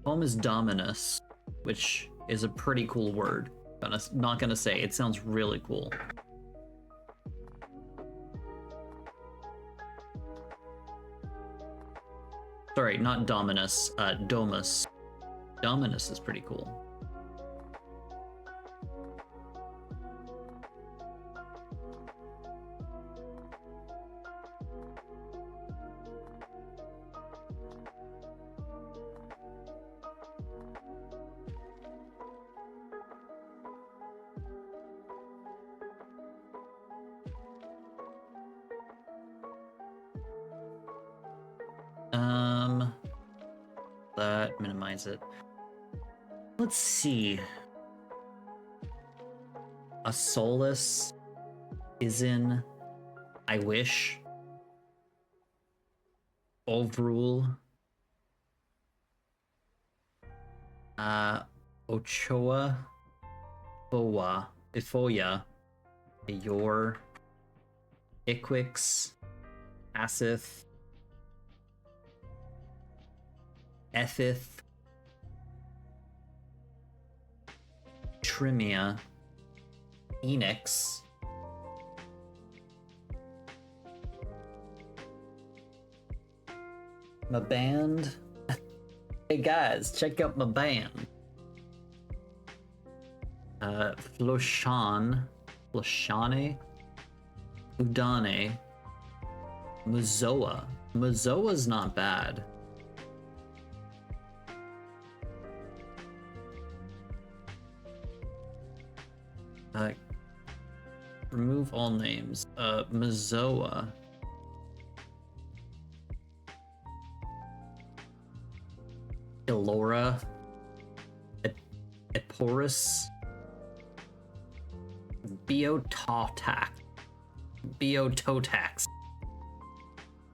Home is dominus, which is a pretty cool word. Not gonna say, it sounds really cool. Sorry, not dominus, domus. Dominus is pretty cool. That minimize it. Let's see. A Solus is in I Wish. Overrule. Ochoa. Ifoya. Yor. Iquix. Asith. Ethith. Trimia. Enix. My band. Hey guys, check out my band. Floshane, Udane, Muzoa. Muzoa's not bad. Remove all names. Muzoa. Elora. Eporus. Biototax.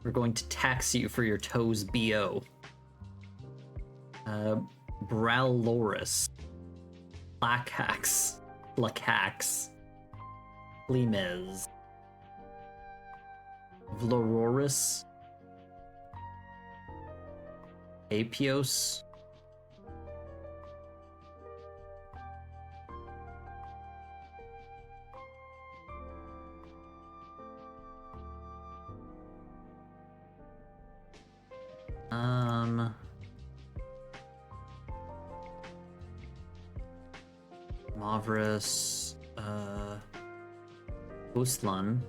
We're going to tax you for your toes, BO. Braloris. Lacax. Limez. Vlororis. Apios. Mavris, Buslan.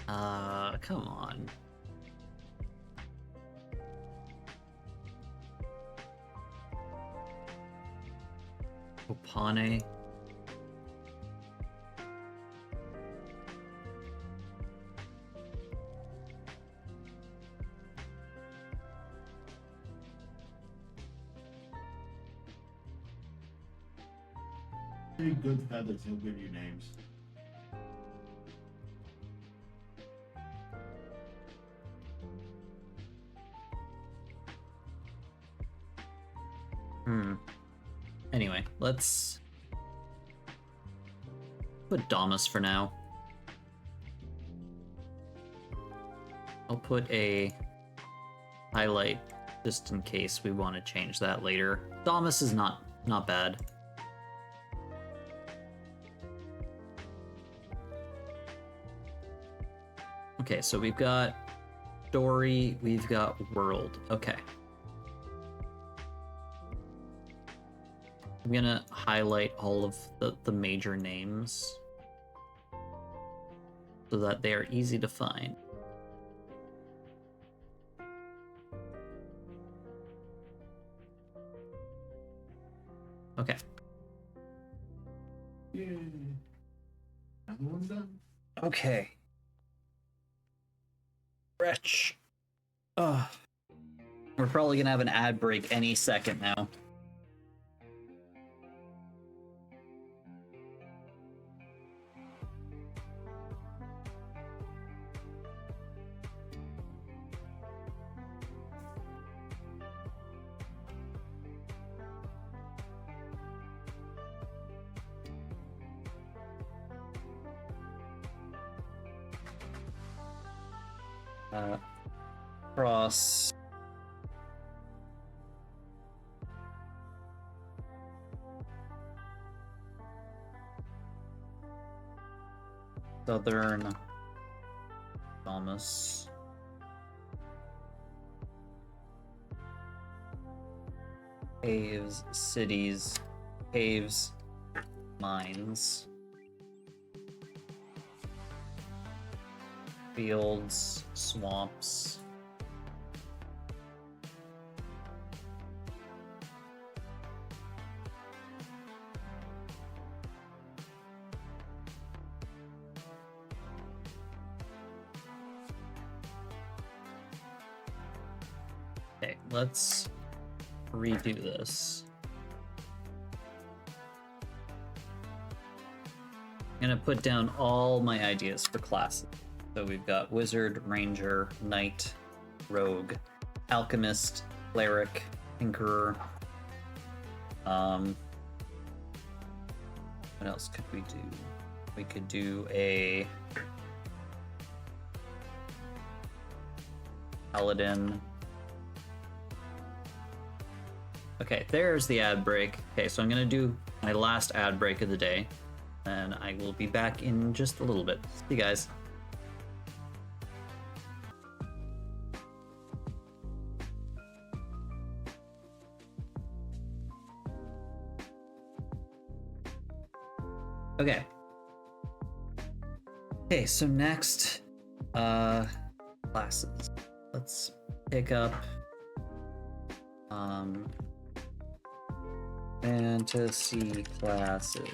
Come on. Opane. Any good feathers, he'll give you names. Anyway, let's put Damas for now. I'll put a highlight just in case we want to change that later. Damas is not bad. Okay, so we've got story, we've got world. Okay. I'm gonna highlight all of the major names so that they are easy to find. Okay. Yay. Another one's done. Okay. Wretch. Ugh. We're probably gonna have an ad break any second now. Cross. Southern. Thomas. Caves, cities, caves, mines. Fields, swamps. Okay, let's redo this. I'm gonna put down all my ideas for classes. So we've got Wizard, Ranger, Knight, Rogue, Alchemist, Cleric, Tinkerer. What else could we do? We could do a Paladin. Okay, there's the ad break. Okay, so I'm gonna do my last ad break of the day, and I will be back in just a little bit. See you guys. Okay. Okay, so next, classes. Let's pick up, fantasy classes.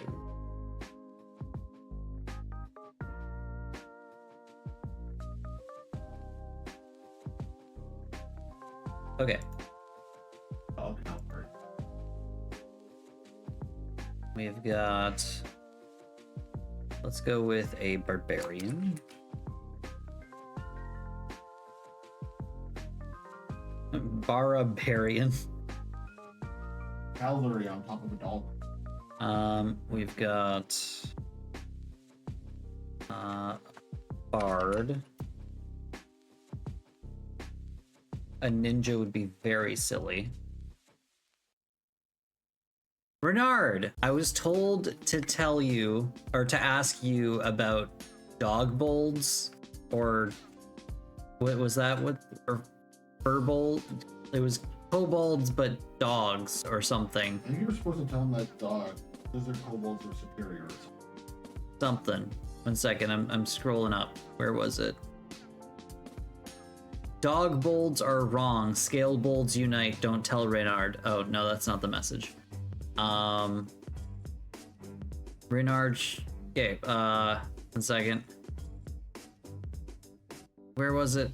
Okay. I'll count for it. We've got, let's go with a barbarian. Barbarian. Cavalry on top of a dog. We've got bard. A ninja would be very silly. Renard, I was told to tell you, or to ask you about dog bolds, or what was that? What, or furbold? It was kobolds, but dogs or something. I think you were supposed to tell them that lizard kobolds were superior. Something. 1 second, I'm scrolling up. Where was it? Dog bolds are wrong. Scale bolds unite. Don't tell Reynard. Oh no, that's not the message. Reynard. Okay. 1 second. Where was it?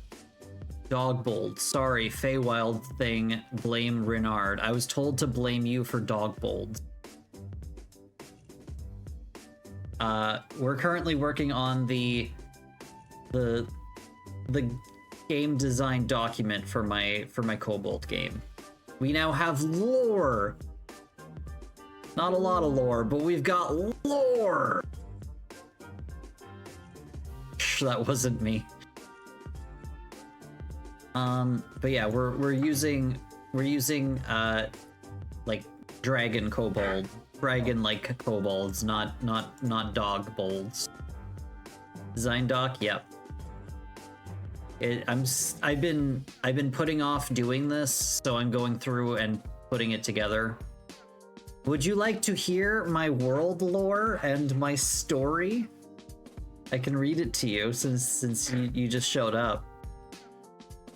Dog bold. Sorry, Feywild thing. Blame Renard. I was told to blame you for dog bold. We're currently working on the game design document for my Kobold game. We now have lore. Not a lot of lore, but we've got lore. That wasn't me. But yeah, we're using like dragon kobold, dragon-like kobolds, not dog bolds. Design doc, yep. I've been putting off doing this, so I'm going through and putting it together. Would you like to hear my world lore and my story? I can read it to you since you just showed up.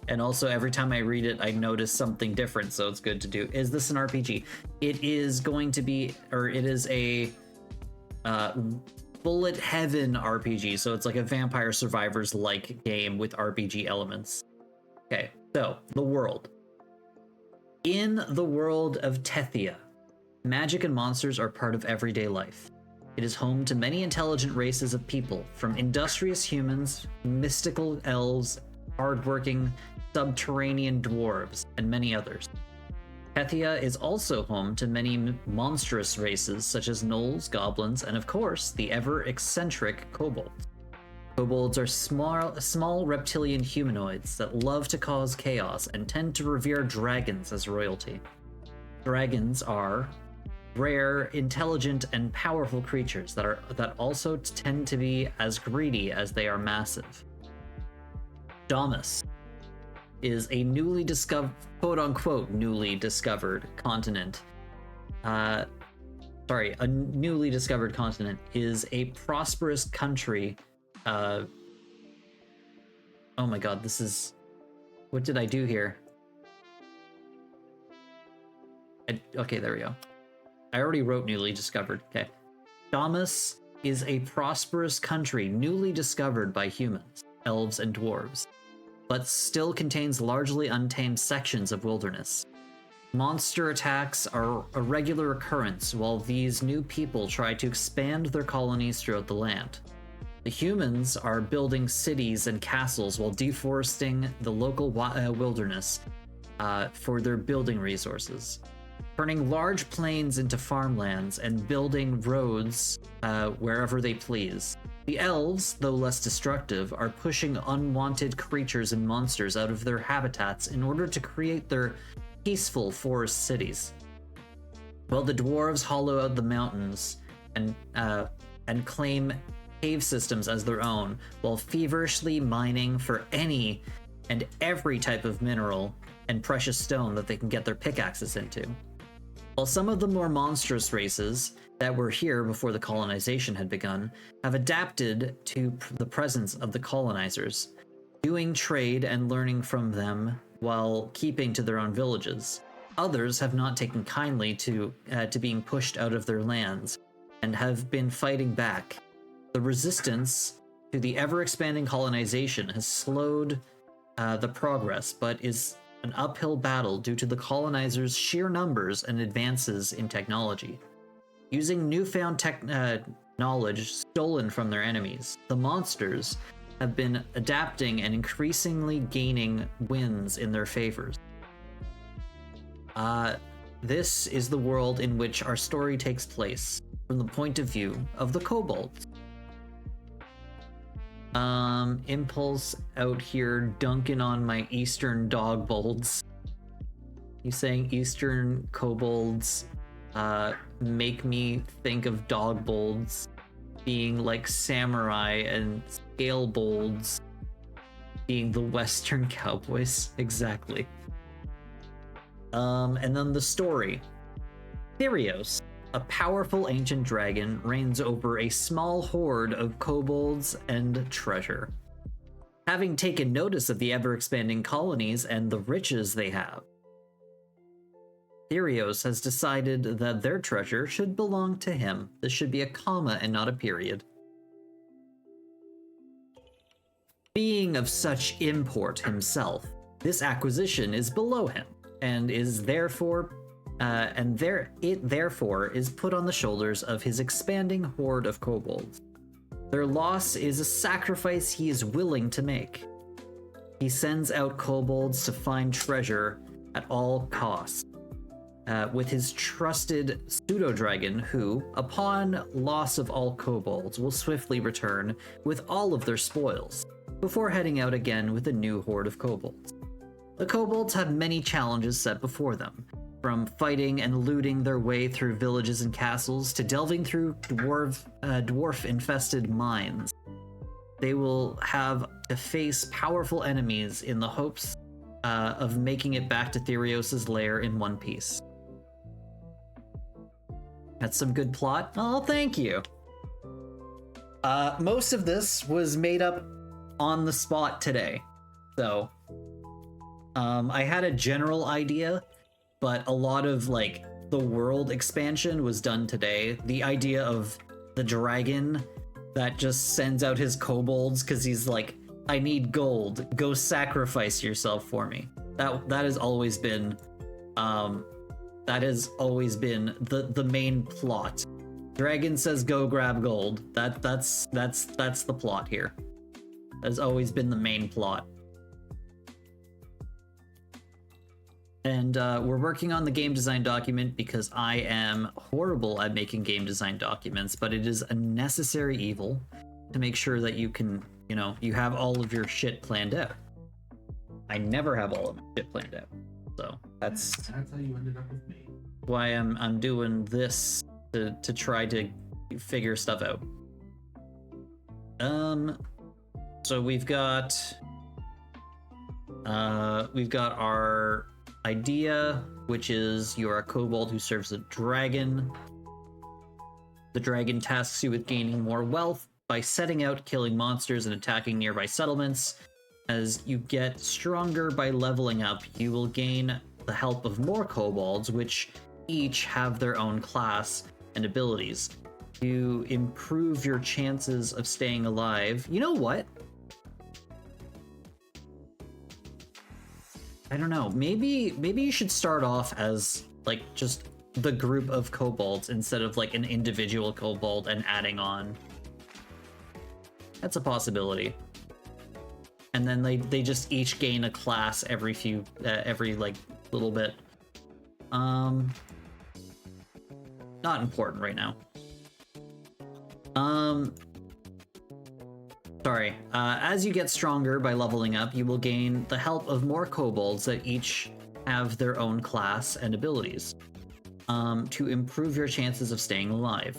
And also, every time I read it, I notice something different, so it's good to do. Is this an RPG? It is going to be, or it is a bullet heaven RPG, so it's like a Vampire Survivors-like game with RPG elements. Okay, so, the world. In the world of Tethia, magic and monsters are part of everyday life. It is home to many intelligent races of people, from industrious humans, mystical elves, hardworking subterranean dwarves, and many others. Tethia is also home to many monstrous races such as gnolls, goblins, and of course, the ever-eccentric kobolds. Kobolds are small reptilian humanoids that love to cause chaos and tend to revere dragons as royalty. Dragons are rare, intelligent, and powerful creatures that also tend to be as greedy as they are massive. Domus is a newly discovered, quote-unquote, newly discovered continent. A newly discovered continent is a prosperous country. Oh my god, this is... What did I do here? Okay, there we go. I already wrote newly discovered. Okay. Domus is a prosperous country newly discovered by humans, elves, and dwarves. but still contains largely untamed sections of wilderness. Monster attacks are a regular occurrence while these new people try to expand their colonies throughout the land. The humans are building cities and castles while deforesting the local wilderness for their building resources, turning large plains into farmlands and building roads wherever they please. The elves, though less destructive, are pushing unwanted creatures and monsters out of their habitats in order to create their peaceful forest cities, while the dwarves hollow out the mountains and claim cave systems as their own, while feverishly mining for any and every type of mineral and precious stone that they can get their pickaxes into. While some of the more monstrous races that were here before the colonization had begun have adapted to the presence of the colonizers, doing trade and learning from them while keeping to their own villages. Others have not taken kindly to being pushed out of their lands and have been fighting back. The resistance to the ever-expanding colonization has slowed the progress, but is an uphill battle due to the colonizers' sheer numbers and advances in technology. Using newfound knowledge stolen from their enemies, the monsters have been adapting and increasingly gaining wins in their favors. This is the world in which our story takes place, from the point of view of the kobolds. Impulse out here dunking on my eastern dog bolds. You saying eastern kobolds make me think of dog bolds being like samurai and scale bolds being the western cowboys. Exactly. And then the story. Therios, a powerful ancient dragon, reigns over a small horde of kobolds and treasure. Having taken notice of the ever-expanding colonies and the riches they have, Therios has decided that their treasure should belong to him. This should be a comma and not a period. Being of such import himself, this acquisition is below him, and is therefore it therefore is put on the shoulders of his expanding horde of kobolds. Their loss is a sacrifice he is willing to make. He sends out kobolds to find treasure at all costs, with his trusted pseudo-dragon who, upon loss of all kobolds, will swiftly return with all of their spoils, before heading out again with a new horde of kobolds. The kobolds have many challenges set before them, from fighting and looting their way through villages and castles to delving through dwarf-infested mines. They will have to face powerful enemies in the hopes of making it back to Therios' lair in one piece. That's some good plot. Oh, thank you. Most of this was made up on the spot today, so I had a general idea, but a lot of like the world expansion was done today. The idea of the dragon that just sends out his kobolds because he's like, I need gold, go sacrifice yourself for me. That has always been the main plot. Dragon says go grab gold. That's the plot here. That has always been the main plot. And we're working on the game design document because I am horrible at making game design documents, but it is a necessary evil to make sure that you can, you have all of your shit planned out. I never have all of my shit planned out. So that's how you ended up with me. Why I'm doing this to try to figure stuff out. So we've got our idea, which is you're a kobold who serves a dragon. The dragon tasks you with gaining more wealth by setting out, killing monsters, and attacking nearby settlements. As you get stronger by leveling up, you will gain the help of more kobolds, which each have their own class and abilities. To improve your chances of staying alive. You know what? I don't know. Maybe you should start off as like just the group of kobolds instead of like an individual kobold and adding on. That's a possibility. And then they just each gain a class every like little bit. Not important right now. Sorry. As you get stronger by leveling up, you will gain the help of more kobolds that each have their own class and abilities to improve your chances of staying alive.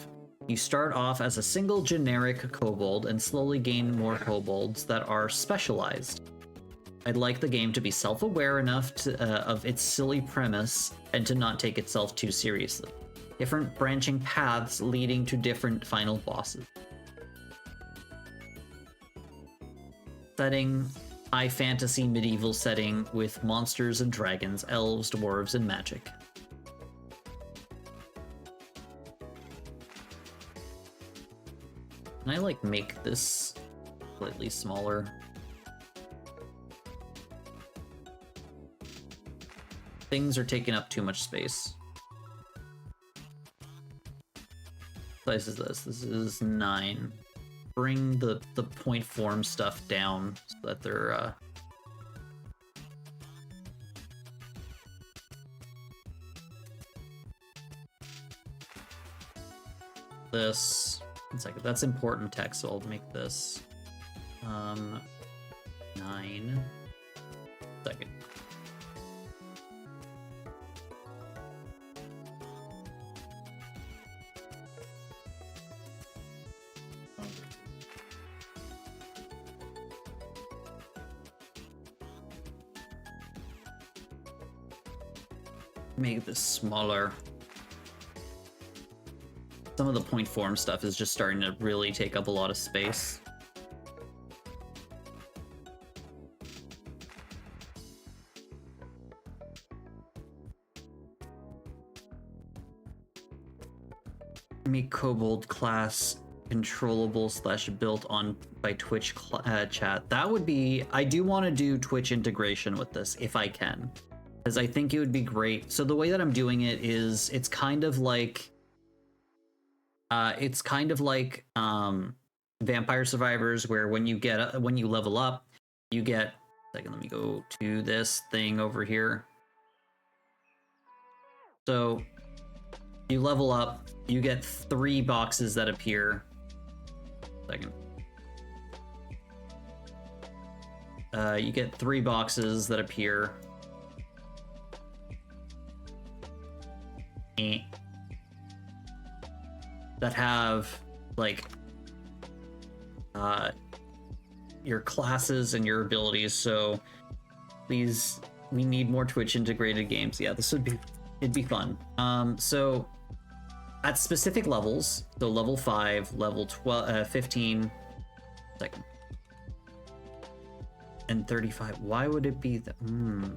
You start off as a single generic kobold and slowly gain more kobolds that are specialized. I'd like the game to be self-aware enough of its silly premise and to not take itself too seriously. Different branching paths leading to different final bosses. Setting: high fantasy medieval setting with monsters and dragons, elves, dwarves, and magic. Can I like make this slightly smaller? Things are taking up too much space. What size is this? This is 9. Bring the point form stuff down so that they're this. 1 second, that's important text, so I'll make this 9. Second. Make this smaller. Some of the point form stuff is just starting to really take up a lot of space. Make kobold class controllable / built on by Twitch chat. That would be, I do want to do Twitch integration with this if I can, because I think it would be great. So the way that I'm doing it is it's kind of like Vampire Survivors, where when you level up, you get, second, let me go to this thing over here. So you level up, you get 3 boxes that appear. Second. You get 3 boxes that appear. That have like your classes and your abilities. So please, we need more Twitch integrated games. Yeah, it'd be fun. So at specific levels, so level 5, level 12, 15, second, and 35. Why would it be that?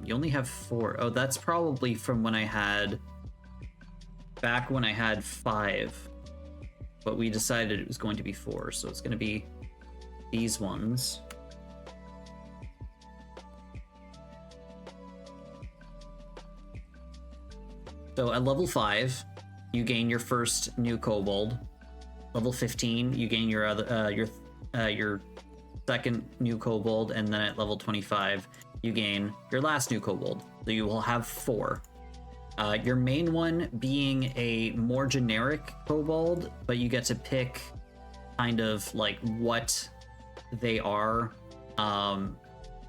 You only have 4. Oh, that's probably from when I had, back when I had 5, but we decided it was going to be 4, so it's going to be these ones. So at level 5, you gain your first new kobold. Level 15, you gain your other your second new kobold, and then at level 25, you gain your last new kobold. So you will have 4. Your main one being a more generic kobold, but you get to pick kind of like what they are.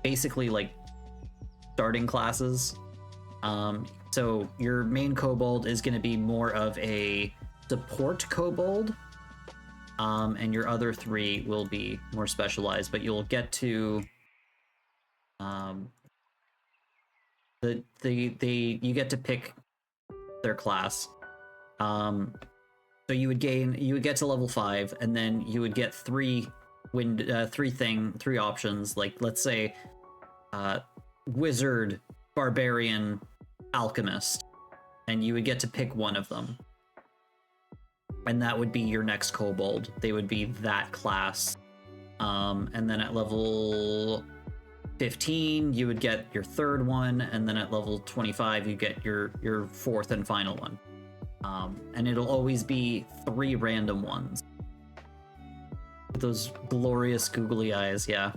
Basically like starting classes. So your main kobold is going to be more of a support kobold, and your other 3 will be more specialized, but you'll get to you get to pick their class. So you would get to level 5, and then you would get 3 options, like let's say wizard, barbarian, alchemist, and you would get to pick one of them, and that would be your next kobold. They would be that class. And then at level 15, you would get your third one, and then at level 25, you get your fourth and final one. And it'll always be 3 random ones. With those glorious googly eyes, yeah.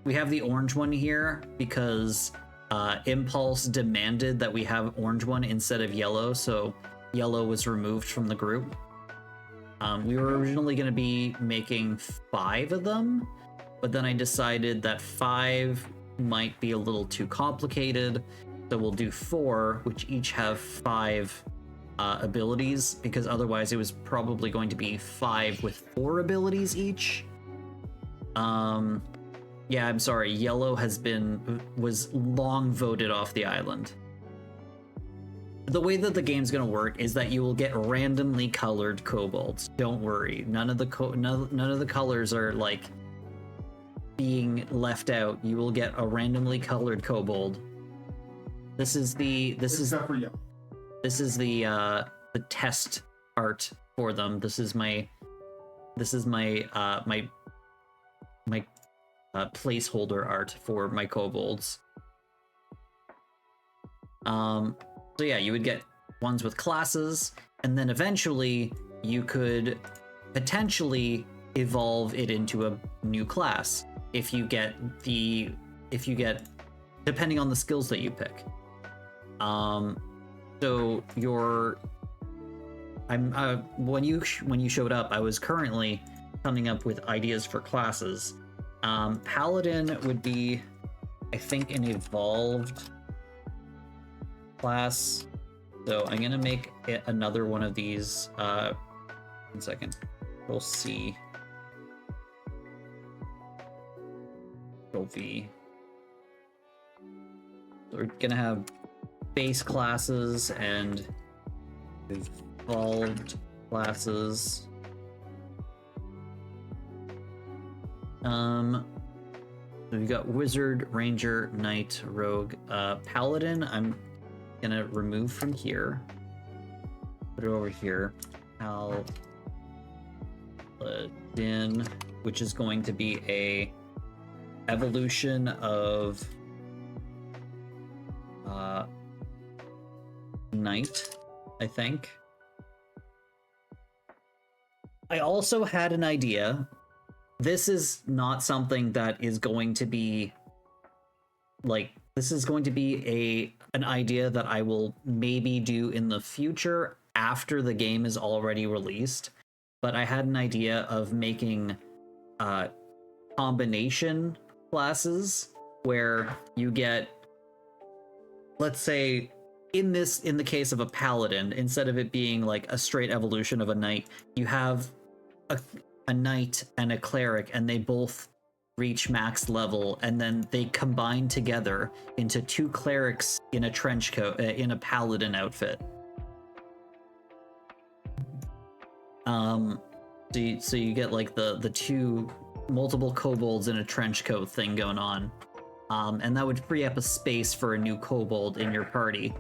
We have the orange one here because Impulse demanded that we have orange one instead of yellow, so yellow was removed from the group. We were originally going to be making 5 of them, but then I decided that 5 might be a little too complicated, so we'll do 4, which each have 5 abilities, because otherwise it was probably going to be 5 with 4 abilities each. Yeah, I'm sorry, yellow was long voted off the island. The way that the game's gonna work is that you will get randomly colored kobolds. Don't worry, none of the colors are like being left out. You will get a randomly colored kobold. This is the test art for them. This is my placeholder art for my kobolds. So yeah, you would get ones with classes, and then eventually you could potentially evolve it into a new class if you get depending on the skills that you pick. So when you showed up, I was currently coming up with ideas for classes. Paladin would be, I think, an evolved class. So I'm gonna make another one of these. 1 second. Control C. Control V. So we're gonna have base classes and evolved classes. So we've got Wizard, Ranger, Knight, Rogue, Paladin. I'm gonna remove from here. Put it over here. Paladin, which is going to be a evolution of Knight, I think. I also had an idea. This is not something that is going to be like, this is going to be an idea that I will maybe do in the future after the game is already released. But I had an idea of making combination classes where you get, let's say, in the case of a paladin, instead of it being like a straight evolution of a knight, you have a knight and a cleric, and they both reach max level, and then they combine together into 2 clerics in a trench coat, in a paladin outfit. So you get like the 2 multiple kobolds in a trench coat thing going on, and that would free up a space for a new kobold in your party.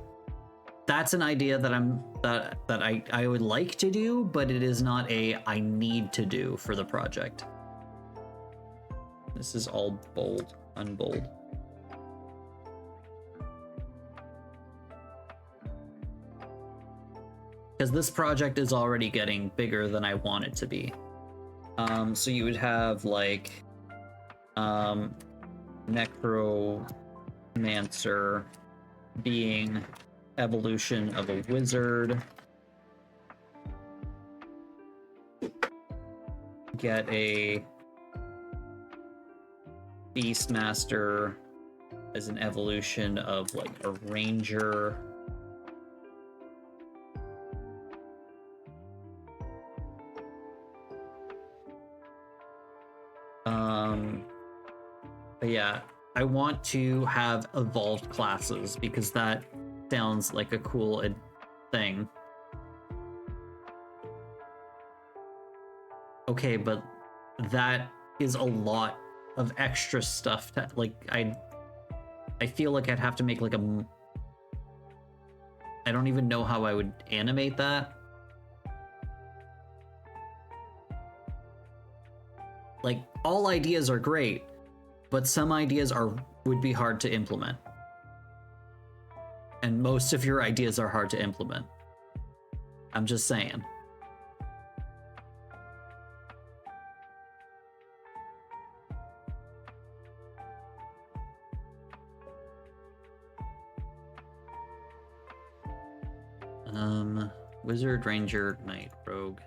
That's an idea that I would like to do, but it is not I need to do for the project. This is all bold, unbold. Because this project is already getting bigger than I want it to be. So you would have like Necromancer being evolution of a wizard. Get a Beastmaster as an evolution of like a ranger. But yeah, I want to have evolved classes because that sounds like a cool thing. Okay, but that is a lot of extra stuff to, like, I feel like I'd have to make like I don't even know how I would animate that. Like, all ideas are great, but some ideas would be hard to implement. And most of your ideas are hard to implement. I'm just saying. Wizard, Ranger, Knight, Rogue.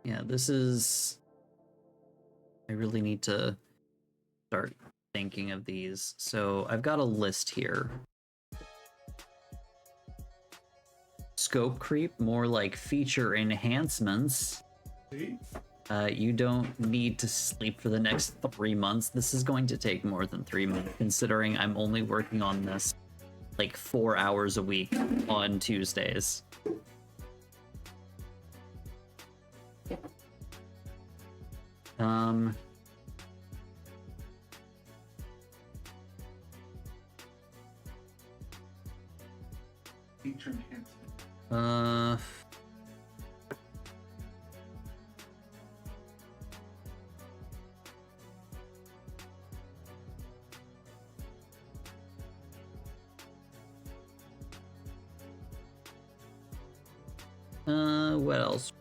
Yeah, this is... I really need to start thinking of these. So I've got a list here. Scope creep, more like feature enhancements. See? You don't need to sleep for the next 3 months. This is going to take more than 3 months, considering I'm only working on this like 4 hours a week on Tuesdays. Feature enhancement. What else?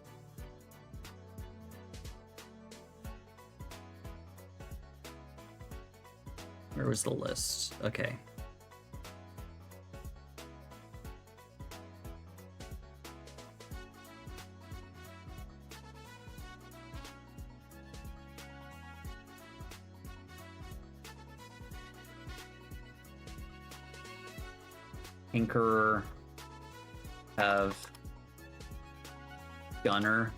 Where was the list? Okay. Tinkerer, have Gunner.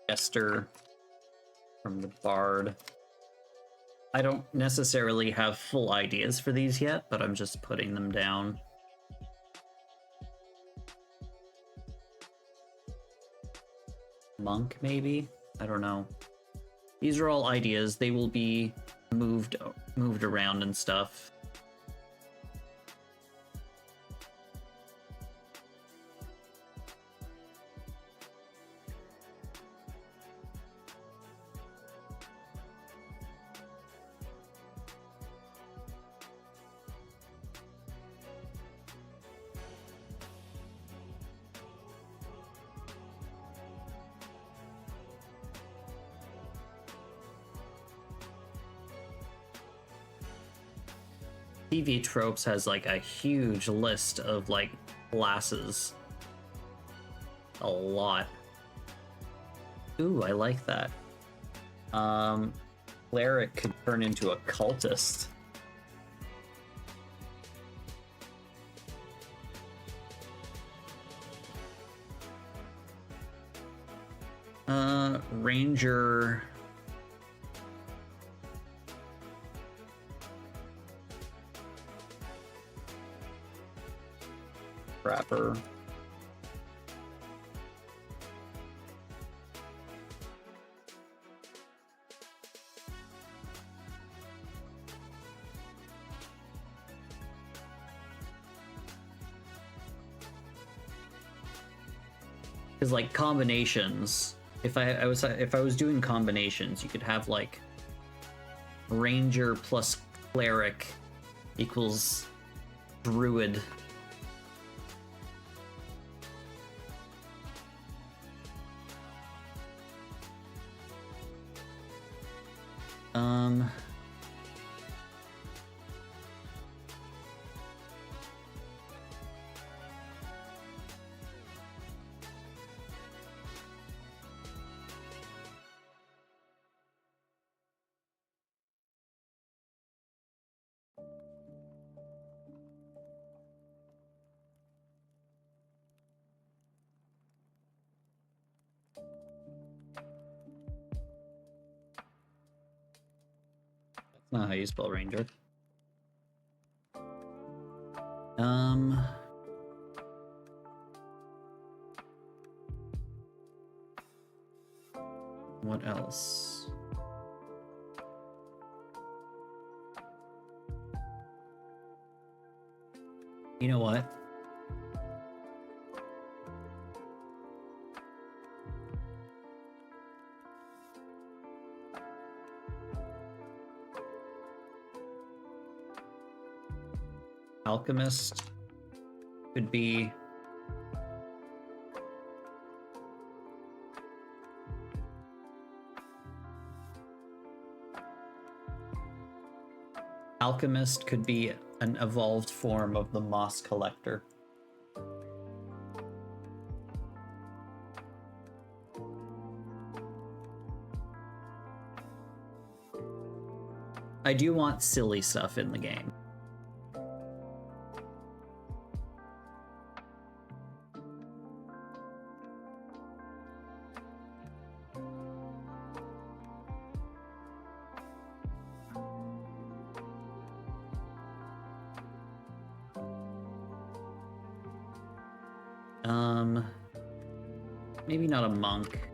Esther from the Bard. I don't necessarily have full ideas for these yet, but I'm just putting them down. Monk, maybe? I don't know. These are all ideas. They will be moved around and stuff. TV Tropes has like a huge list of like classes. A lot. Ooh, I like that. Cleric could turn into a cultist. Ranger. Rapper. Because like combinations, if I was doing combinations, you could have like Ranger plus Cleric equals Druid. Not how you spell ranger. Um. What else? You know what? Alchemist could be Alchemist could be an evolved form of the Moss Collector. I do want silly stuff in the game. Maybe not a monk.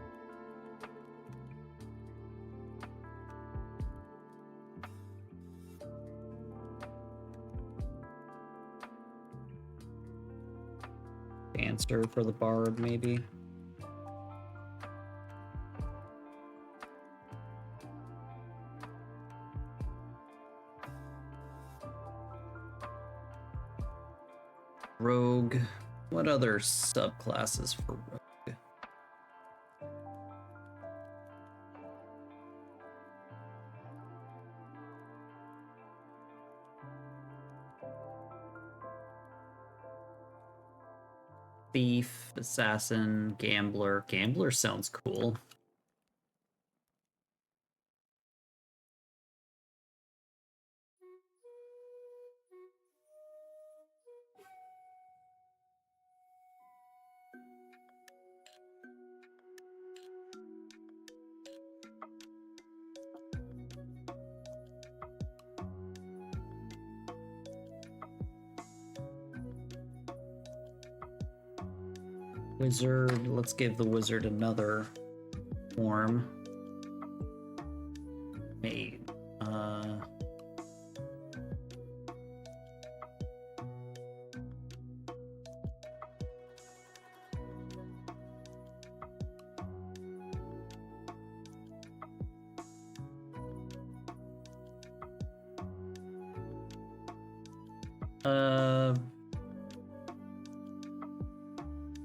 Dancer for the bard, maybe. Rogue. What other subclasses for rogue? Thief, assassin, gambler. Gambler sounds cool. Wizard, let's give the wizard another form. Mage.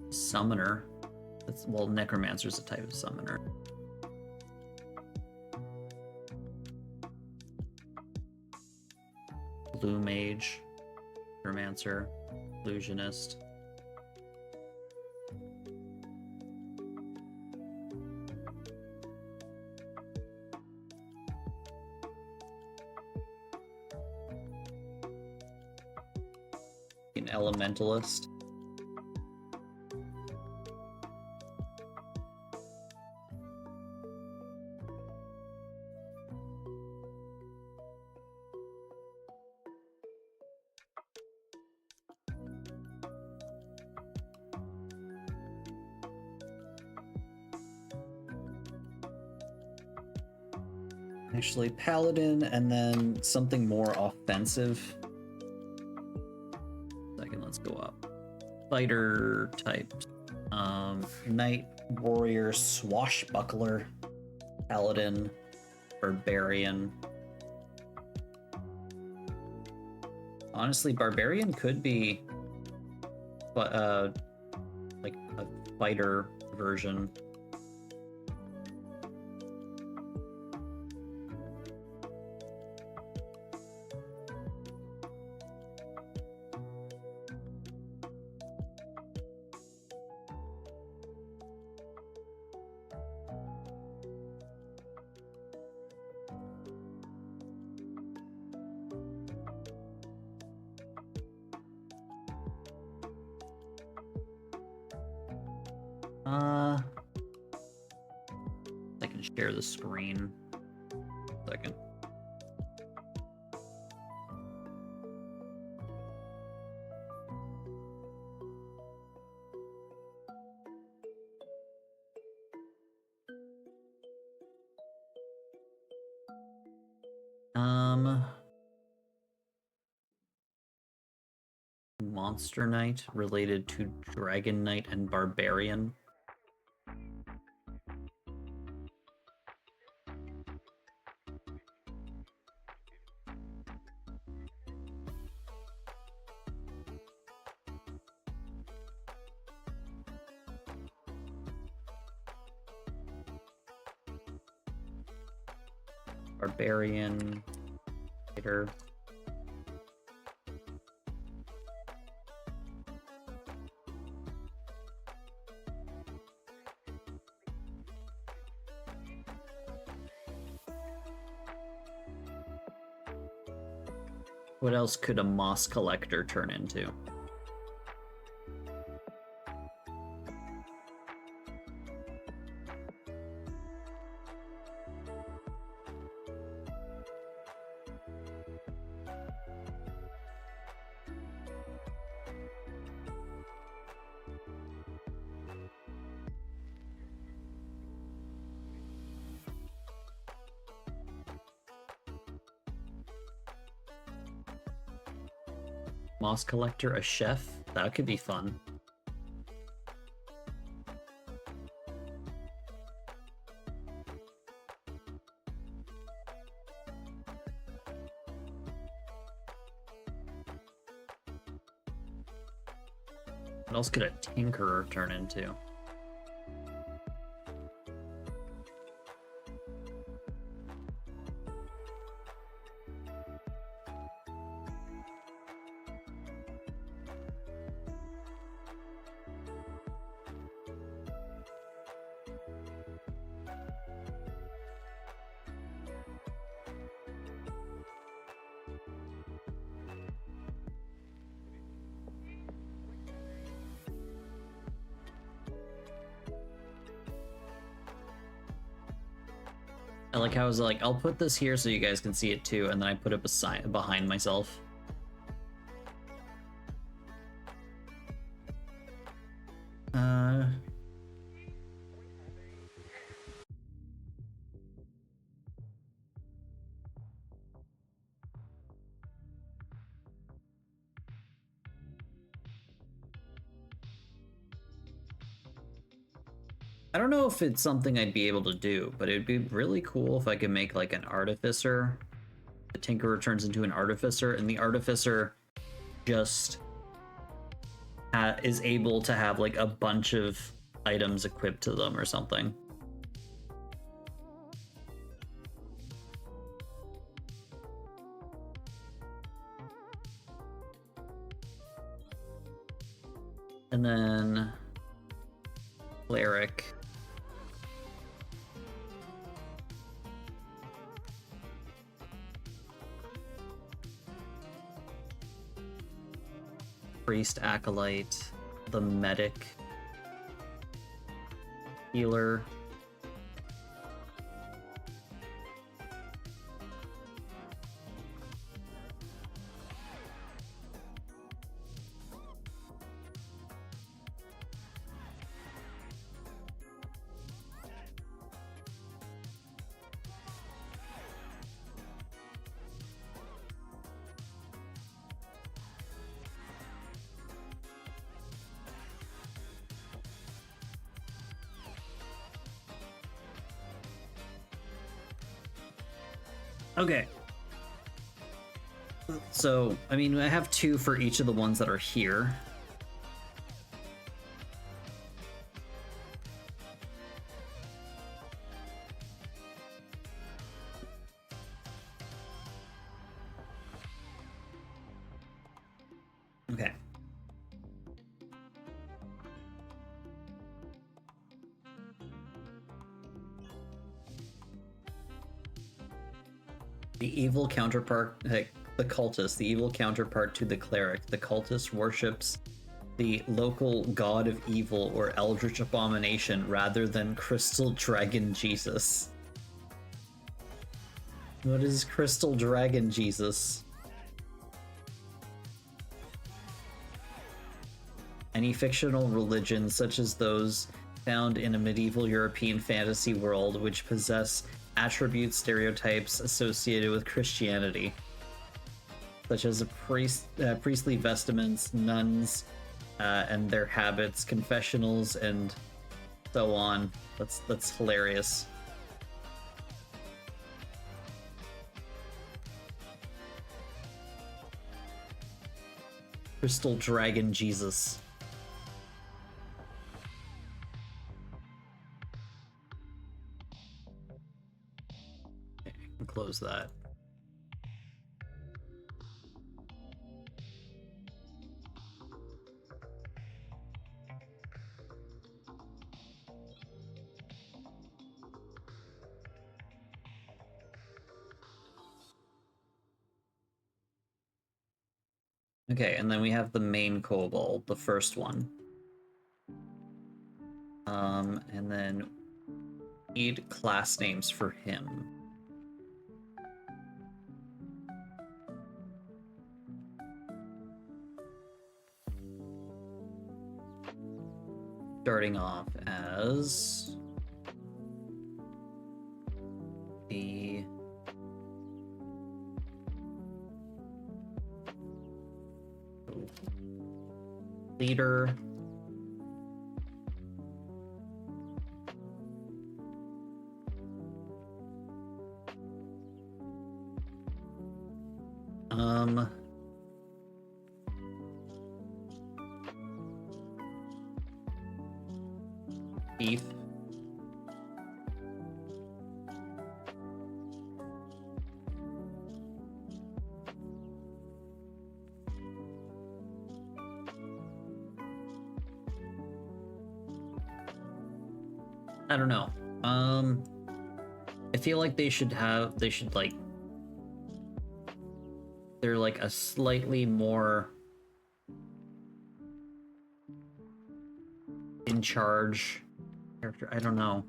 Summoner. Well, necromancer's a type of summoner. Blue mage, necromancer, illusionist. An elementalist. Actually, paladin, and then something more offensive. Second, let's go up. Fighter type. Knight, warrior, swashbuckler, paladin, barbarian. Honestly, barbarian could be, but like a fighter version. I can share the screen. Second. Monster Knight related to Dragon Knight and Barbarian. Barbarian later. What else could a moss collector turn into? Moss collector, a chef? That could be fun. What else could a tinkerer turn into? I like how I was like, I'll put this here so you guys can see it too, and then I put it behind myself. I don't know if it's something I'd be able to do, but it'd be really cool if I could make like an artificer. The tinkerer turns into an artificer, and the artificer just is able to have like a bunch of items equipped to them or something. And then cleric. Priest, acolyte, the medic, healer. Okay. So, I mean, I have 2 for each of the ones that are here. Okay. The evil counterpart, the cultist, the evil counterpart to the cleric. The cultist worships the local god of evil or eldritch abomination rather than crystal dragon Jesus. What is crystal dragon Jesus? Any fictional religion, such as those found in a medieval European fantasy world, which possess attribute stereotypes associated with Christianity, such as priestly vestments, nuns, and their habits, confessionals, and so on. That's hilarious. Crystal Dragon Jesus. Okay, I can close that. Okay, and then we have the main kobold, the first one. And then need class names for him. Starting off as the leader. Thief. I don't know. I feel like they're like a slightly more in charge character. I don't know.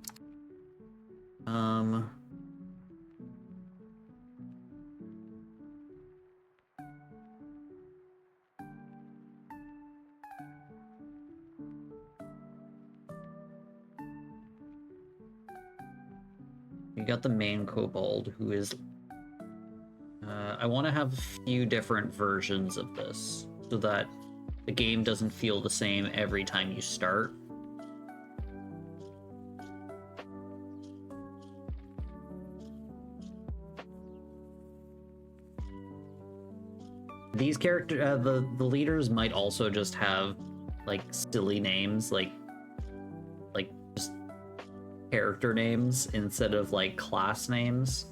You got the main kobold, who is I want to have a few different versions of this so that the game doesn't feel the same every time you start. These characters, the leaders might also just have like silly names, like just character names instead of like class names.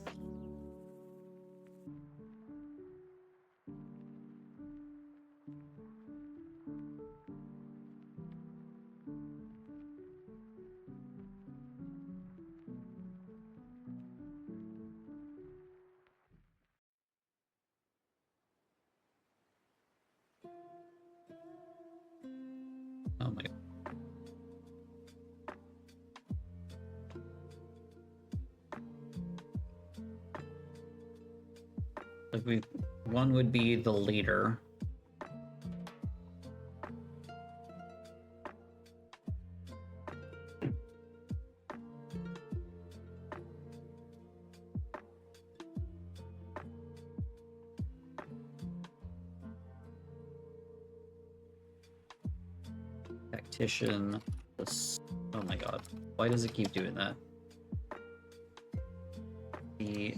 Oh my god. Like one would be the leader. Tactician. Oh my god. Why does it keep doing that? The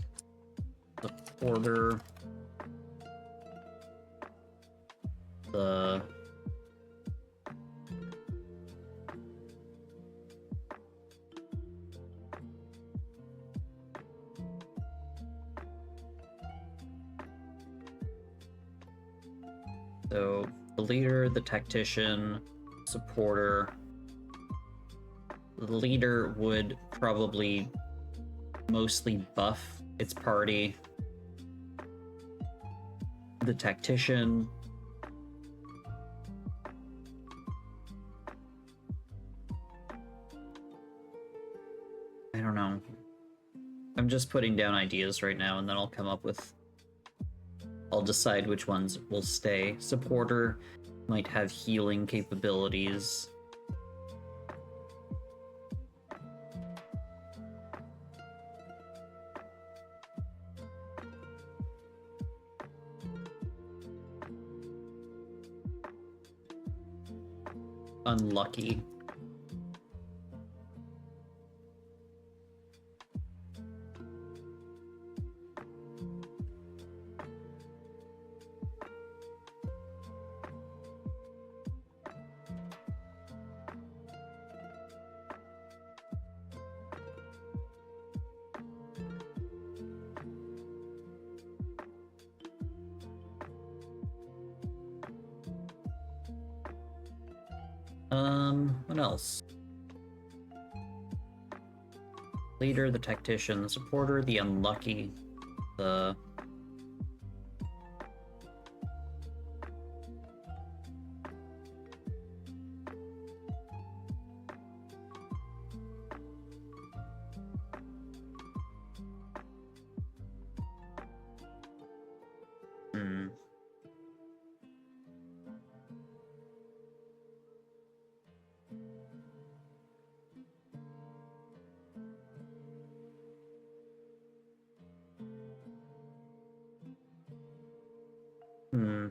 porter. The So the leader, the tactician, supporter. The leader would probably mostly buff its party. The tactician I don't know. I'm just putting down ideas right now and then I'll come up with I'll decide which ones will stay. Supporter might have healing capabilities. unlucky. What else? Leader, the tactician, the supporter, the unlucky, the... Hmm. Hmm.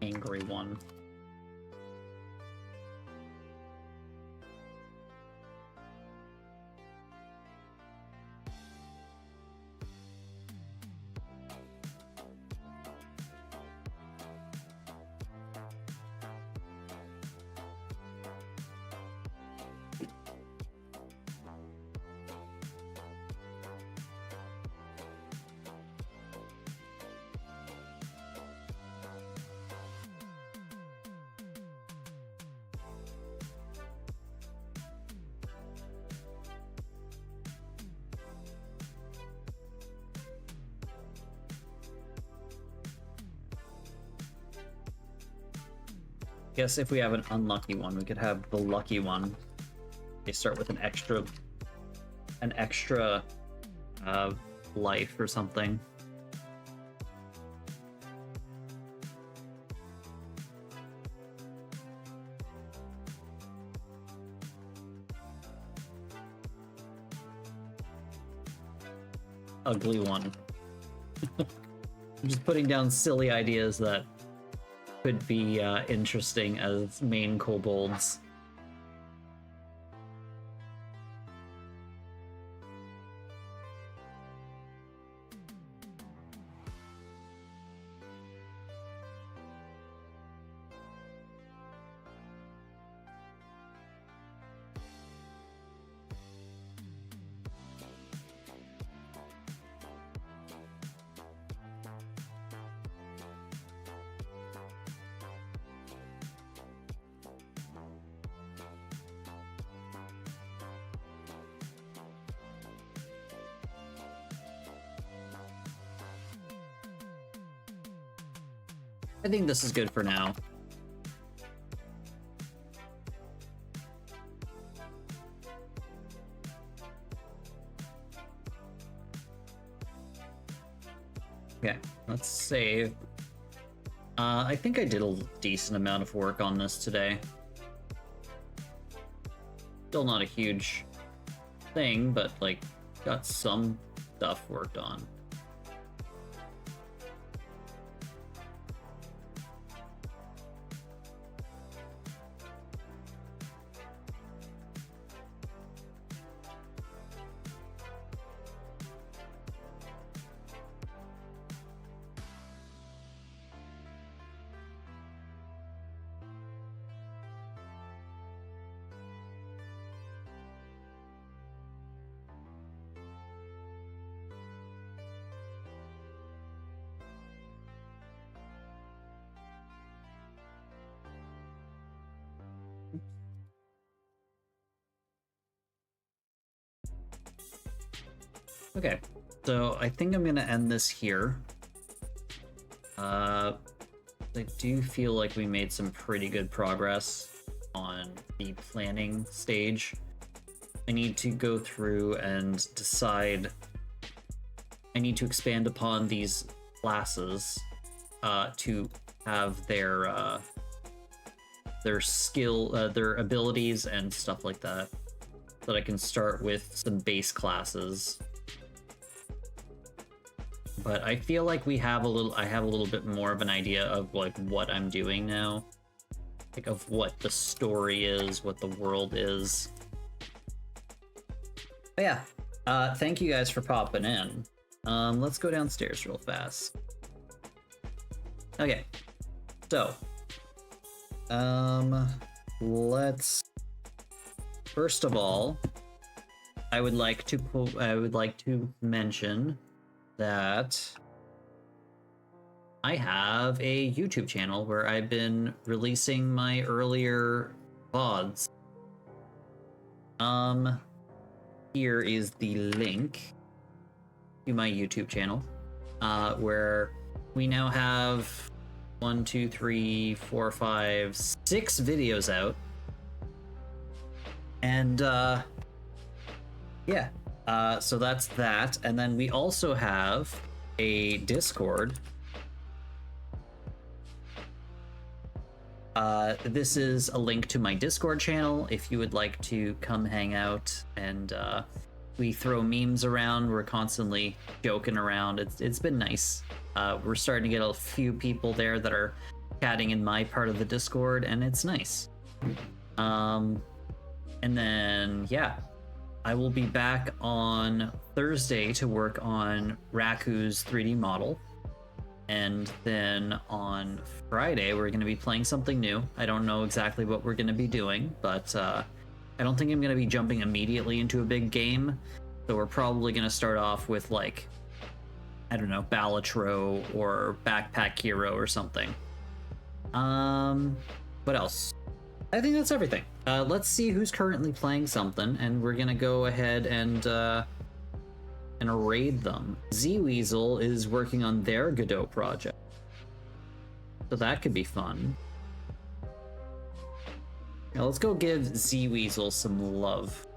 Angry one. Guess if we have an unlucky one, we could have the lucky one. They start with an extra life or something. Ugly one. I'm just putting down silly ideas that could be interesting as main kobolds. I think this is good for now. Okay, let's save. I think I did a decent amount of work on this today. Still not a huge thing, but like got some stuff worked on. Okay, so I think I'm gonna end this here. I do feel like we made some pretty good progress on the planning stage. I need to go through and decide. I need to expand upon these classes to have their their skill, their abilities and stuff like that, so that I can start with some base classes. But I feel like I have a little bit more of an idea of like what I'm doing now, like of what the story is, what the world is. But yeah, thank you guys for popping in. Let's go downstairs real fast. Okay, so let's first of all, I would like to mention that I have a YouTube channel where I've been releasing my earlier VODs. Here is the link to my YouTube channel, where we now have 1, 2, 3, 4, 5, 6 videos out. And yeah, so that's that. And then we also have a Discord. This is a link to my Discord channel if you would like to come hang out, and we throw memes around. We're constantly joking around. It's been nice. We're starting to get a few people there that are chatting in my part of the Discord, and it's nice. And then yeah, I will be back on Thursday to work on Raku's 3D model. And then on Friday, we're going to be playing something new. I don't know exactly what we're going to be doing, but I don't think I'm going to be jumping immediately into a big game. So we're probably going to start off with, like, I don't know, Balatro or Backpack Hero or something. What else? I think that's everything. Let's see who's currently playing something, and we're going to go ahead and raid them. Z-Weasel is working on their Godot project, so that could be fun. Now let's go give Z-Weasel some love.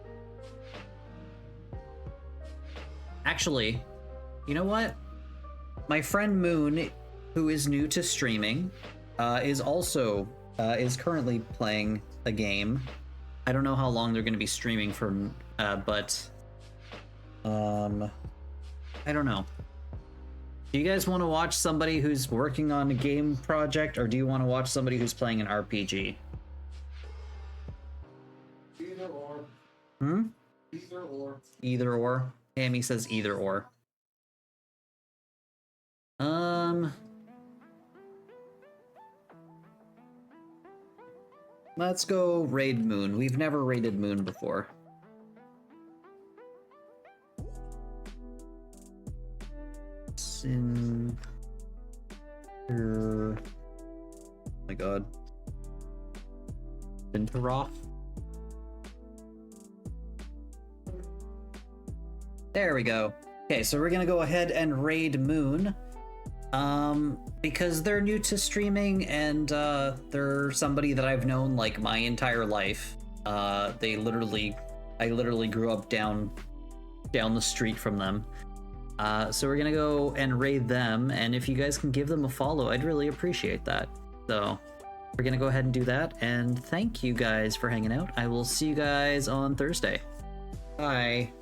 Actually, you know what? My friend Moon, who is new to streaming, is currently playing a game. I don't know how long they're going to be streaming for, but I don't know. Do you guys want to watch somebody who's working on a game project, or do you want to watch somebody who's playing an RPG? Either or. Either or. Either or. Amy says either or. Let's go raid Moon. We've never raided Moon before. Oh my god. Fentonferrox. There we go. Okay, so we're gonna go ahead and raid Moon. Because they're new to streaming, and they're somebody that I've known like my entire life. I literally grew up down the street from them. So we're gonna go and raid them, and if you guys can give them a follow, I'd really appreciate that. So we're gonna go ahead and do that, and thank you guys for hanging out. I will see you guys on Thursday. Bye.